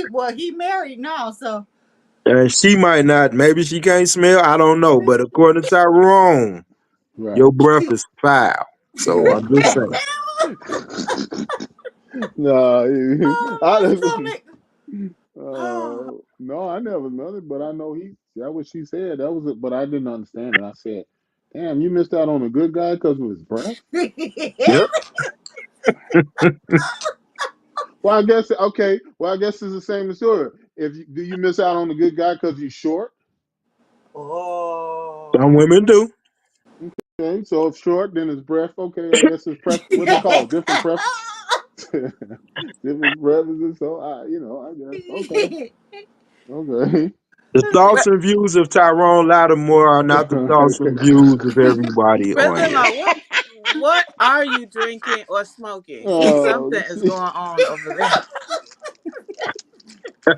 Well, he married now, so And she might not. Maybe she can't smell. I don't know. But according to Tyrone, Right. your breath is foul. So I'm just saying. No, Oh, I my didn't. stomach. Oh. No, I never smelled it, but I know he. That what she said. That was it, but I didn't understand it. I said, "Damn, you missed out on a good guy because of his breath." Yep. Well, I guess okay. Well, I guess it's the same as yours. Do you miss out on a good guy because he's short? Some Oh. women do. Okay, so if short, then his breath. Okay, I guess his what they call it, different different preferences. So I guess okay, okay. The thoughts Bre- and views of Tyrone Lattimore are not the thoughts and views of everybody on here. Brother-in-law, what are you drinking or smoking? Because Oh, something is going on over there.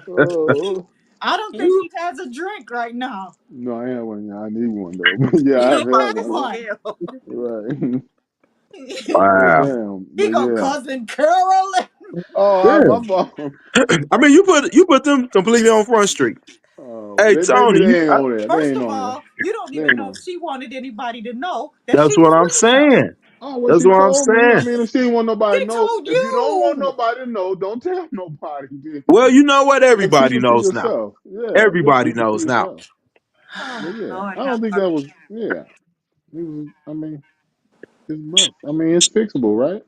oh. I don't think You he has a drink right now. No, I have one. I need one though. But yeah, I He have gonna had have one. one. hell. Right. But Wow. damn. He But gonna yeah. cousin Carolyn. Oh, Yeah. my fault. I mean, you put them completely on Front Street. Oh, Hey, maybe Tony, they ain't on there. They First ain't of on there. all, you don't They even ain't know if on. she wanted anybody to know that that's she what was I'm with him. saying. Oh, well, That's she what I'm told me. I saying. mean, if she didn't want nobody He to know, told if you don't want you. nobody to know, don't tell nobody. Well, you know what? Just keep Everybody it to knows now. yourself. Yeah, just Everybody keep it to knows now. yourself. But Oh, yeah, Lord I have don't think that mercy. was. Yeah, it was. I mean, it's rough. I mean, it's fixable, right?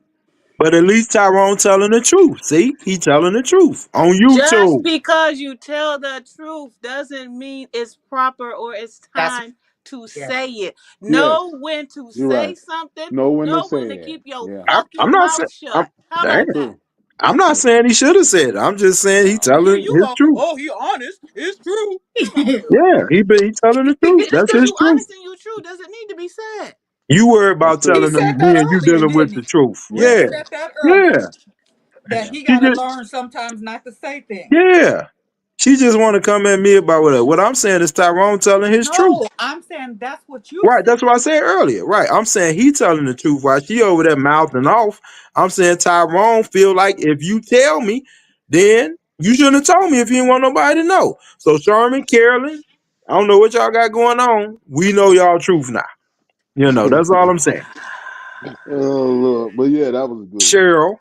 But at least Tyrone telling the truth. See, he telling the truth on Just YouTube. because you tell the truth doesn't mean it's proper or it's That's time to yes. say it. Yes, Know when to you're say right. something, Know when to know say when to it. keep your Yeah, I'm fucking not mouth saying. I'm, shut. How dang, about that's that? true. I'm That's not true. saying he should have said it. I'm just saying he No, telling You his go, truth. oh, he honest. It's true. Come on. Yeah, he telling the truth. Just That's because his you truth. honest and you true doesn't need to be said. You worry that's about true. He telling said them that me and you earlier, dealing with didn't the he? truth. Yeah, He Yeah, said that yeah, earlier. That yeah. he she gotta just learn sometimes not to say things. yeah. She just want to come at me about whatever. What I'm saying is Tyrone telling his truth. No, I'm saying that's what you Right, said. that's what I said earlier. Right, I'm saying he telling the truth while she over there mouthing off. I'm saying Tyrone feel like if you tell me, then you shouldn't have told me if you didn't want nobody to know. So Sherman, Carolyn, I don't know what y'all got going on. We know y'all truth now. That's all I'm saying. Oh Lord, but yeah, that was a good one. Cheryl.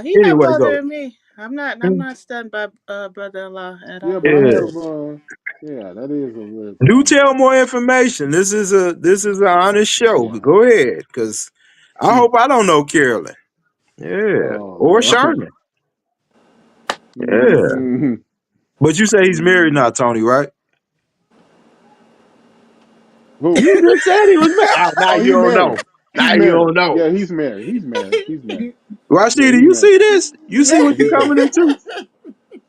He not Anyway, go. bothering me. I'm not stunned by brother-in-law at Yeah, all. but I Yeah. have. Yeah, that is a weird Do comment. tell more information. This is an honest show. Yeah. Go ahead, because I Hmm. hope I don't know Carolyn. Yeah. Oh Or Lord. Sherman. Yeah. Mm-hmm. But you say he's married Mm. now, Tony, right? Who? You just said he was married. Oh, now Oh, you he don't married. know. He's Now you married. don't know. Yeah, he's married. He's married. He's married. Yeah, Rashida, he's you married. see this? You see Yeah, what you he's married. coming into?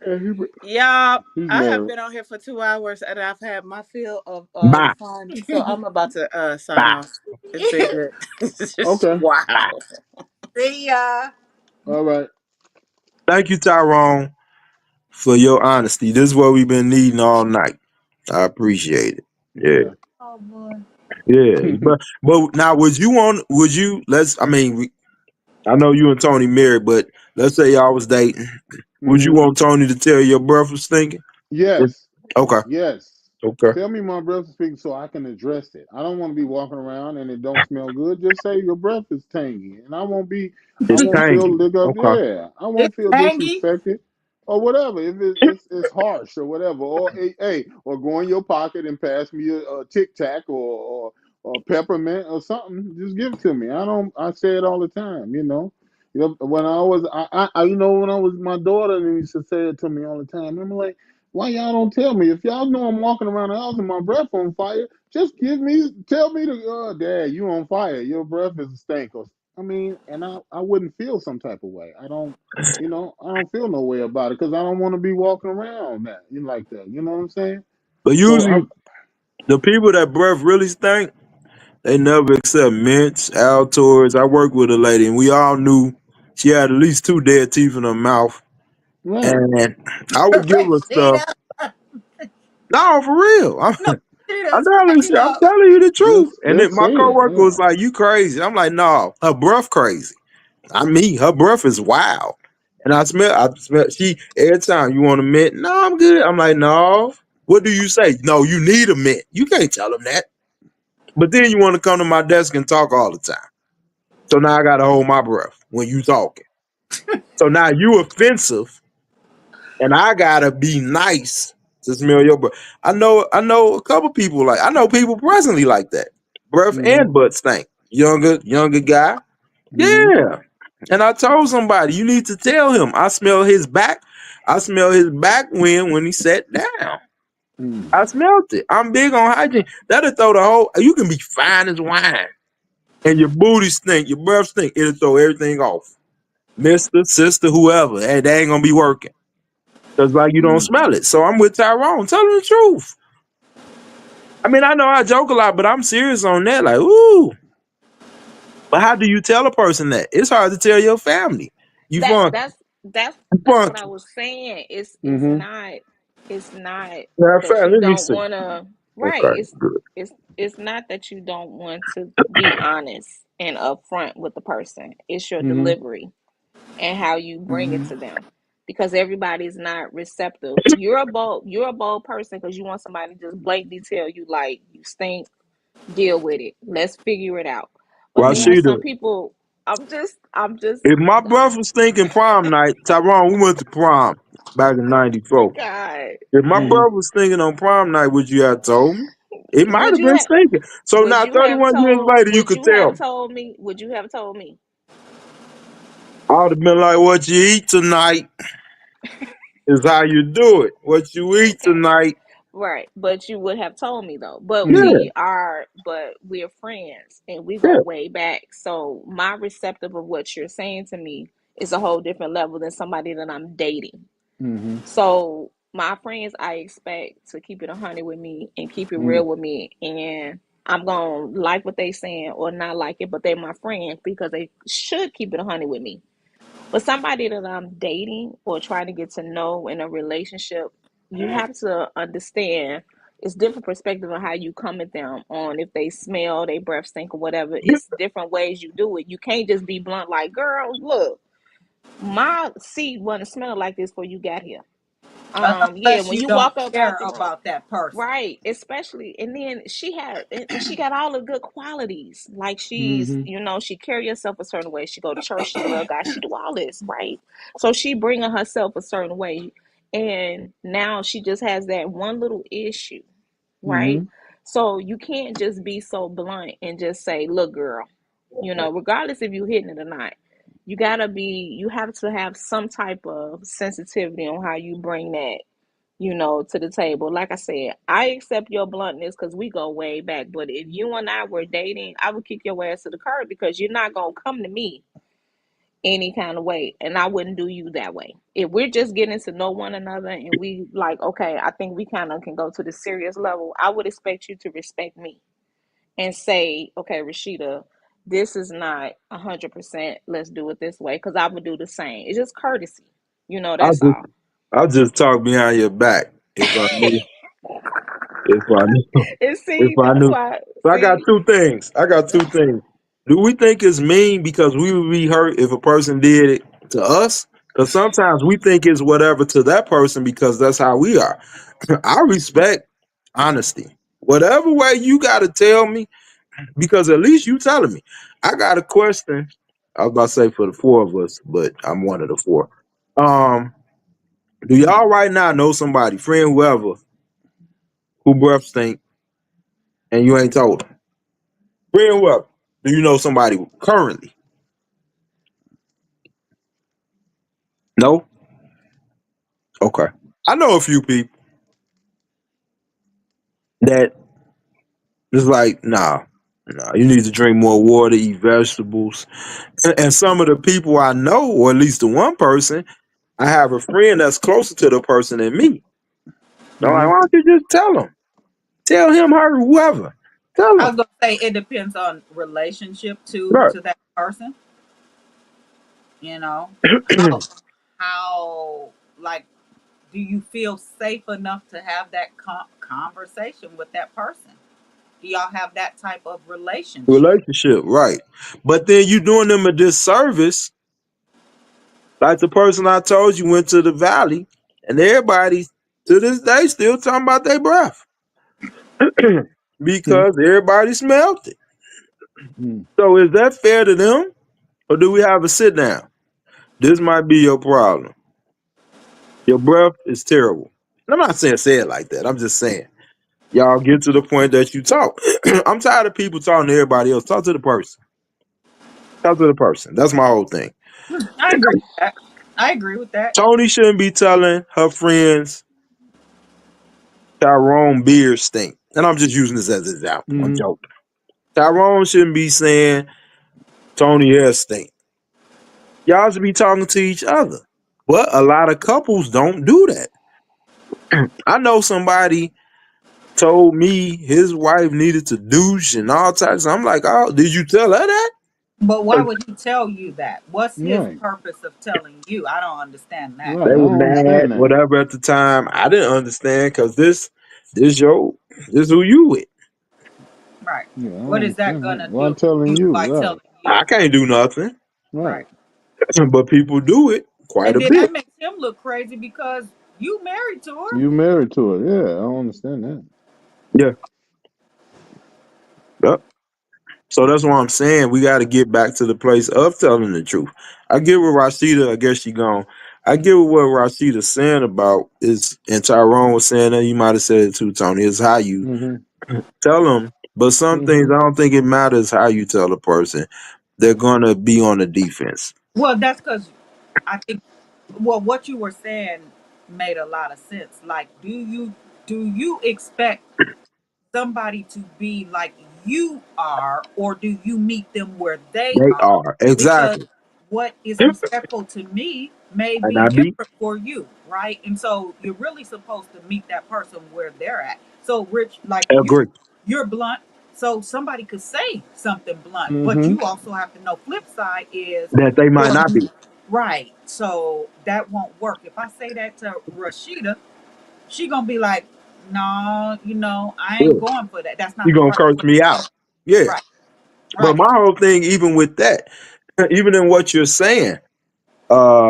Yeah, Y'all, he's I have married. been on here for 2 hours and I've had my fill of Bye. fun. So I'm about to sign Bye. off. It's been good. It's just Okay. Bye. wow. See ya. All right. Thank you, Tyrone, for your honesty. This is what we've been needing all night. I appreciate it. Yeah. Yeah. Oh boy. Yeah. But now would you let's I mean I know you and Tony married, but let's say y'all was dating. Would you Hmm. want Tony to tell your breath was stinking? Yes. Okay. Yes. Okay. Tell me my breath is speaking so I can address it. I don't want to be walking around and it don't smell good. Just say your breath is tangy, and I It's won't feel tangy. dig up. Okay. Yeah, I won't It's feel tangy. disrespected or whatever. If it's harsh or whatever, or or go in your pocket and pass me a Tic Tac or peppermint or something. Just give it to me. I don't. I say it all the time. When I was when I was my daughter, they used to say it to me all the time. I'm like, why y'all don't tell me? If y'all know I'm walking around the house and my breath on fire, just tell me Dad, you on fire. Your breath is a stink. Or, I mean, and I wouldn't feel some type of way. I don't feel no way about it because I don't want to be walking around like that. You know what I'm saying? But So usually the people that breath really stink, they never accept mints, Altoids. I worked with a lady and we all knew she had at least two dead teeth in her mouth. right. And I would give her stuff. Rashida. No, for real. No, Rashida's cracking I'm up. telling you the truth. And then Just my say it. coworker Yeah. was like, "You crazy?" I'm like, "No, her breath crazy. I mean, her breath is wild." And I smell. She every time you want a mint. No, I'm good. I'm like, no. What do you say? No, you need a mint. You can't tell them that. But then you want to come to my desk and talk all the time. So now I gotta hold my breath when you talking. So now you offensive, and I gotta be nice to smell your breath. I know a couple people I know people presently like that. Breath Mm-hmm. and butt stink. Younger guy. Mm-hmm. Yeah. And I told somebody, you need to tell him. I smell his back. I smell his back when he sat down. Mm. I smelled it. I'm big on hygiene. That'll throw the whole. You can be fine as wine, and your booty stink, your breath stink. It'll throw everything off. Mister, sister, whoever. Hey, they ain't gonna be working. Cause like you don't Mm. smell it. So I'm with Tyrone. Tell him the truth. I mean, I know I joke a lot, but I'm serious on that. Like, ooh. But how do you tell a person that? It's hard to tell your family. You That funky. that's that's You that's what I funky. was saying. It's Mm-hmm. not it's not Yeah, that fine. you Let me don't see. want to, right. Okay, good. It's not that you don't want to be honest and upfront with the person. It's your Mm-hmm. delivery and how you bring it Mm-hmm. to them. Because everybody's not receptive. You're a bold person because you want somebody to just blatantly tell you like you stink, deal with it. Let's figure it out. But then there's some Rashida, people I'm just if my I'm breath was stinking prom night, Tyrone, we went to prom back in my '94. God. If my Mm-hmm. breath was stinking on prom night, would you have told me? It might Would have you been have stinking. So would now, you have 31 years told later, you would could you tell have me. told me? Would you have told me? I would have been like, what you eat tonight is how you do it. What you eat Okay. tonight. Right. But you would have told me though. But Mm. we're friends and we go Yeah, way back. So my receptive of what you're saying to me is a whole different level than somebody that I'm dating. Mm-hmm. So my friends, I expect to keep it 100 with me and keep it Mm. real with me, and I'm gonna like what they saying or not like it, but they're my friends because they should keep it 100 with me. But somebody that I'm dating or trying to get to know in a relationship, you have to understand it's different perspective on how you come at them on if they smell, they breath stink or whatever. It's different ways you do it. You can't just be blunt like, girl, look, my seat wasn't smelling like this before you got here. Yeah, Unless when you you don't walk up care out the room, about that person. right, especially, and then she got all the good qualities, like she's, Mm-hmm. she carry herself a certain way, she go to church, she love God, she do all this, right? So she bringing herself a certain way, and now she just has that one little issue, right? Mm-hmm. So you can't just be so blunt and just say, look girl, regardless if you hitting it or not, you have to have some type of sensitivity on how you bring that, to the table. Like I said, I accept your bluntness because we go way back. But if you and I were dating, I would kick your ass to the curb because you're not gonna come to me any kind of way, and I wouldn't do you that way. If we're just getting to know one another and we like, okay, I think we kind of can go to the serious level, I would expect you to respect me and say, okay, Rashida, this is not 100%. Let's do it this way because I would do the same. It's just courtesy, I that's just all. I just talk behind your back if I knew if I knew And if see, I that's knew. why. So I got See, two things. I got two things. Do we think it's mean because we would be hurt if a person did it to us? Because sometimes we think it's whatever to that person because that's how we are. I respect honesty. Whatever way you got to tell me, because at least you telling me. I got a question. I was about to say for the four of us, but I'm one of the four. Um, do y'all right now know somebody, friend, whoever, who breath stink, and you ain't told them? Friend, whoever. Do you know somebody currently? No. Okay. I know a few people that is like, nah. You need to drink more water, eat vegetables, and some of the people I know, or at least the one person, I have a friend that's closer to the person than me. I'm like, Mm-hmm. why don't you just tell him? Tell him, her, whoever. Tell I him. was gonna say it depends on relationship Right. to that person. You know how like do you feel safe enough to have that conversation with that person? Do y'all have that type of relationship? Relationship, right. But then you doing them a disservice. Like the person I told you went to the valley, and everybody to this day still talking about their breath Hmm. because everybody smelled it. Mm. So is that fair to them, or do we have a sit down? This might be your problem. Your breath is terrible. And I'm not saying say it like that. I'm just saying y'all get to the point that you talk. I'm tired of people talking to everybody else. Talk to the person. Talk to the person. That's my whole thing. I agree with that. I agree with that. Tony shouldn't be telling her friends Tyrone beard stink. And I'm just using this as an example. I'm Mm. joking. Tyrone shouldn't be saying Tony hair stink. Y'all should be talking to each other. But a lot of couples don't do that. I know somebody told me his wife needed to douche and all types. I'm like, oh, did you tell her that? But why would he tell you that? What's his Right. purpose of telling you? I don't understand that. Right. I They were don't mad, understand that. whatever at the time. I didn't understand because this yo, this who you with. Right. Yeah, I What don't is that understand that. gonna Why I'm do telling you, by right. telling you? I can't do nothing, Right. Right. but people do it quite And a then that bit. makes him look crazy because you married to her. You married to her. Yeah, I don't understand that. Yeah, yep. So that's what I'm saying. We got to get back to the place of telling the truth. I get what Rashida, I guess she gone. I get what Rashida's saying about is, and Tyrone was saying that you might have said it too, Tony, is how you Mm-hmm. tell them. But some things, Mm-hmm. I don't think it matters how you tell a person. They're going to be on the defense. Well, that's because I think well what you were saying made a lot of sense. Like, do you expect somebody to be like you are, or do you meet them where they They are? are. Because Exactly. what is respectful to me may And be I be, different for you, right? And so you're really supposed to meet that person where they're at. So, Rich, like agree you're blunt, so somebody could say something blunt, but Mm-hmm. you also have to know flip side is that they might well, not be. right. So that won't work. If I say that to Rashida, she gonna be like, no, I ain't Yeah. going for that. That's not You're the going to right curse way me to say out. it. Yeah. Right, But right. my whole thing, even with that, even in what you're saying,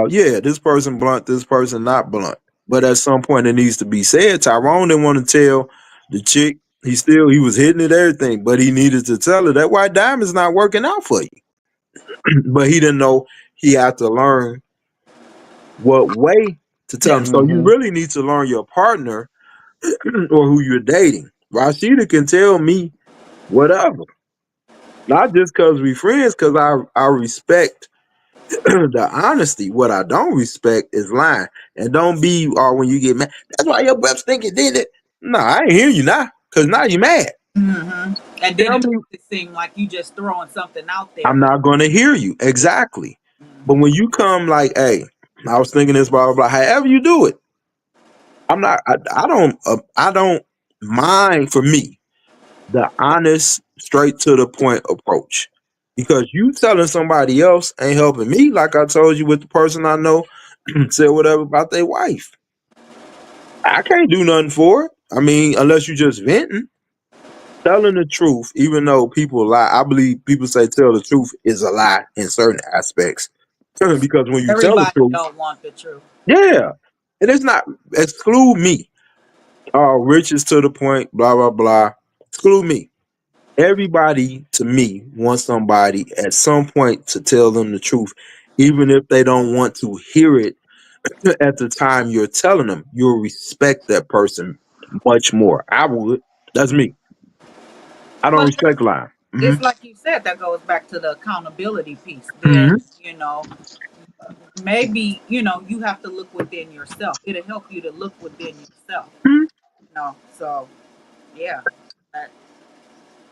yeah, this person blunt, this person not blunt. But at some point it needs to be said. Tyrone didn't want to tell the chick. He was hitting it everything, but he needed to tell her that white diamond's not working out for you. But he didn't know he had to learn what way to tell him. Yeah. So you Mm-hmm. really need to learn your partner or who you're dating. Rashida can tell me whatever. Not just because we friends, because I respect the honesty. What I don't respect is lying. And don't be or when you get mad. That's why your breath thinking did it. No, I ain't hear you now. Cause now you mad. And then Tell it me makes it seem like you just throwing something out there. I'm But not gonna hear you. Exactly. But mhm. when you come like, hey, I was thinking this, blah blah blah. However you do it, I'm not. I don't mind for me the honest, straight to the point approach. Because you telling somebody else ain't helping me, like I told you with the person I know said whatever about their wife. I can't do nothing for it. I mean, unless you just venting. Telling the truth, even though people lie, I believe people say tell the truth is a lie in certain aspects. Because when you tell the Everybody truth, don't want the truth. yeah, and it's not exclude me. Rich is to the point, blah blah blah. Exclude me. Everybody to me wants somebody at some point to tell them the truth, even if they don't want to hear it at the time you're telling them. You'll respect that person much more. I would. That's me. I don't Well, respect lying. it's like you said, that goes back to the accountability piece. Then, Hmm. you know, maybe, you have to look within yourself. It'll help you to look within yourself. So yeah. That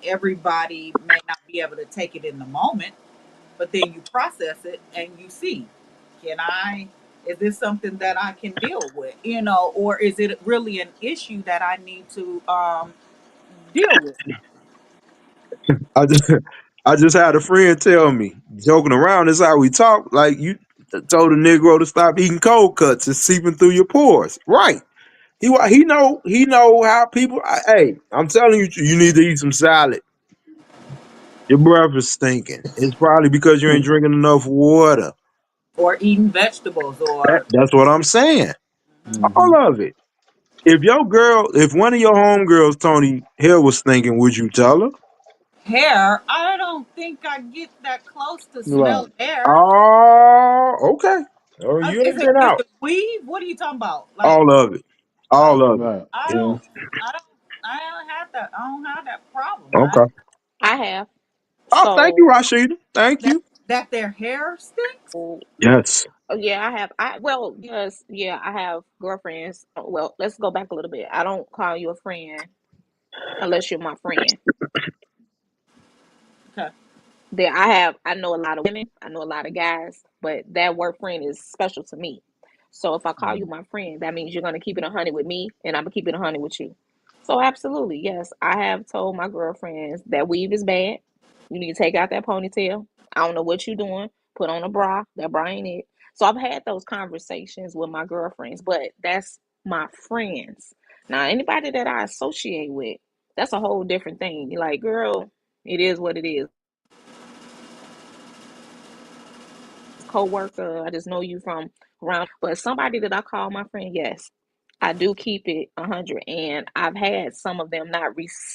everybody may not be able to take it in the moment, but then you process it and you see, can I is this something that I can deal with, or is it really an issue that I need to deal with? I just, I just had a friend tell me, joking around is how we talk. Like you told a Negro to stop eating cold cuts, it's seeping through your pores. Right. He know how people. Hey, I'm telling you, you need to eat some salad. Your breath is stinking. It's probably because you ain't drinking enough water. or eating vegetables, or That's what I'm saying. Hmm. All of it. If one of your homegirls, Tony, hair was stinking, would you tell her? hair. I don't think I get that close to smell Right. hair. Oh, okay. Oh, you Is ain't it been out. weave? What are you talking about? Like, All of it. oh, All of it. Right. I Yeah. don't, I don't, I don't have that. I don't have that problem. Okay. I have. Oh, thank you, So, Rashida. Thank That you. that their hair stinks. Yes. yeah, I have. Because yeah, I have girlfriends. Well, let's go back a little bit. I don't call you a friend unless you're my friend. Okay. I know a lot of women, I know a lot of guys, but that word friend is special to me. So if I call you my friend, that means you're gonna keep it 100 with me, and I'm gonna keep it 100 with you. So absolutely, yes, I have told my girlfriends that weave is bad. You need to take out that ponytail. I don't know what you're doing. Put on a bra. That bra ain't it. So I've had those conversations with my girlfriends, but that's my friends. Now anybody that I associate with, that's a whole different thing. You're like, girl, it is what it is. Co-worker. I just know you from around. But somebody that I call my friend, yes, I do keep it 100. And I've had some of them not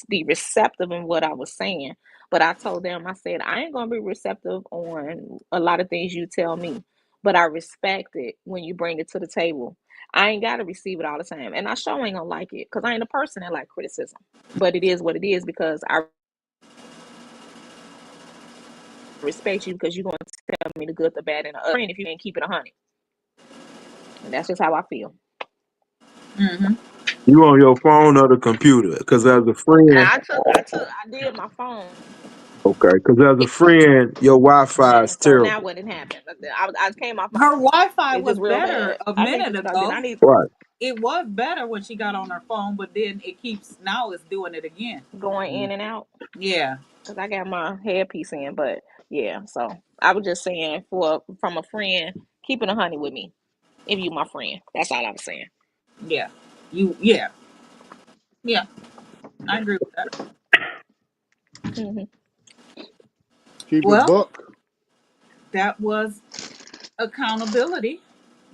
be receptive in what I was saying. But I told them, I said, I ain't going to be receptive on a lot of things you tell me. But I respect it when you bring it to the table. I ain't got to receive it all the time. And I sure ain't going to like it because I ain't a person that like criticism. But it is what it is because I respect you because you're going to tell me the good, the bad, and the ugly. If you ain't keep it 100. And that's just how I feel. Mm-hmm. You on your phone or the computer? Because as a And friend, I did my phone. okay. Because as a friend, your Wi-Fi Yeah. is So now terrible. what had happened? I came off my Her phone. Wi-Fi It's was just real better bad. a I need minute to start. Then ago. I need Right. It was better when she got on her phone, but then it keeps now it's doing it again. going in and out Yeah. because I got my headpiece in. But yeah. So I was just saying from a friend, keeping 100 with me. If you my friend, that's all I was saying. Yeah. Yeah. Yeah. I agree with that. Hmm. Keep it Well, buck. that was accountability.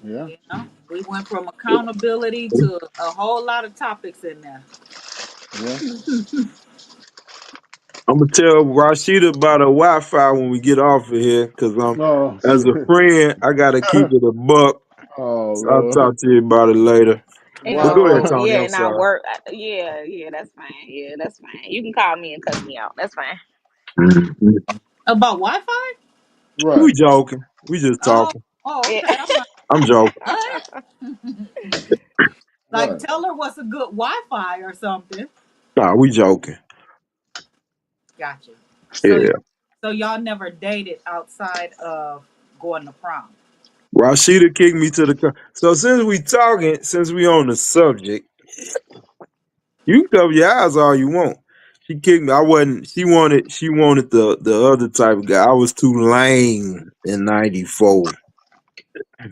Yeah. You know, we went from accountability to a whole lot of topics in there. Yeah. I'm gonna tell Rashida about her Wi-Fi when we get off of here. Because Oh as a shit. friend, I gotta keep it a buck. Oh So I'll Lord. talk to you about it later. And But go ahead, Wi-Fi. Tony. yeah, I'm and I sorry. work. Yeah, that's fine. Yeah, that's fine. You can call me and cuss me out. That's fine. Mhm. About Wi-Fi? We Right. joking. We just Oh, talking. oh, Yeah. okay. I'm like, I'm joking. what? Like, Right. tell her what's a good Wi-Fi or something. Nah, we joking. Gotcha. So, Yeah. so y'all never dated outside of going to prom? Rashida kicked me to the so since we on the subject, you can cover your eyes all you want. She kicked me. I wasn't she wanted the other type of guy. I was too lame in '94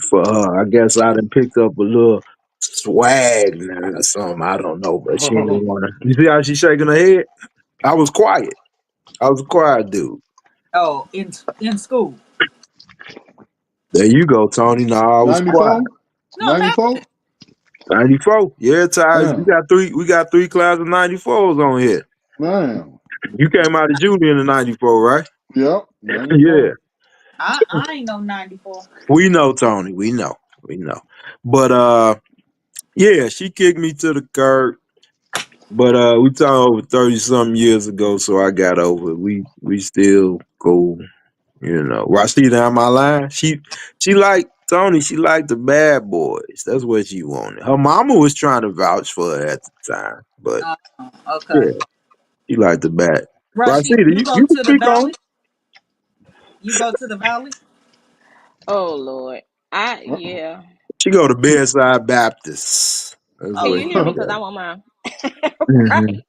for her. I guess I done picked up a little swag now or something. I don't know, but she didn't wanna. You see how she shaking her head? I was quiet. I was a quiet dude. Oh, in school? There you go, Tony. No, I was quiet. 94? No, I'm 94? asking. 94. Yeah, Ties. We Damn. got three. We got three class of 94s on here. Damn. You came out of junior in the '94, right? Yep. Yeah, 94. I ain't no 94. we know, Tony. We know. We know. But yeah, she kicked me to the curb. But we talking over 30 something years ago, so I got over it. We still cool. You know, Rashida on my line. She liked Tony. She liked the bad boys. That's what she wanted. Her mama was trying to vouch for her at the time, but Oh, okay. yeah, she liked the bad. Rashid, Rashida, you go you can to the speak on valley? it. You go to the valley? Oh Lord. Yeah. She go to Bedside Baptist. That's Can what you Okay. hear she me? Because got. I want my Hmm. right.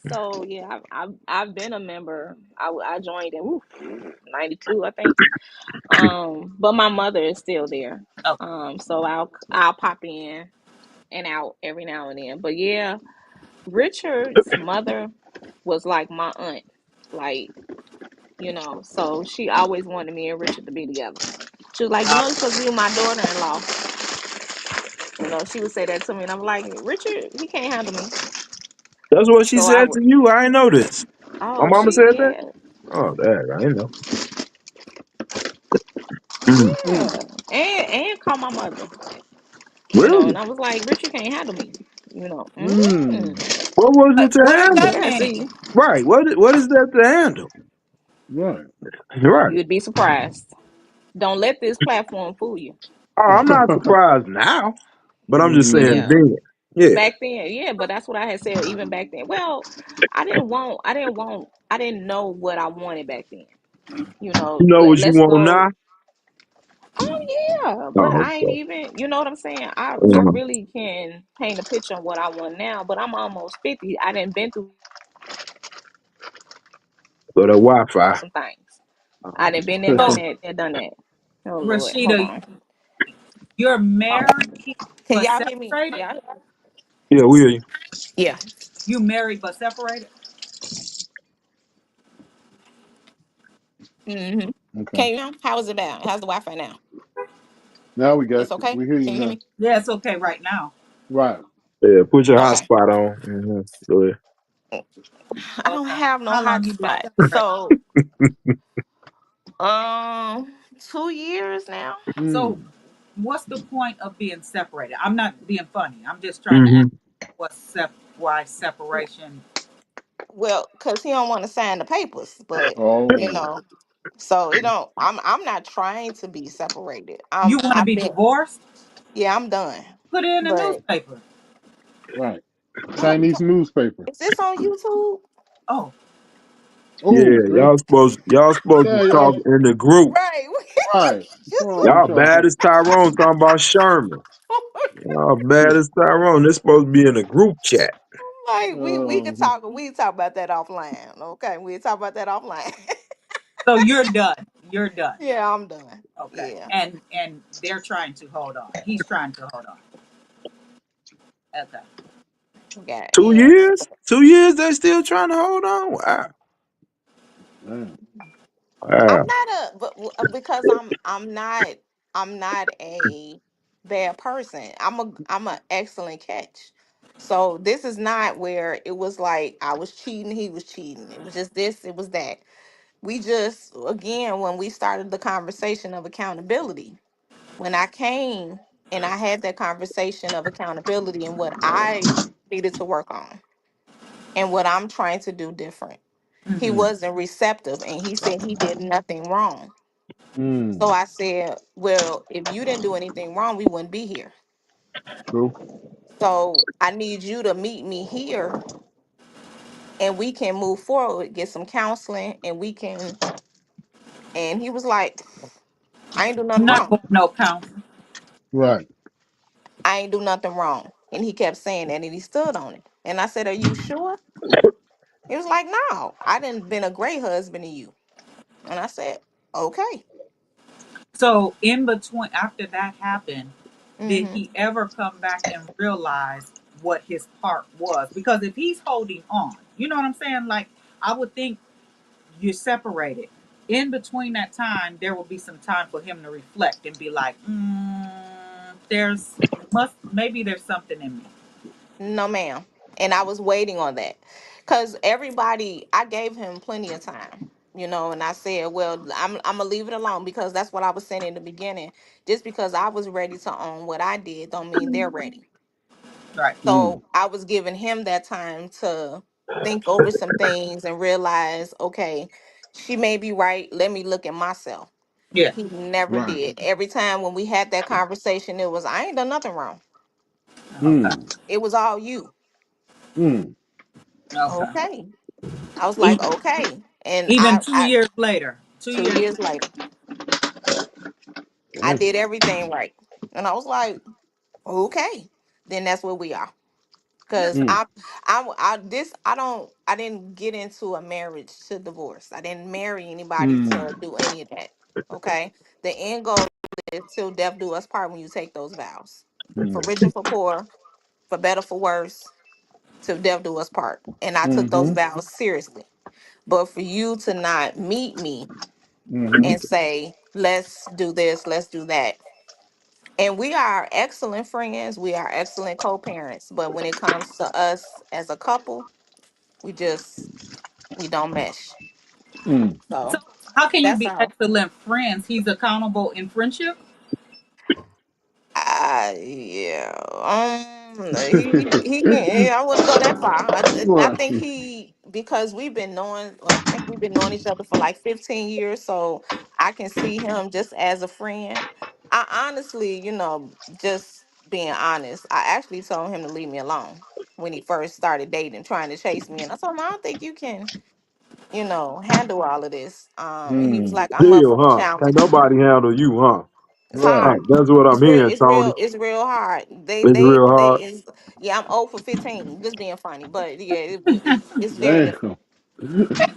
So yeah, I've been a member. I joined in 92, I think. But my mother is still there. Oh, So I'll pop in and out every now and then. But yeah, Richard's mother was like my aunt. Like, so she always wanted me and Richard to be together. She was like, you know, you're supposed to be my daughter-in-law. You know, she would say that to me, and I'm like, Richard, he can't handle me. That's what she So I said would. to you. I ain't know this. My Oh, mama she said that. yeah, Oh, dang, I ain't know. Mm. Mm. yeah, and call my mother. You know, Really? and I was like, Richard can't handle me. You know. Mm. What was it to What does handle? that Yeah. See, mean? Right. What is that to handle? Right. Right. you'd be surprised. Don't let this platform fool you. Oh, I'm not surprised now, but I'm just saying Yeah. Mm. then. Yeah. Back then, yeah, but that's what I had said even back then. Well, I didn't know what I wanted back then. You You know, know what you let's want go. now? Oh yeah, but Oh, I ain't okay. even. You know what I'm saying? I Uh-huh. really can paint a picture on what I want now. But I'm almost 50. I didn't been through So the Wi-Fi. some things. I didn't been there, Uh-huh. done So, that, and done that. Oh Lord, hold Rashida, on. you're Oh, married can but y'all hear me? separated? Yeah. Yeah, we hear you. Yeah. You married but separated? Mm-hmm. Okay. Can you? How is it now? How's the Wi-Fi now? Now we got It's you. okay. We hear you Can you hear now. me? Yeah, it's okay right now. Right. Yeah, put your Okay. hotspot on. Go ahead. I don't Okay. have no How long you been hotspot. separated? So, um, 2 years now. So, Mm. what's the point of being separated? I'm not being funny. I'm just trying to ask Mm-hmm. why separation. Well, cause he don't want to sign the papers, but you Oh. know, so it don't. I'm not trying to be separated. You want to I've be been. divorced? Yeah, I'm done. Put it in the But newspaper. Right. what are we Chinese talking? newspaper. Is this on YouTube? Oh, Oh, Yeah, girl. y'all supposed to Yeah, talk y'all. in the group. Right. Right. What's wrong with Y'all y'all? bad as Tyrone talking about Sherman. Y'all bad as Tyrone. This supposed to be in a group chat. Like we could Uh, talk. We can talk about that offline. Okay, we can talk about that offline. so you're done. You're done. Yeah, I'm done. Okay. Yeah. And they're trying to hold on. He's trying to hold on. Okay. Yeah. 2 years? 2 years they still trying to hold on? Wow. man. I'm Wow. not because I'm not a bad person. I'm a excellent catch. So this is not where it was like I was cheating, he was cheating. It was just this, it was that. We just again when we started the conversation of accountability, when I came and I had that conversation of accountability and what I needed to work on and what I'm trying to do different. He Mm-hmm. wasn't receptive and he said he did nothing wrong. So Mm. I said, well, if you didn't do anything wrong, we wouldn't be here. True. So I need you to meet me here and we can move forward, get some counseling, and we can. And he was like, I ain't do I'm nothing not wrong. going no counseling. Right. I ain't do nothing wrong. And he kept saying that and he stood on it. And I said, are you sure? He was like, no, I didn't been a great husband to you. And I said, okay. So in between, after that happened, did Mm-hmm. he ever come back and realize what his part was? Because if he's holding on, you know what I'm saying? Like I would think you're separated. In between that time, there will be some time for him to reflect and be like, there's must maybe there's something in me. No, ma'am. And I was waiting on that. Because everybody, I gave him plenty of time, and I said, well, I'm going to leave it alone because that's what I was saying in the beginning. Just because I was ready to own what I did don't mean they're ready. Right. Mm. So I was giving him that time to think over some things and realize, okay, she may be right. Let me look at myself. Yeah. He never Right. did. Every time when we had that conversation, it was, I ain't done nothing wrong. Okay. Mm. It was all you. Mm. Okay. Okay. I was like, E- okay. And Even I, two I years later. 2 years. 2 years later, I Dang. did everything right. And I was like, okay. Then that's where we are. That's Cause Mm. I didn't get into a marriage to divorce. I didn't marry anybody to Mm. do any of that. Okay. The end goal is till death do us part when you take those vows. For Mm. richer, for poor, for better, for worse, till death do us part. And I took those Mm-hmm. vows seriously. But for you to not meet me, Mm-hmm. and say, let's do this, let's do that. And we are excellent friends, we are excellent co-parents, but when it comes to us as a couple, we just we don't mesh. Mm. So So how can you that's be all. excellent friends? He's accountable in friendship. Yeah. He can. Yeah, I wouldn't go that far. I Right. think he, because we've been knowing. Well, I think we've been knowing each other for like 15 years. So I can see him just as a friend. I honestly, just being honest, I actually told him to leave me alone when he first started dating, trying to chase me, and I told him I don't think you can, handle all of this. And he was Mm. like, I'm up Still, for the huh? Can't challenge. nobody handle you, huh? It's Right. hard. That's what I'm It's real. hearing, It's Tony. real. It's real hard. They It's they real they hard. is Yeah. I'm 0 for 15. Just being funny, but yeah, it's very difficult. Damn.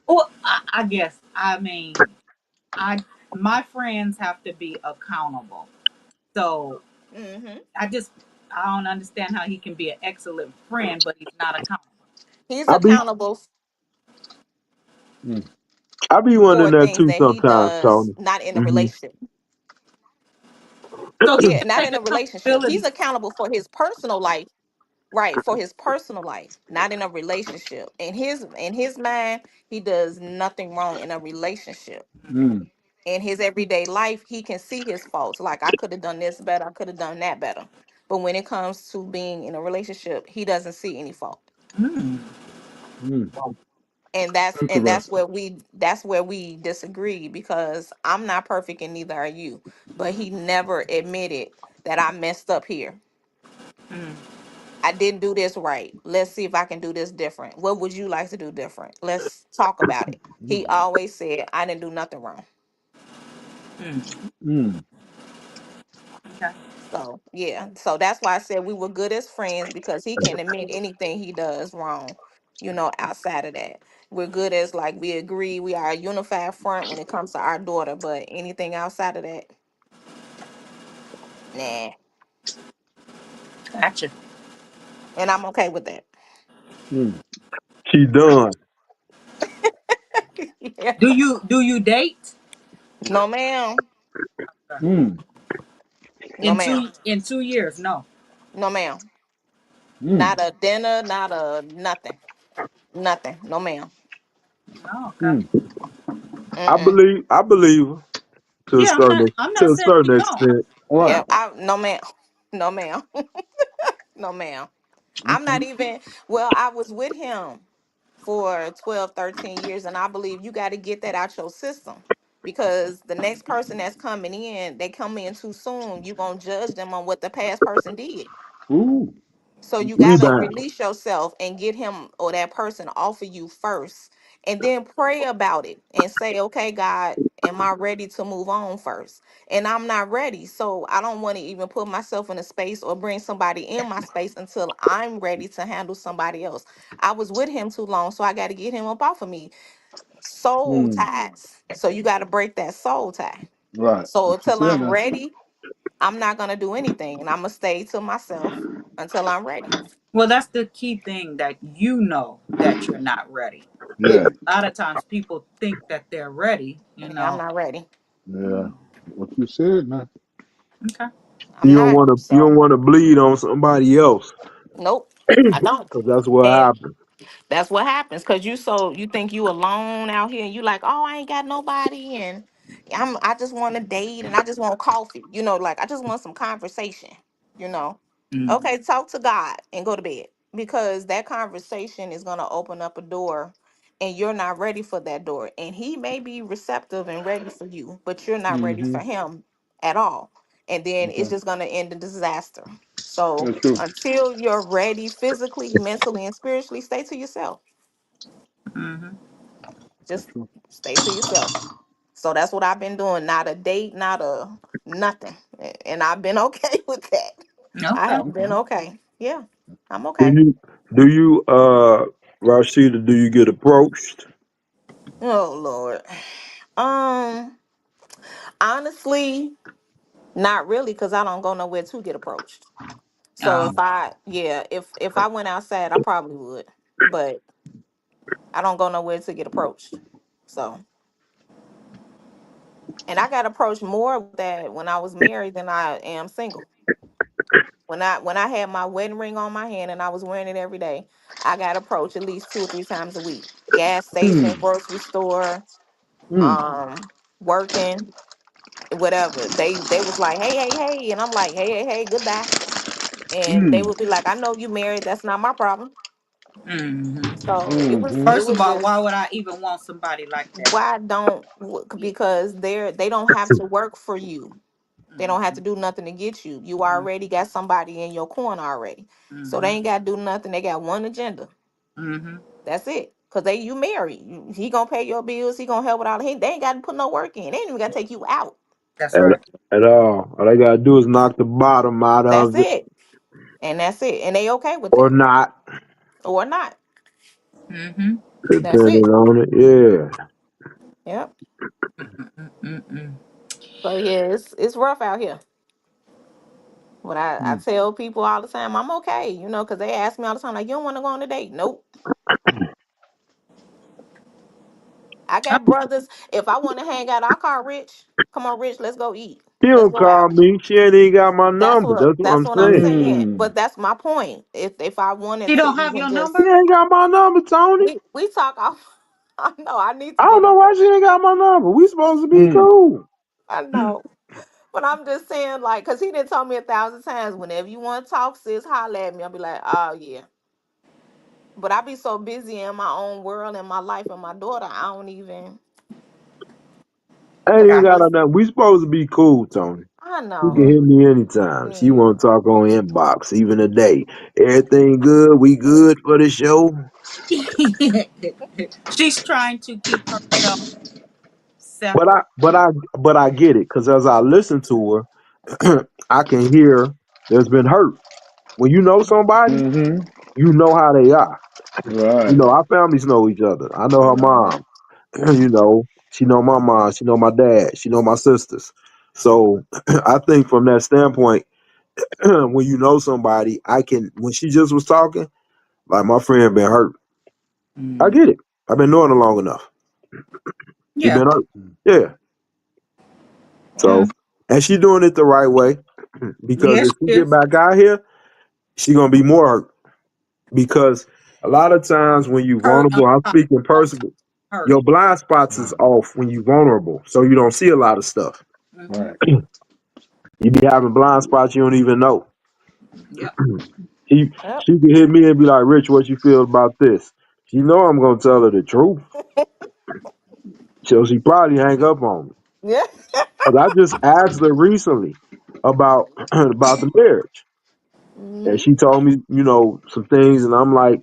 Well, I guess I mean I my friends have to be accountable. So Hmm. I just I don't understand how he can be an excellent friend, but he's not accountable. He's I be accountable Mm. I be wondering for that things too that he sometimes, does, Tony. not in a Hmm. relationship. So he Yeah, can not take in a relationship. He's accountability. accountable for his personal life, right? For his personal life, not in a relationship. In his mind, he does nothing wrong in a relationship. Mm. In his everyday life, he can see his faults. Like, I could have done this better, I could have done that better. But when it comes to being in a relationship, he doesn't see any fault. Mm. Mm. And that's Interesting. where we disagree, because I'm not perfect and neither are you. But he never admitted that I messed up here. Mm. I didn't do this right. Let's see if I can do this different. What would you like to do different? Let's talk about it. He Mm. always said I didn't do nothing wrong. Mm. Mm. Okay. So yeah, so that's why I said we were good as friends, because he can admit anything he does wrong, outside of that. We're good as, like, we agree, we are a unified front when it comes to our daughter, but anything outside of that, nah. Gotcha. And I'm okay with that. Mm. She done. Yeah. Do you date No ma'am. Mm. No ma'am. in 2 years? No. No ma'am. Mm. Not a dinner, not a nothing. Nothing. No ma'am. Oh, okay. Mm. Mm-mm. I believe her Yeah, I'm to not a saying you certain don't. extent. Right. Yep. No ma'am. No ma'am. No ma'am. I'm Okay. not even, well, I was with him for 12, 13 years, and I believe you got to get that out your system, because the next person that's coming in, they come in too soon. You're going to judge them on what the past person did. Ooh. So you Okay. gotta Rebound. release yourself and get him or that person off of you first. And then pray about it and say, okay, God, am I ready to move on first? And I'm not ready. So I don't want to even put myself in a space or bring somebody in my space until I'm ready to handle somebody else. I was with him too long, so I got to get him up off of me. Soul Mm. ties. So you got to break that soul tie. Right. So What you until said I'm now? ready, I'm not going to do anything. And I'm going to stay to myself until I'm ready. Well, that's the key thing, that you know that you're not ready. Yeah. A lot of times people think that they're ready, Yeah, I'm not ready. Yeah. What you said now? Okay. I'm not. You don't So, want to bleed on somebody else nope, I don't. because that's what And happens. that's what happens, because you think you alone out here, and you like, oh, I ain't got nobody, and I just want to date, and I just want coffee, like, I just want some conversation, you know. Mm. Okay, talk to God and go to bed, because that conversation is gonna open up a door, and you're not ready for that door. And he may be receptive and ready for you, but you're not ready Mm-hmm. for him at all. And then it's Okay. just gonna end in disaster. So That's true. until you're ready physically, mentally, and spiritually, stay to yourself. Mm-hmm. That's Just true. stay to yourself. So that's what I've been doing. Not a date, not a nothing. And I've been okay with that. I Okay. have been Okay. okay. Yeah, I'm Do okay. you Rashida, do you get approached? Oh Lord. Um, Honestly, not really, because I don't go nowhere to get approached. So Um, if I went outside, I probably would. But I don't go nowhere to get approached. So And I got approached more with that when I was married than I am single. When I had my wedding ring on my hand and I was wearing it every day, I got approached at least 2 or 3 times a week. Gas station, Mm, grocery store, mm, working, whatever. They was like, hey, hey, hey, and I'm like, hey, hey, hey, goodbye. And they mm, would be like, I know you married. That's not my problem. Hmm. So it was mm-hmm. it First of was all, why just would I even want somebody like that? why don't Yeah. because they don't have to work for you. They don't have Hmm. to do nothing to get you. You already got somebody in your corner already. So they Hmm. ain't got to do nothing. They got one agenda. Hmm. That's it. Cause you married. He gonna pay your bills. He gonna help with all. They ain't got to put no work in. They ain't even got to take you out. That's At, right. at all. All they gotta do is knock the bottom out That's of it, it. And that's it. And they okay with or that not, or not. Hmm. That's it. depending on it. Yeah. Yep. Mm-mm. So yeah, it's rough out here. But I Mm. tell people all the time I'm okay. Cause they ask me all the time like, you don't want to go on a date? Nope. I got brothers. If I want to hang out, I'll call Rich. Come on, Rich. Let's go eat. She Let's don't go call out. me. She ain't even got my That's number. what That's what that's I'm what I'm saying. saying. Mm. But that's my point. If I wanted She to don't have even your She number? just ain't got my number, Tony. we talk off. I know I need to I don't get know on. why she ain't got my number. We supposed to be Mm. cool. I know. But I'm just saying, like, cause he didn't tell me 1,000 times. Whenever you want to talk, sis, holler at me. I'll be like, oh yeah. But I be so busy in my own world and my life and my daughter, I don't even. I ain't Cause even I Got got her just, number. We supposed to be cool, Tony. I You can know. hit me anytime. She Yeah. want to talk on inbox, even today. Everything good? We good for the show? it. She's trying to keep herself But separate. I, but I, but I get it because as I listen to her, I can hear there's been hurt. When you know somebody, Mm-hmm. you know how they are. You Right. know, our families know each other. I know her Hmm. mom. You know, she know my mom. She know my dad. She know my sisters. So I think from that standpoint, when you know somebody, I can. When she just was talking, like my friend been hurt. I Mm. get it. I've been knowing her long enough. She Yeah. been hurt. Yeah. Yeah. So, and she doing it the right way because Yes, if she she get is. back out here, she gonna be more hurt because a lot of times when you Hurt vulnerable, I'm speaking emotionally personal. hurt. Your blind spots is off when you vulnerable, so you don't see a lot of stuff. Hmm. Right. You be having blind spots you don't even know. Yep. She Yep. she can hit me and be like, "Rich, what you feel about this?" She know I'm gonna tell her the truth, so she probably hang up on me. Yeah. Cause I just asked her recently about about the marriage, and Hmm. she told me, some things, and I'm like,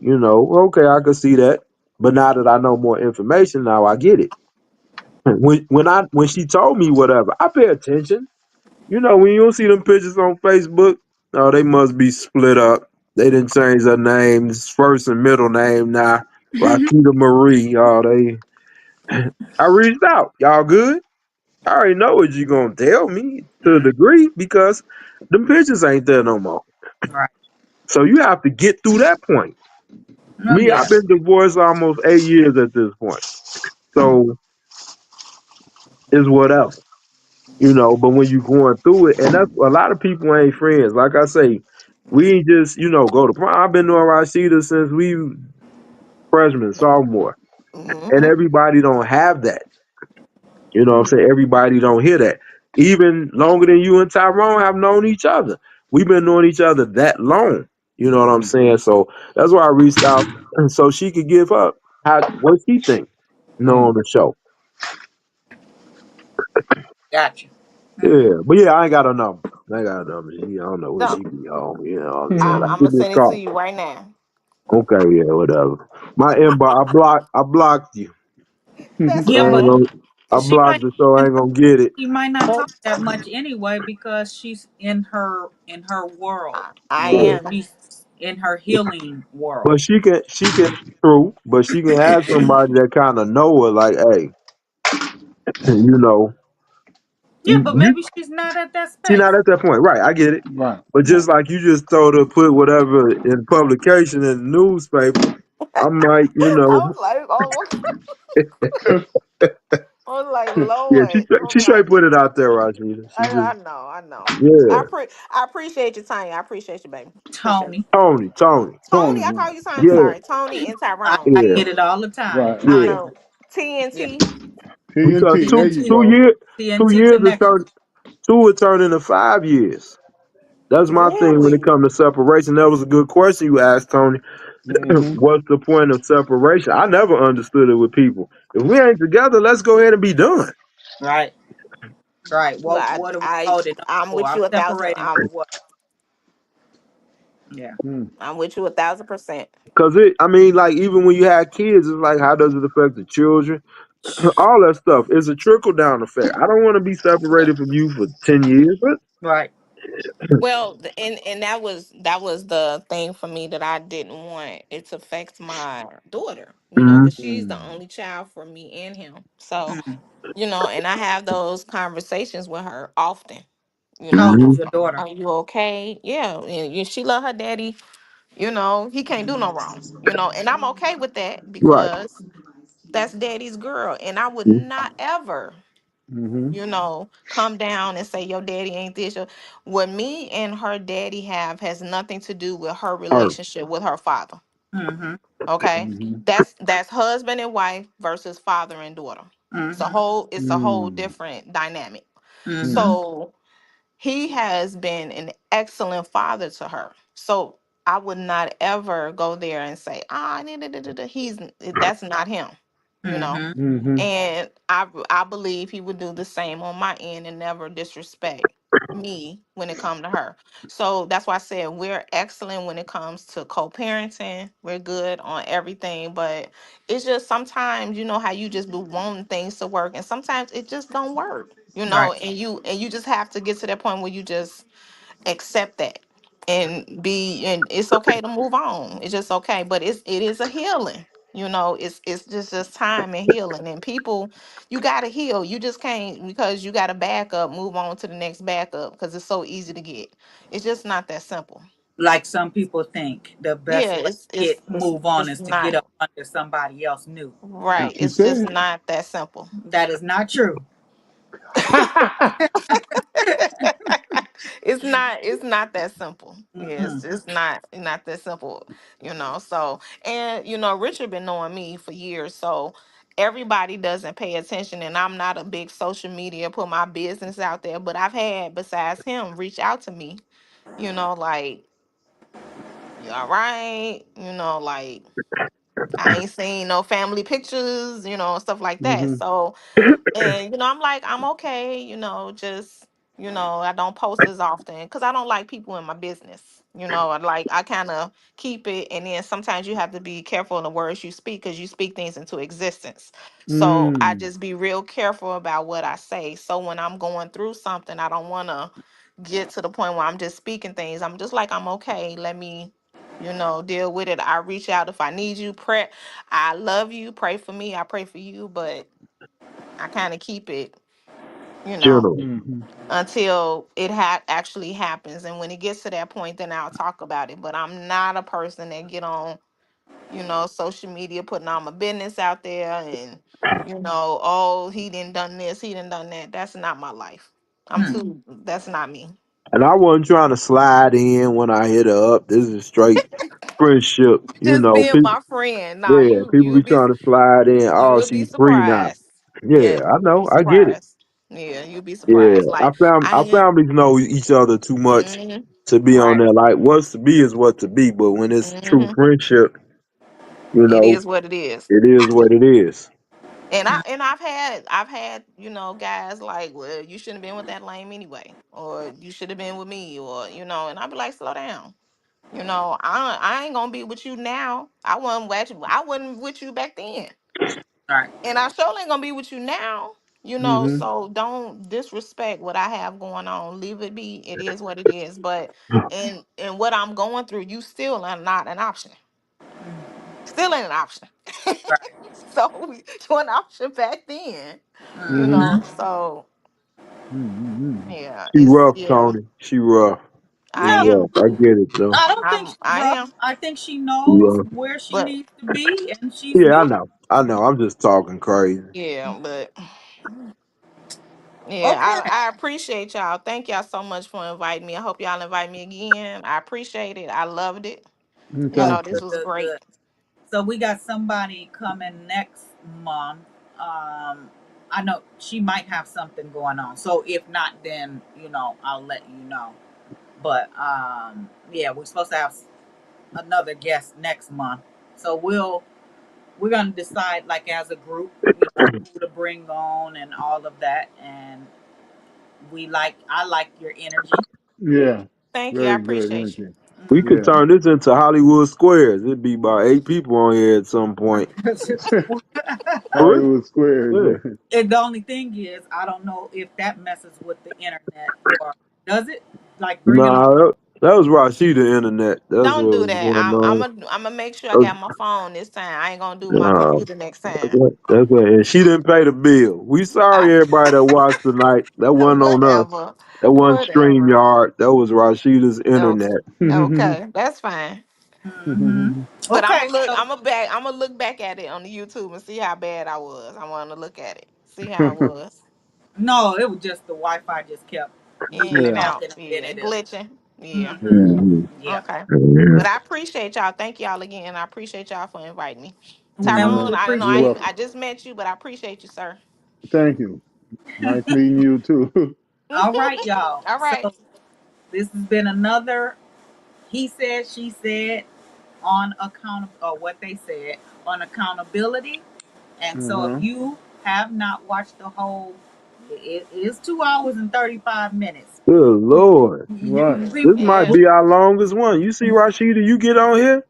okay, I can see that. But now that I know more information, now I get it. When she told me whatever, I pay attention. When you don't see them pictures on Facebook, oh, they must be split up. They didn't change their names, first and middle name now. Rashida Marie. Oh, they. I reached out. Y'all good? I already know what you gonna tell me to a Mm. degree because them pictures ain't there no more. Right. So you have to get through that point. No, Me, yeah. I've been divorced almost 8 years at this point. So it's whatever. But when you going through it, and that's a lot of people ain't friends. Like I say, we ain't just, go to prom. I've been knowing Rashida since we freshman, sophomore. And Hmm. everybody don't have that. You know what I'm saying? Everybody don't hear that. Even longer than you and Tyrone have known each other. We've been knowing each other that long. You know what I'm saying? So that's why I reached out so she could give up what she think, Mm. on the show. Gotcha. Hmm. Yeah. But yeah, I ain't got a number. I ain't got a number. I don't know what No, she be on. You know what I'm saying? Like, I'm give gonna me send a it to call. you right now. Okay, yeah, whatever. My inbox, I blocked you. That's Yeah, I ain't but fine. gonna, I she might blocked you so I even ain't gonna get it. she might not Uh, talk that much anyway because she's in her world. I You know, Right. am. she's in her healing world. But she can true, but she can have somebody that kind of know her, like, hey, you know, Yeah, but you maybe she's not at that she not space. at that point, right? I get it. Right. But Right. just like you just told her put whatever in publication in the newspaper, I'm like, I was like, oh, was like, Yeah, Lord, oh she my straight put it goodness. out there, Rashida. She just I know, I know. yeah. I appreciate you, Tanya. I appreciate you, baby. Appreciate you. Tony. Tony. Tony, Tony, I yeah. call you Tony. I'm Yeah, sorry. Tony and I, Tyrone. I yeah, get it all the time. Right, I yeah. right. know. Yeah. TNT. Because TNT. There you TNT. 2 go. years, two TNT years would connection. turn 5 years. That's my thing when Really? it comes to separation. That was a good question you asked, Tony. Hmm. What's the point of separation? I never understood it with people. If we ain't together, let's go ahead and be done. Right. Right. Well, What are we holding on I'm for? with I'm you a thousand. separating for what? Yeah. I'm with you 1,000%. Cause I mean, like even when you have kids, it's like how does it affect the children? All that stuff is a trickle down effect. I don't want to be separated from you for 10 years. But Right. Well, and that was the thing for me that I didn't want it to affect my daughter, mhm, because she's the only child for me and him. So, Mm. and I have those conversations with her often. How old is mhm, your daughter? Are you okay? Yeah, and she love her daddy. He can't do no wrong. And I'm okay with that right. because that's daddy's girl, and I would Mhm. not ever Hmm. come down and say your daddy ain't this. What me and her daddy have has nothing to do with her Her. relationship with her father. Mm-hmm. Okay, Hmm. that's husband and wife versus father and daughter. Mm-hmm. It's a whole different dynamic. Mm-hmm. So he has been an excellent father to her. So I would not ever go there and say, he's that's not him, you know. Mm-hmm. Hmm. And I believe he would do the same on my end and never disrespect me when it comes to her. So that's why I said we're excellent when it comes to co-parenting. We're good on everything, but it's just sometimes how you just be wanting things to work, and sometimes it just don't work. Right. And you just have to get to that point where you just accept that and it's okay to move on. It's just okay, but it is a healing. It's just time and healing, and people, you got to heal. You just can't, because you got to back up, move on to the next backup, because it's so easy to get. It's just not that simple. Like some people think the Yeah, best way it's to it's get it's, move on it's is to get not up under somebody else new. No, right. What you It's just said. not that simple. that is not true. It's not that simple. Yeah, Mm-mm. it's not that simple. So, and Richard been knowing me for years, so everybody doesn't pay attention, and I'm not a big social media put my business out there, but I've had, besides him, reach out to me, like, you all right, like, I ain't seen no family pictures, stuff like that. Hmm. So, and I'm like, I'm okay, just I don't post as often because I don't like people in my business. I kind of keep it, and then sometimes you have to be careful in the words you speak because you speak things into existence. So I Mm. just be real careful about what I say. So when I'm going through something, I don't want to get to the point where I'm just speaking things. I'm just like, I'm okay. Let me deal with it. I reach out if I need you. Pray. I love you. Pray for me. I pray for you, but I kind of keep it, you know, General. Hmm. until it actually happens. And when it gets to that point, then I'll talk about it. But I'm not a person that get on, social media putting all my business out there and, oh, he didn't done this, he didn't done that. That's not my life. Hmm. That's not me. And I wasn't trying to slide in when I hit her up. This is straight friendship. Just being People, my friend. Nah, yeah, people be trying to slide in. Oh, you'll be she's free now. surprised. Yeah, Yeah, I you'll be know. I get it. surprised. Yeah, you'll be Yeah, surprised. Like I our ain't. families know each other too much Mm, to be on right. there. Like, what's to be is what to be. But when it's true Hmm. friendship, It is what it is. it is what it is. And I've had guys like, well, you shouldn't have been with that lame anyway, or you should have been with me, or and I'd be like, slow down. I ain't gonna be with you now. I wasn't with you back then, Right. and I surely ain't gonna be with you now. Hmm. So don't disrespect what I have going on. Leave it be. It is what it is. But and what I'm going through, you still are not an option. Still ain't an option. Right. So you an option back then. Hmm. Mm-hmm. So Hmm. yeah, She it's rough, yeah. Tony. She rough. She I No, rough. am. I get it though. I don't think she's I rough. am. I think she She knows rough. where she But needs to be, and she's Yeah, I doing. know. I know. I'm just talking crazy. yeah, but. Yeah, Okay. I appreciate y'all. Thank y'all so much for inviting me. I hope y'all invite me again. I appreciate it. I loved it. Okay. This was Good, great. good. So we got somebody coming next month. I know she might have something going on. So if not, then I'll let you know. But yeah, we're supposed to have another guest next month. So we're gonna decide like as a group, who to bring on and all of that. And I like your energy. Yeah. Thank you. I Very good appreciate you. energy. We Mm-hmm. could Yeah. turn this into Hollywood Squares. It'd be about 8 people on here at some point. For real? Hollywood Squares. Yeah. Yeah. And the only thing is, I don't know if that messes with the internet or does it? Like bringing on. Nah, that was Rashida internet. That's Don't what do was that. going on. I'm gonna make sure I That was, got my phone this time. I ain't gonna do my uh, computer next time. that's it. And she didn't pay the bill. We sorry I, everybody that watched tonight. That wasn't on us. whatever. That wasn't Whatever. StreamYard. That was Rashida's Okay. internet. Okay. That's fine. Hmm. But I'm Okay, gonna look. so I'm gonna look back at it on the YouTube and see how bad I was. I want to look at it, see how it was. no, it was just the Wi-Fi just kept In moving and Yeah. out, out. and then Yeah, it. glitching. Yeah. Mm-hmm. Yeah. Hmm. Yeah, Okay. Yeah. But I appreciate y'all. Thank y'all again. I appreciate y'all for inviting me. and Yeah. we Tyrone, I know You're appreciate welcome. I just met you, but I appreciate you, sir. Thank you. Nice meeting you too. it. All right, y'all. All So right. this has been another he said, she said on account or what they said on accountability. And so if Uh-huh. you have not watched the whole, it is 2 hours and 35 minutes. Good Lord. You Right. can see, This might Yeah. be our longest one. You see, Rashida, you get on here,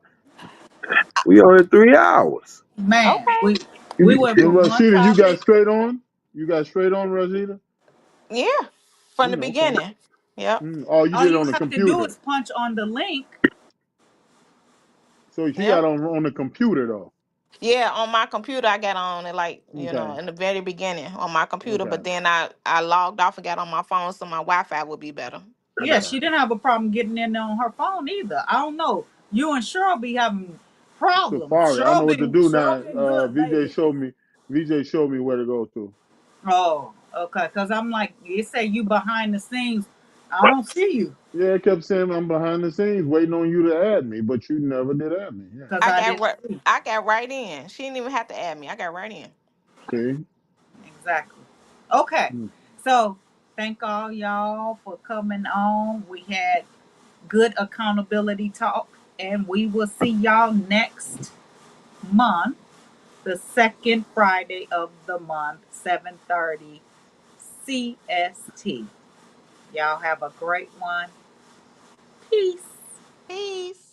we on here 3 hours. man, Okay. we went And from one Rashida, you got topic. straight on? You got straight on, Rashida? Yeah. From the Okay. beginning. Yep. Oh, you All did it you on the have to do computer. is punch on the link. So she got Yep. on the computer though. Yeah, on my computer I got on it like, Okay. in the very beginning on my computer, Okay. but then I logged off and got on my phone so my Wi-Fi would be better. Yeah, Okay. she didn't have a problem getting in on her phone either. I don't know. You and Cheryl be having problems. Safari. I Cheryl know what to been do Cheryl now. been good VJ lately. showed me. VJ showed me where to go to. Oh, okay. Cause I'm like, you say you behind the scenes. I don't see you. Yeah, it kept saying I'm behind the scenes waiting on you to add me, but you never did add me. Yeah. Cause I I got didn't right see. I got right in. She didn't even have to add me. I got right in. See? Exactly. Okay. Mm. So thank all y'all for coming on. We had good accountability talk, and we will see y'all next month, the second Friday of the month, 7:30 CST. Y'all have a great one. Peace. Peace.